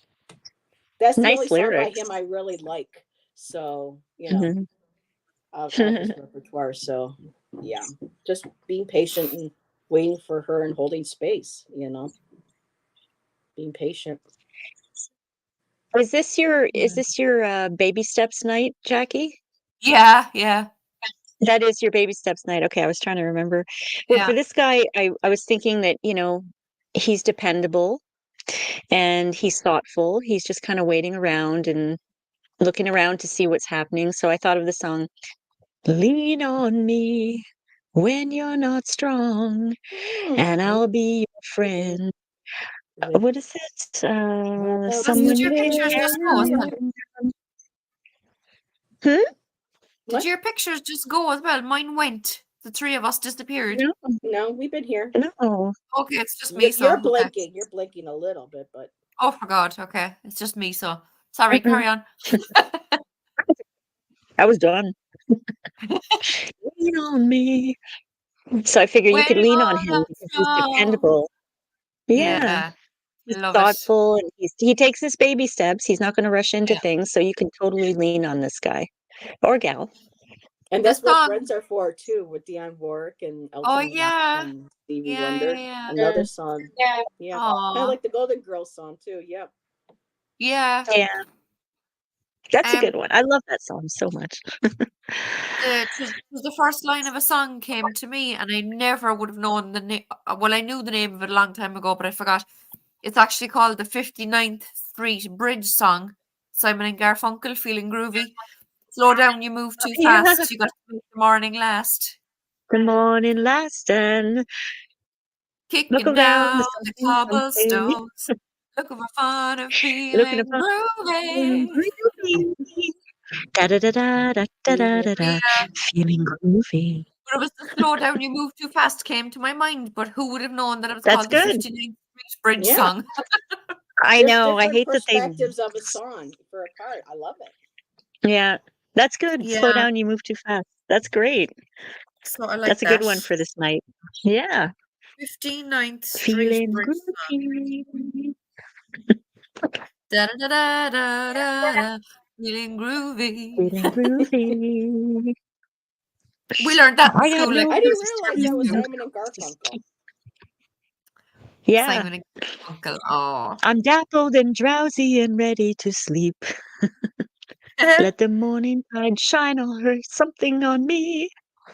That's the nice only song lyrics. by him I really like. So, you know, Mm-hmm. of his repertoire. So, yeah, just being patient and waiting for her and holding space, you know, being patient. Is this your baby steps night, Jackie? Yeah, yeah. That is your baby steps night. Okay, I was trying to remember. Well, Yeah. for this guy, I was thinking that, he's dependable and he's thoughtful. He's just kind of waiting around and looking around to see what's happening. So I thought of the song, Lean on Me When You're Not Strong, and I'll be your friend What is it? Does Someone your you pictures care. just go as well? Hmm? Did What? your pictures just go as well? Mine went. The three of us disappeared. No, No, we've been here. no. Okay, it's just me, so You're okay. blinking. You're blinking a little bit, but Oh, for God. Okay, it's just me, so sorry. Mm-mm. Carry on. I was done. Lean on me. So I figure you When could lean on all him else because he's wrong. dependable. Yeah. Yeah, I He's love it. thoughtful and he takes his baby steps. He's not going to rush into Yeah. things. So you can totally lean on this guy or gal. and The that's what song. friends are for too, with Dionne Warwick and Oh Elton John yeah, and Stevie yeah, Wonder. yeah. Another song. Yeah. Kind of Oh like the Golden Girls song too. Yep. yeah. Yeah. That's a good Um, one. I love that song so much. it was the first line of a song came to me, and I never would have known the name. Well, I knew the name of it a long time ago, but I forgot. It's actually called the 59th Street Bridge song. Simon and Garfunkel, Feeling Groovy. Slow down, you move too Yeah. fast. You got to make the morning last. The morning last and Kicking look down down the the something. cobblestones. Looking for fun and Looking feeling upon feeling groovy. groovy. Da da da da da da da da da. Yeah. Feeling groovy. But it was the slow down, you move too fast came to my mind. But who would have known that it was That's called the good. 59th Street Bridge Yeah. song? I There's know. I different hate that they. perspectives of a song for a card. I love it. Yeah, that's good. Slow Yeah. down. You move too fast. That's great. So I like That's a good one that. for this night. Yeah. 59th Street Feeling Bridge song. groovy. Da da da da da da. Feeling groovy. Feeling groovy. We learned that in I got school, like no I didn't realize primary that was school. Simon and Garfunkel. Yeah. Simon and Garfunkel. Oh. I'm dappled and drowsy and ready to sleep. Let the morning tide shine on something on me.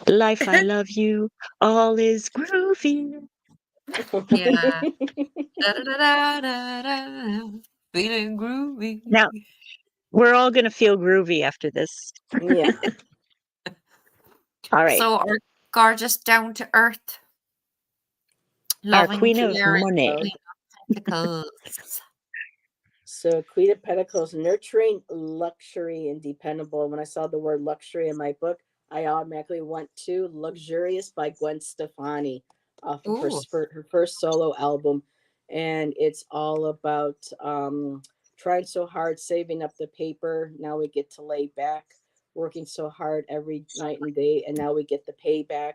Life, I love you. All is groovy. Yeah. Da da da da da. Feeling groovy. Now, we're all going to feel groovy after this. Yeah. All right. So our gorgeous down to earth, Our loving, Queen of caring Money. Queen of Pentacles. So Queen of Pentacles, nurturing, luxury, and dependable. When I saw the word luxury in my book, I automatically went to Luxurious by Gwen Stefani off of Ooh. her first solo album. And it's all about trying so hard, saving up the paper. Now we get to lay back, working so hard every night and day. And now we get the payback.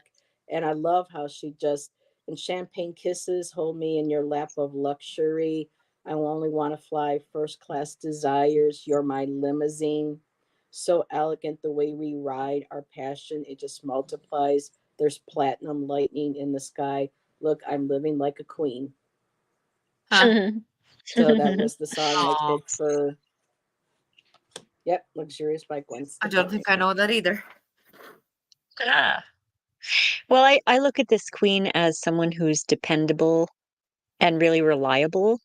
And I love how she just, in champagne kisses, hold me in your lap of luxury. I only want to fly first class desires. You're my limousine. So elegant the way we ride our passion. It just multiplies. There's platinum lightning in the sky. Look, I'm living like a queen. Huh. So that was the song I Aw. picked for, yep, Luxurious by Gwen I Stefani. don't think I know that either. Ah. Well, I look at this queen as someone who's dependable and really reliable.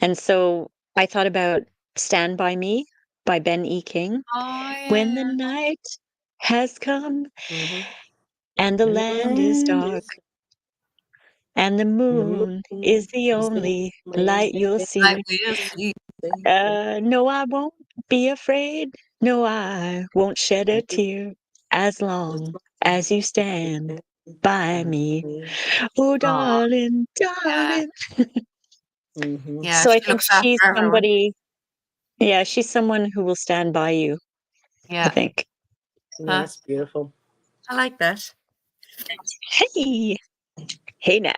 And so I thought about Stand By Me by Ben E. King. Oh When the yeah. night has come Mhm. and the And the land is land dark is- and the and the moon is moon the is the only only light you'll I see. will see. thing. No, I won't be afraid. No, I won't shed a tear as long as you stand by me. Oh, Aw. darling, Yeah. darling. Mhm. Yeah, So I she think looks after she's everyone. somebody, yeah, she's someone who will stand by you, I Yeah. think. Huh. Yes, beautiful. I like that. Hey, hey now.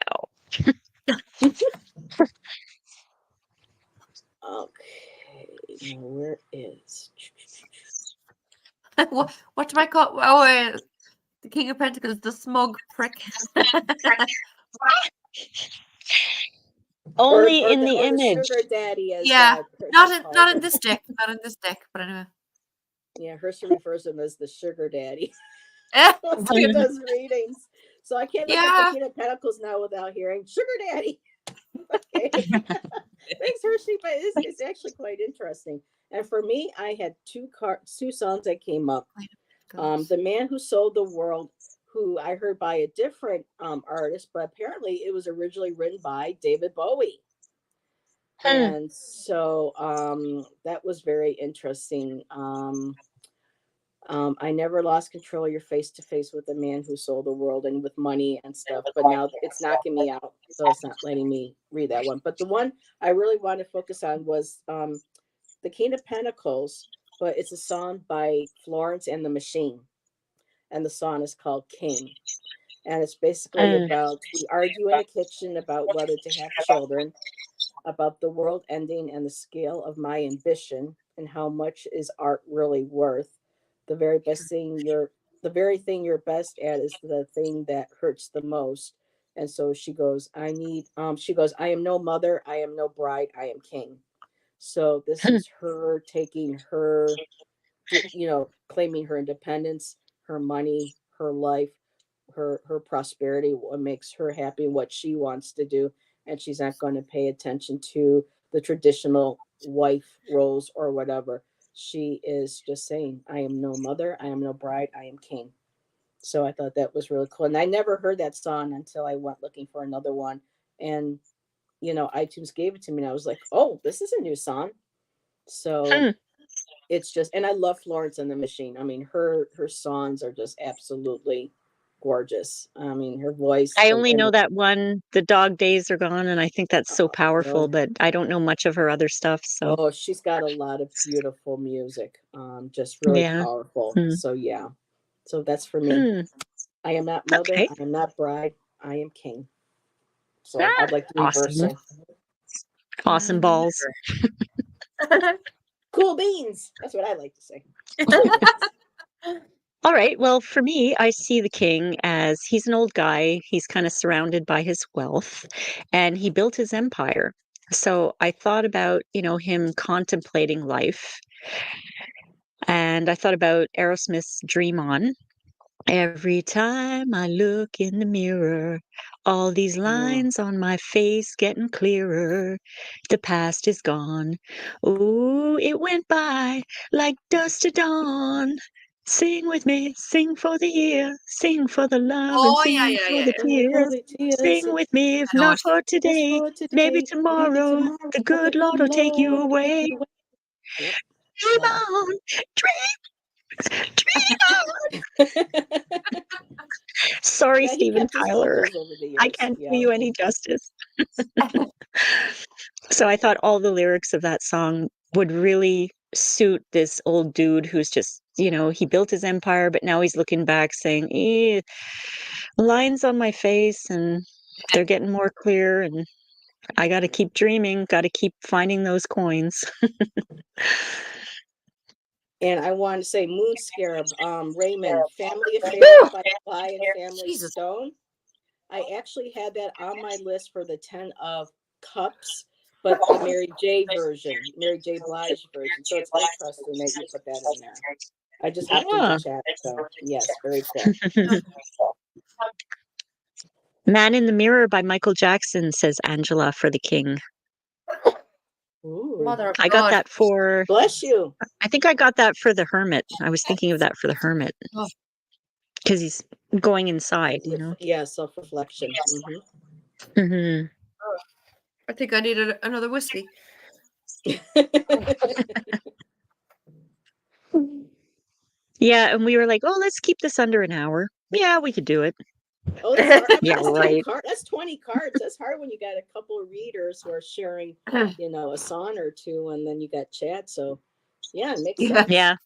Okay, now where is? What do I call? Oh, the King of Pentacles, the smug prick. Only in the, the or the image. sugar daddy, as Yeah, Chris not calls in him. this deck, not in this deck. But anyway. Yeah, Herschel refers to him as the sugar daddy. Eh, Let's get those readings. So I can't look at the yeah. Queen of Pentacles now without hearing sugar daddy. Okay. Thanks, Hershey, but it's actually quite interesting. And for me, I had two songs that came up. The Man Who Sold the World, who I heard by a different artist, but apparently it was originally written by David Bowie. And so that was very interesting. I never lost control. You're face to face with a man who sold the world and with money and stuff. But now it's knocking me out, so it's not letting me read that one. But the one I really want to focus on was the King of Pentacles. But it's a song by Florence and the Machine, and the song is called King. And it's basically about, we argue in the kitchen about whether to have children, about the world ending and the scale of my ambition, and how much is art really worth. The very best thing you're the very thing you're best at is the thing that hurts the most. And so she goes, I am no mother, I am no bride, I am king. So this is her taking her, claiming her independence, her money, her life, her prosperity, what makes her happy, what she wants to do, and she's not going to pay attention to the traditional wife roles or whatever. She is just saying, I am no mother, I am no bride, I am king. So I thought that was really cool. And I never heard that song until I went looking for another one. And, iTunes gave it to me and I was like, oh, this is a new song. So it's just, and I love Florence and the Machine. I mean, her songs are just absolutely gorgeous. I mean, her voice. I only know that one, The Dog Days Are Gone, and I think that's so powerful, really? but I don't know much of her other stuff. So Oh, she's got a lot of beautiful music. Just really powerful. So yeah. So that's for me. I am not mother. Okay. I am not bride. I am king. So I'd like the reversal. Awesome balls. Cool beans. That's what I like to say. All right. Well, for me, I see the king as he's an old guy. He's kind of surrounded by his wealth and he built his empire. So I thought about, him contemplating life. And I thought about Aerosmith's Dream On. Every time I look in the mirror, all these lines on my face getting clearer. The past is gone. Ooh, it went by like dust to dawn. Sing with me, sing for the year, sing for the love and sing for the tears. Sing with me, if not for today, maybe tomorrow, the good Lord will take you away. Yep. Dream on, dream on. Sorry, Steven Tyler. I can't do you any justice. So I thought all the lyrics of that song would really suit this old dude who's just, he built his empire, but now he's looking back saying, lines on my face and they're getting more clear and I got to keep dreaming, got to keep finding those coins. And I want to say Moon Scarab, Raymond, Family Affair by Fly and Family Stone. I actually had that on my list for the 10 of Cups, but the Mary J. version, Mary J. Blige version. So it's interesting that you put that in there. I just hopped into chat. So yes, very cool. Man in the Mirror by Michael Jackson, says Angela for the king. Ooh. Mother of I got that for. Bless you. I think I got that for the Hermit. I was thinking of that for the Hermit. Because he's going inside, Yeah, self-reflection. I think I needed another whiskey. Yeah, and we were like, oh, let's keep this under an hour. Yeah, we could do it. Oh, that's hard. Yeah, right. That's 20 cards. That's hard when you got a couple of readers who are sharing, a song or two, and then you got chat. So, yeah, it makes sense. Yeah.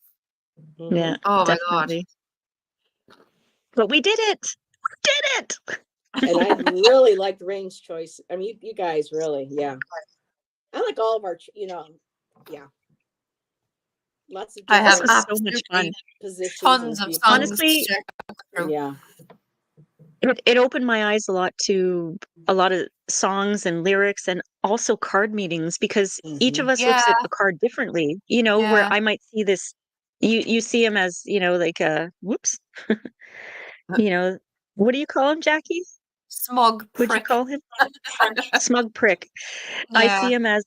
Yeah. Oh definitely. My God. But we did it. We did it. And I really liked Rain's choice. I mean, you guys really, yeah. I like all of our, yeah. Lots of. I have so much fun. Positions. Tons of songs. Honestly, yeah. It opened my eyes a lot to a lot of songs and lyrics and also card meetings because each of us looks at a card differently, where I might see this, you see him as, like a, whoops, what do you call him, Jackie? Smug prick. Would you call him? Smug prick. Yeah. I see him as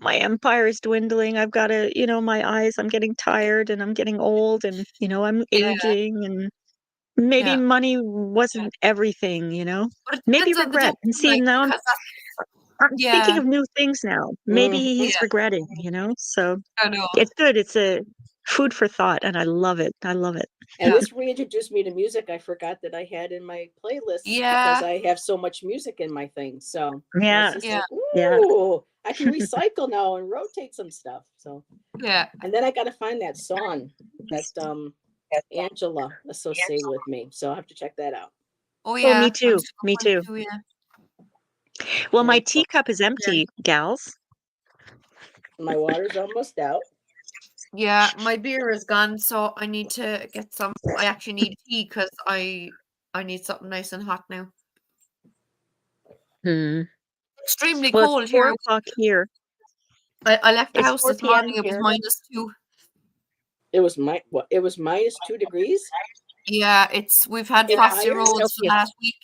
my empire is dwindling. I've got to, my eyes, I'm getting tired and I'm getting old and, I'm aging and maybe money wasn't everything, maybe regret. And see, now I'm thinking Yeah. of new things now. Maybe Mm. he's Yeah. regretting, so I know. it's good. It's a food for thought, and I love it. I love it. And Yeah. this reintroduced me to music I forgot that I had in my playlists because Yeah. I have so much music in my thing. So I was Yeah, just Yeah. like, yeah. ooh, I can recycle now and rotate some stuff. So, Yeah. and then I got to find that song that Angela associated with me. So I'll have to check that out. Oh Oh, me yeah. I'm too. still Me going too. to, yeah. Well, my Very cool. teacup is empty, gals. My water's almost out. Yeah, my beer is gone, so I need to get some. I actually need tea because I need something nice and hot now. Hmm. Extremely Well, it's cold 4 here. o'clock here. I left the It's house 4 this p.m. morning. It was here. -2. It was it was -2 degrees. Yeah, we've had It's frosty higher? roads for the Celsius. last week.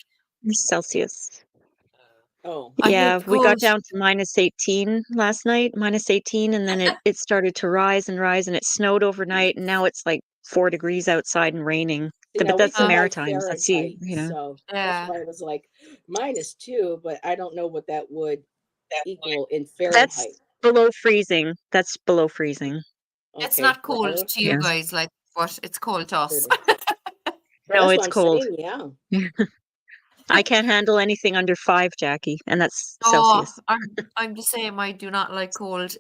Celsius. Oh, I hear Yeah, it's we got cold. down to -18 last night, -18, and then it started to rise and rise, and it snowed overnight, and now it's like 4 degrees outside and raining. see, now But we that's the go by Maritimes. That's Fahrenheit, you. so that's Yeah. why I was like -2, but I don't know what that would equal in That's Fahrenheit. below freezing. That's below freezing. It's Okay, not cold well, to you Yeah. guys, like, but it's cold to us. No, that's what it's I'm cold. saying. Yeah, I can't handle anything under 5, Jackie, and that's Oh, Celsius. I'm the same. I do not like cold.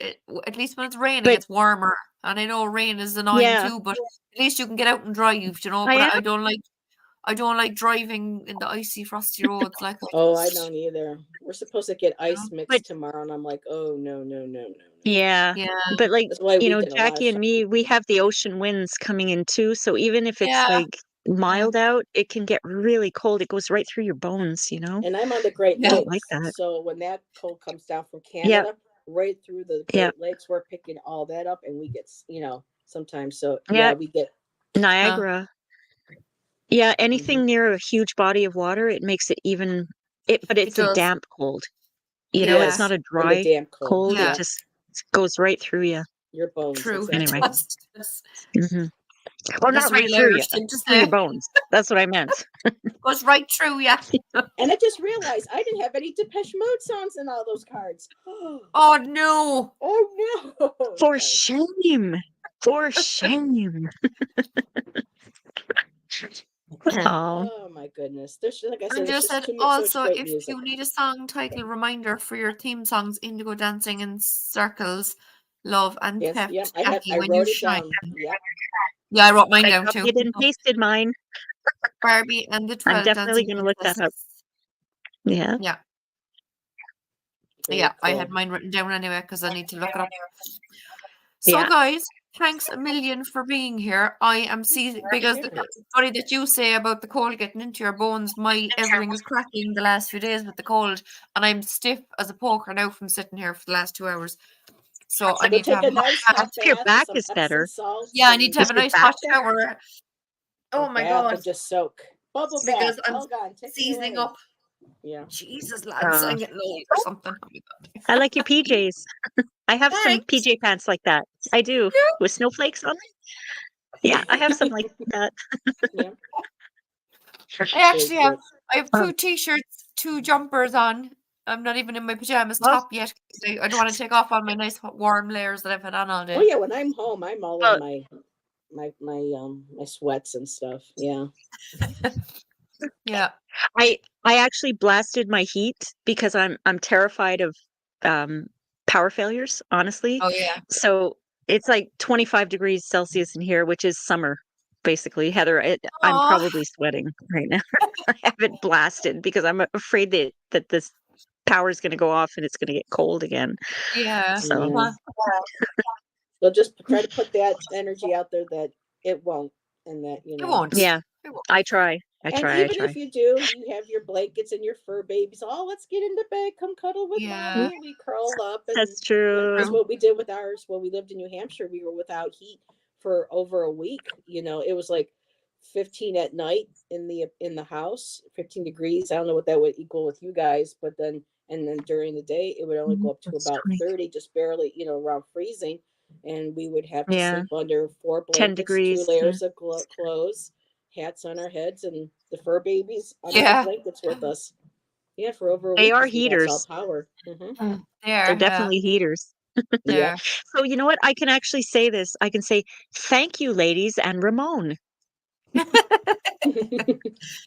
At least when it's raining, But it's warmer. And I know rain is annoying yeah, too, but at least you can get out and drive, I But am. I don't like driving in the icy, frosty roads like oh, I don't either. We're supposed to get you know? ice But mix tomorrow, and I'm like, oh no, no, no, no, no. yeah, Yeah, but That's why we did a lot of Jackie and me, we have the ocean winds coming in too. So even if it's yeah, like mild out, it can get really cold. It goes right through your bones. And I'm on the Great I yeah, don't like Lakes, that. so when that cold comes down from Yeah, Canada, right through the yeah, Great Lakes, we're picking all that up, and we get, sometimes. So yeah. yeah, we get. huh, Niagara. Yeah, Mhm. anything near a huge body of water, it makes it even but it it's a does. damp cold. It's Yeah, not a And the dry damn cold. cold. It yeah, Yeah, just goes right through you. your bones, true. Anyway. exactly. That's, Hmm. Well, that's not right real through you, Irish thing to through your say. bones. That's what I meant. Goes right through, yeah. And I just realized I didn't have any Depeche Mode songs in all those cards. Oh no. Oh no! For Sorry. shame. For shame. Oh, Oh my goodness. There's, like I said, And there's just just said too much, so much also great if music. you need a song title reminder for your theme songs, Indigo Dancing in Circles, Love and Yes, Theft, yep. Jackie, I when you wrote it shine. down. Yep. Yeah, I wrote mine I down too. copied and pasted mine. Barbie and the I'm 12 definitely Dancing going to look that up. Princesses. Yeah. Yeah, Very I cool. had mine written down anyway because I need to look it up. So Yeah. guys, thanks a million for being here. I am seizing because Sure. it's funny that you say about the cold getting into your bones. My everything is cracking the last few days with the cold, and I'm stiff as a poker now from sitting here for the last 2 hours. So I So go need to take have a a hot nice bath. hot Your bath with back some is Epsom better. salts. Yeah, I need to have Is a your nice back hot better? shower. Or Oh my bath god, and just soak. Bubble because bath. I'm All gone. Take it seasoning away. up. Yeah. Jesus, lads, I'm getting old or something. Oh my god. I like your PJs. I have some Thanks. PJ pants like that. I do. With snowflakes on them. Yeah, I have some like that. Yeah. I Very actually have. cute. I have 2 t-shirts, 2 jumpers on. I'm not even in my pajamas Well, top yet. I don't want to take off all my nice warm layers that I've had on all Oh day. yeah, when I'm home, I'm all in well, my sweats and stuff. Yeah. Yeah. I actually blasted my heat because I'm terrified of um power failures, honestly. Oh yeah. So it's like 25 degrees Celsius in here, which is summer, basically. Heather, I'm Oh probably sweating right now. I have it blasted because I'm afraid that this power is going to go off and it's going to get cold again. yeah. So, Yeah. So just try to put that energy out there that it won't, and that It won't. yeah, It won't. I try. I And try. I even try. if you do, you have your blankets and your fur babies. Oh, let's get into bed. Come cuddle with Yeah. mommy. And we curl up, and That's true. that's True. what we did with ours when we lived in New Hampshire. We were without heat for over a week. It was like 15 at night in the house, 15 degrees. I don't know what that would equal with you guys, but then during the day it would only go up to That's about 20. 30, just barely, around freezing. And we would have to Yeah, sleep under 4 10 blankets, 2 degrees. Yeah. layers of clothes, hats on our heads, and the fur babies under the Yeah. blankets with us. Yeah, for over a They week. are That's all heaters. power. Mhm. They're definitely heaters. Yeah. So you know what? I can actually say this. I can say, thank you, ladies, and Ramon. Ramon Because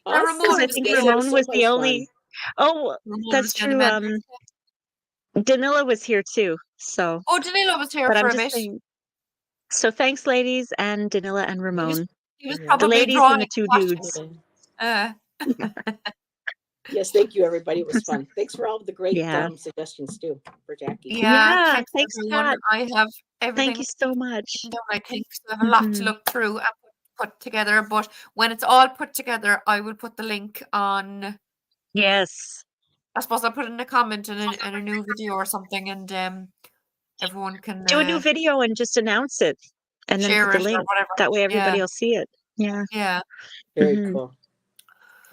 I was think there. Ramon so was much the fun. only. Oh, Ramon that's was the only true. man. Danila was here too. So, Oh, Danilo was here but for I'm a just bit. saying. So thanks, ladies, and Danila and Ramon. He was Yeah. The probably ladies drawing and the two watches. dudes. Yes, thank you, everybody. It was fun. Thanks for all of the great Yeah. suggestions too for Jackie. Yeah, Yeah. thanks Thanks, everyone. Pat. I have everything Thank you so much. written down, I think, so I have a lot to look through and put together. But when it's all put together, I will put the link on. Yes. I suppose I'll put it in a comment in a new video or something, and everyone can Do a new video and just announce it, and then share put the it or link. whatever. That way, everybody Yeah, will see it. Yeah. yeah. Very Mhm. cool.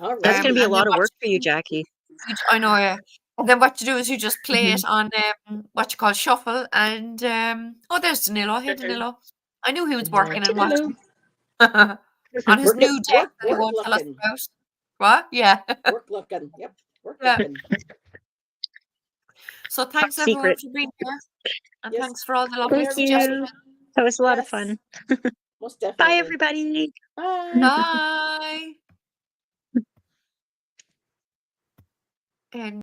All That's right. going to be a And then lot of what work for you, you do, Jackie. I know, yeah. And then what you do is you just play Mhm. it on what you call shuffle, and oh, there's Danilo. Hey, Danilo. I knew he was working and watching on his new deck that he won't tell us looking. about. What? Yeah. Work looking. Yep. Work Yeah. looking. So thanks Top everyone secret. for being here, and Yes. thanks for all the Thank lovely Thank suggestions. you. That was a lot of Yes. fun. Most definitely. Bye, everybody. Bye. Bye. And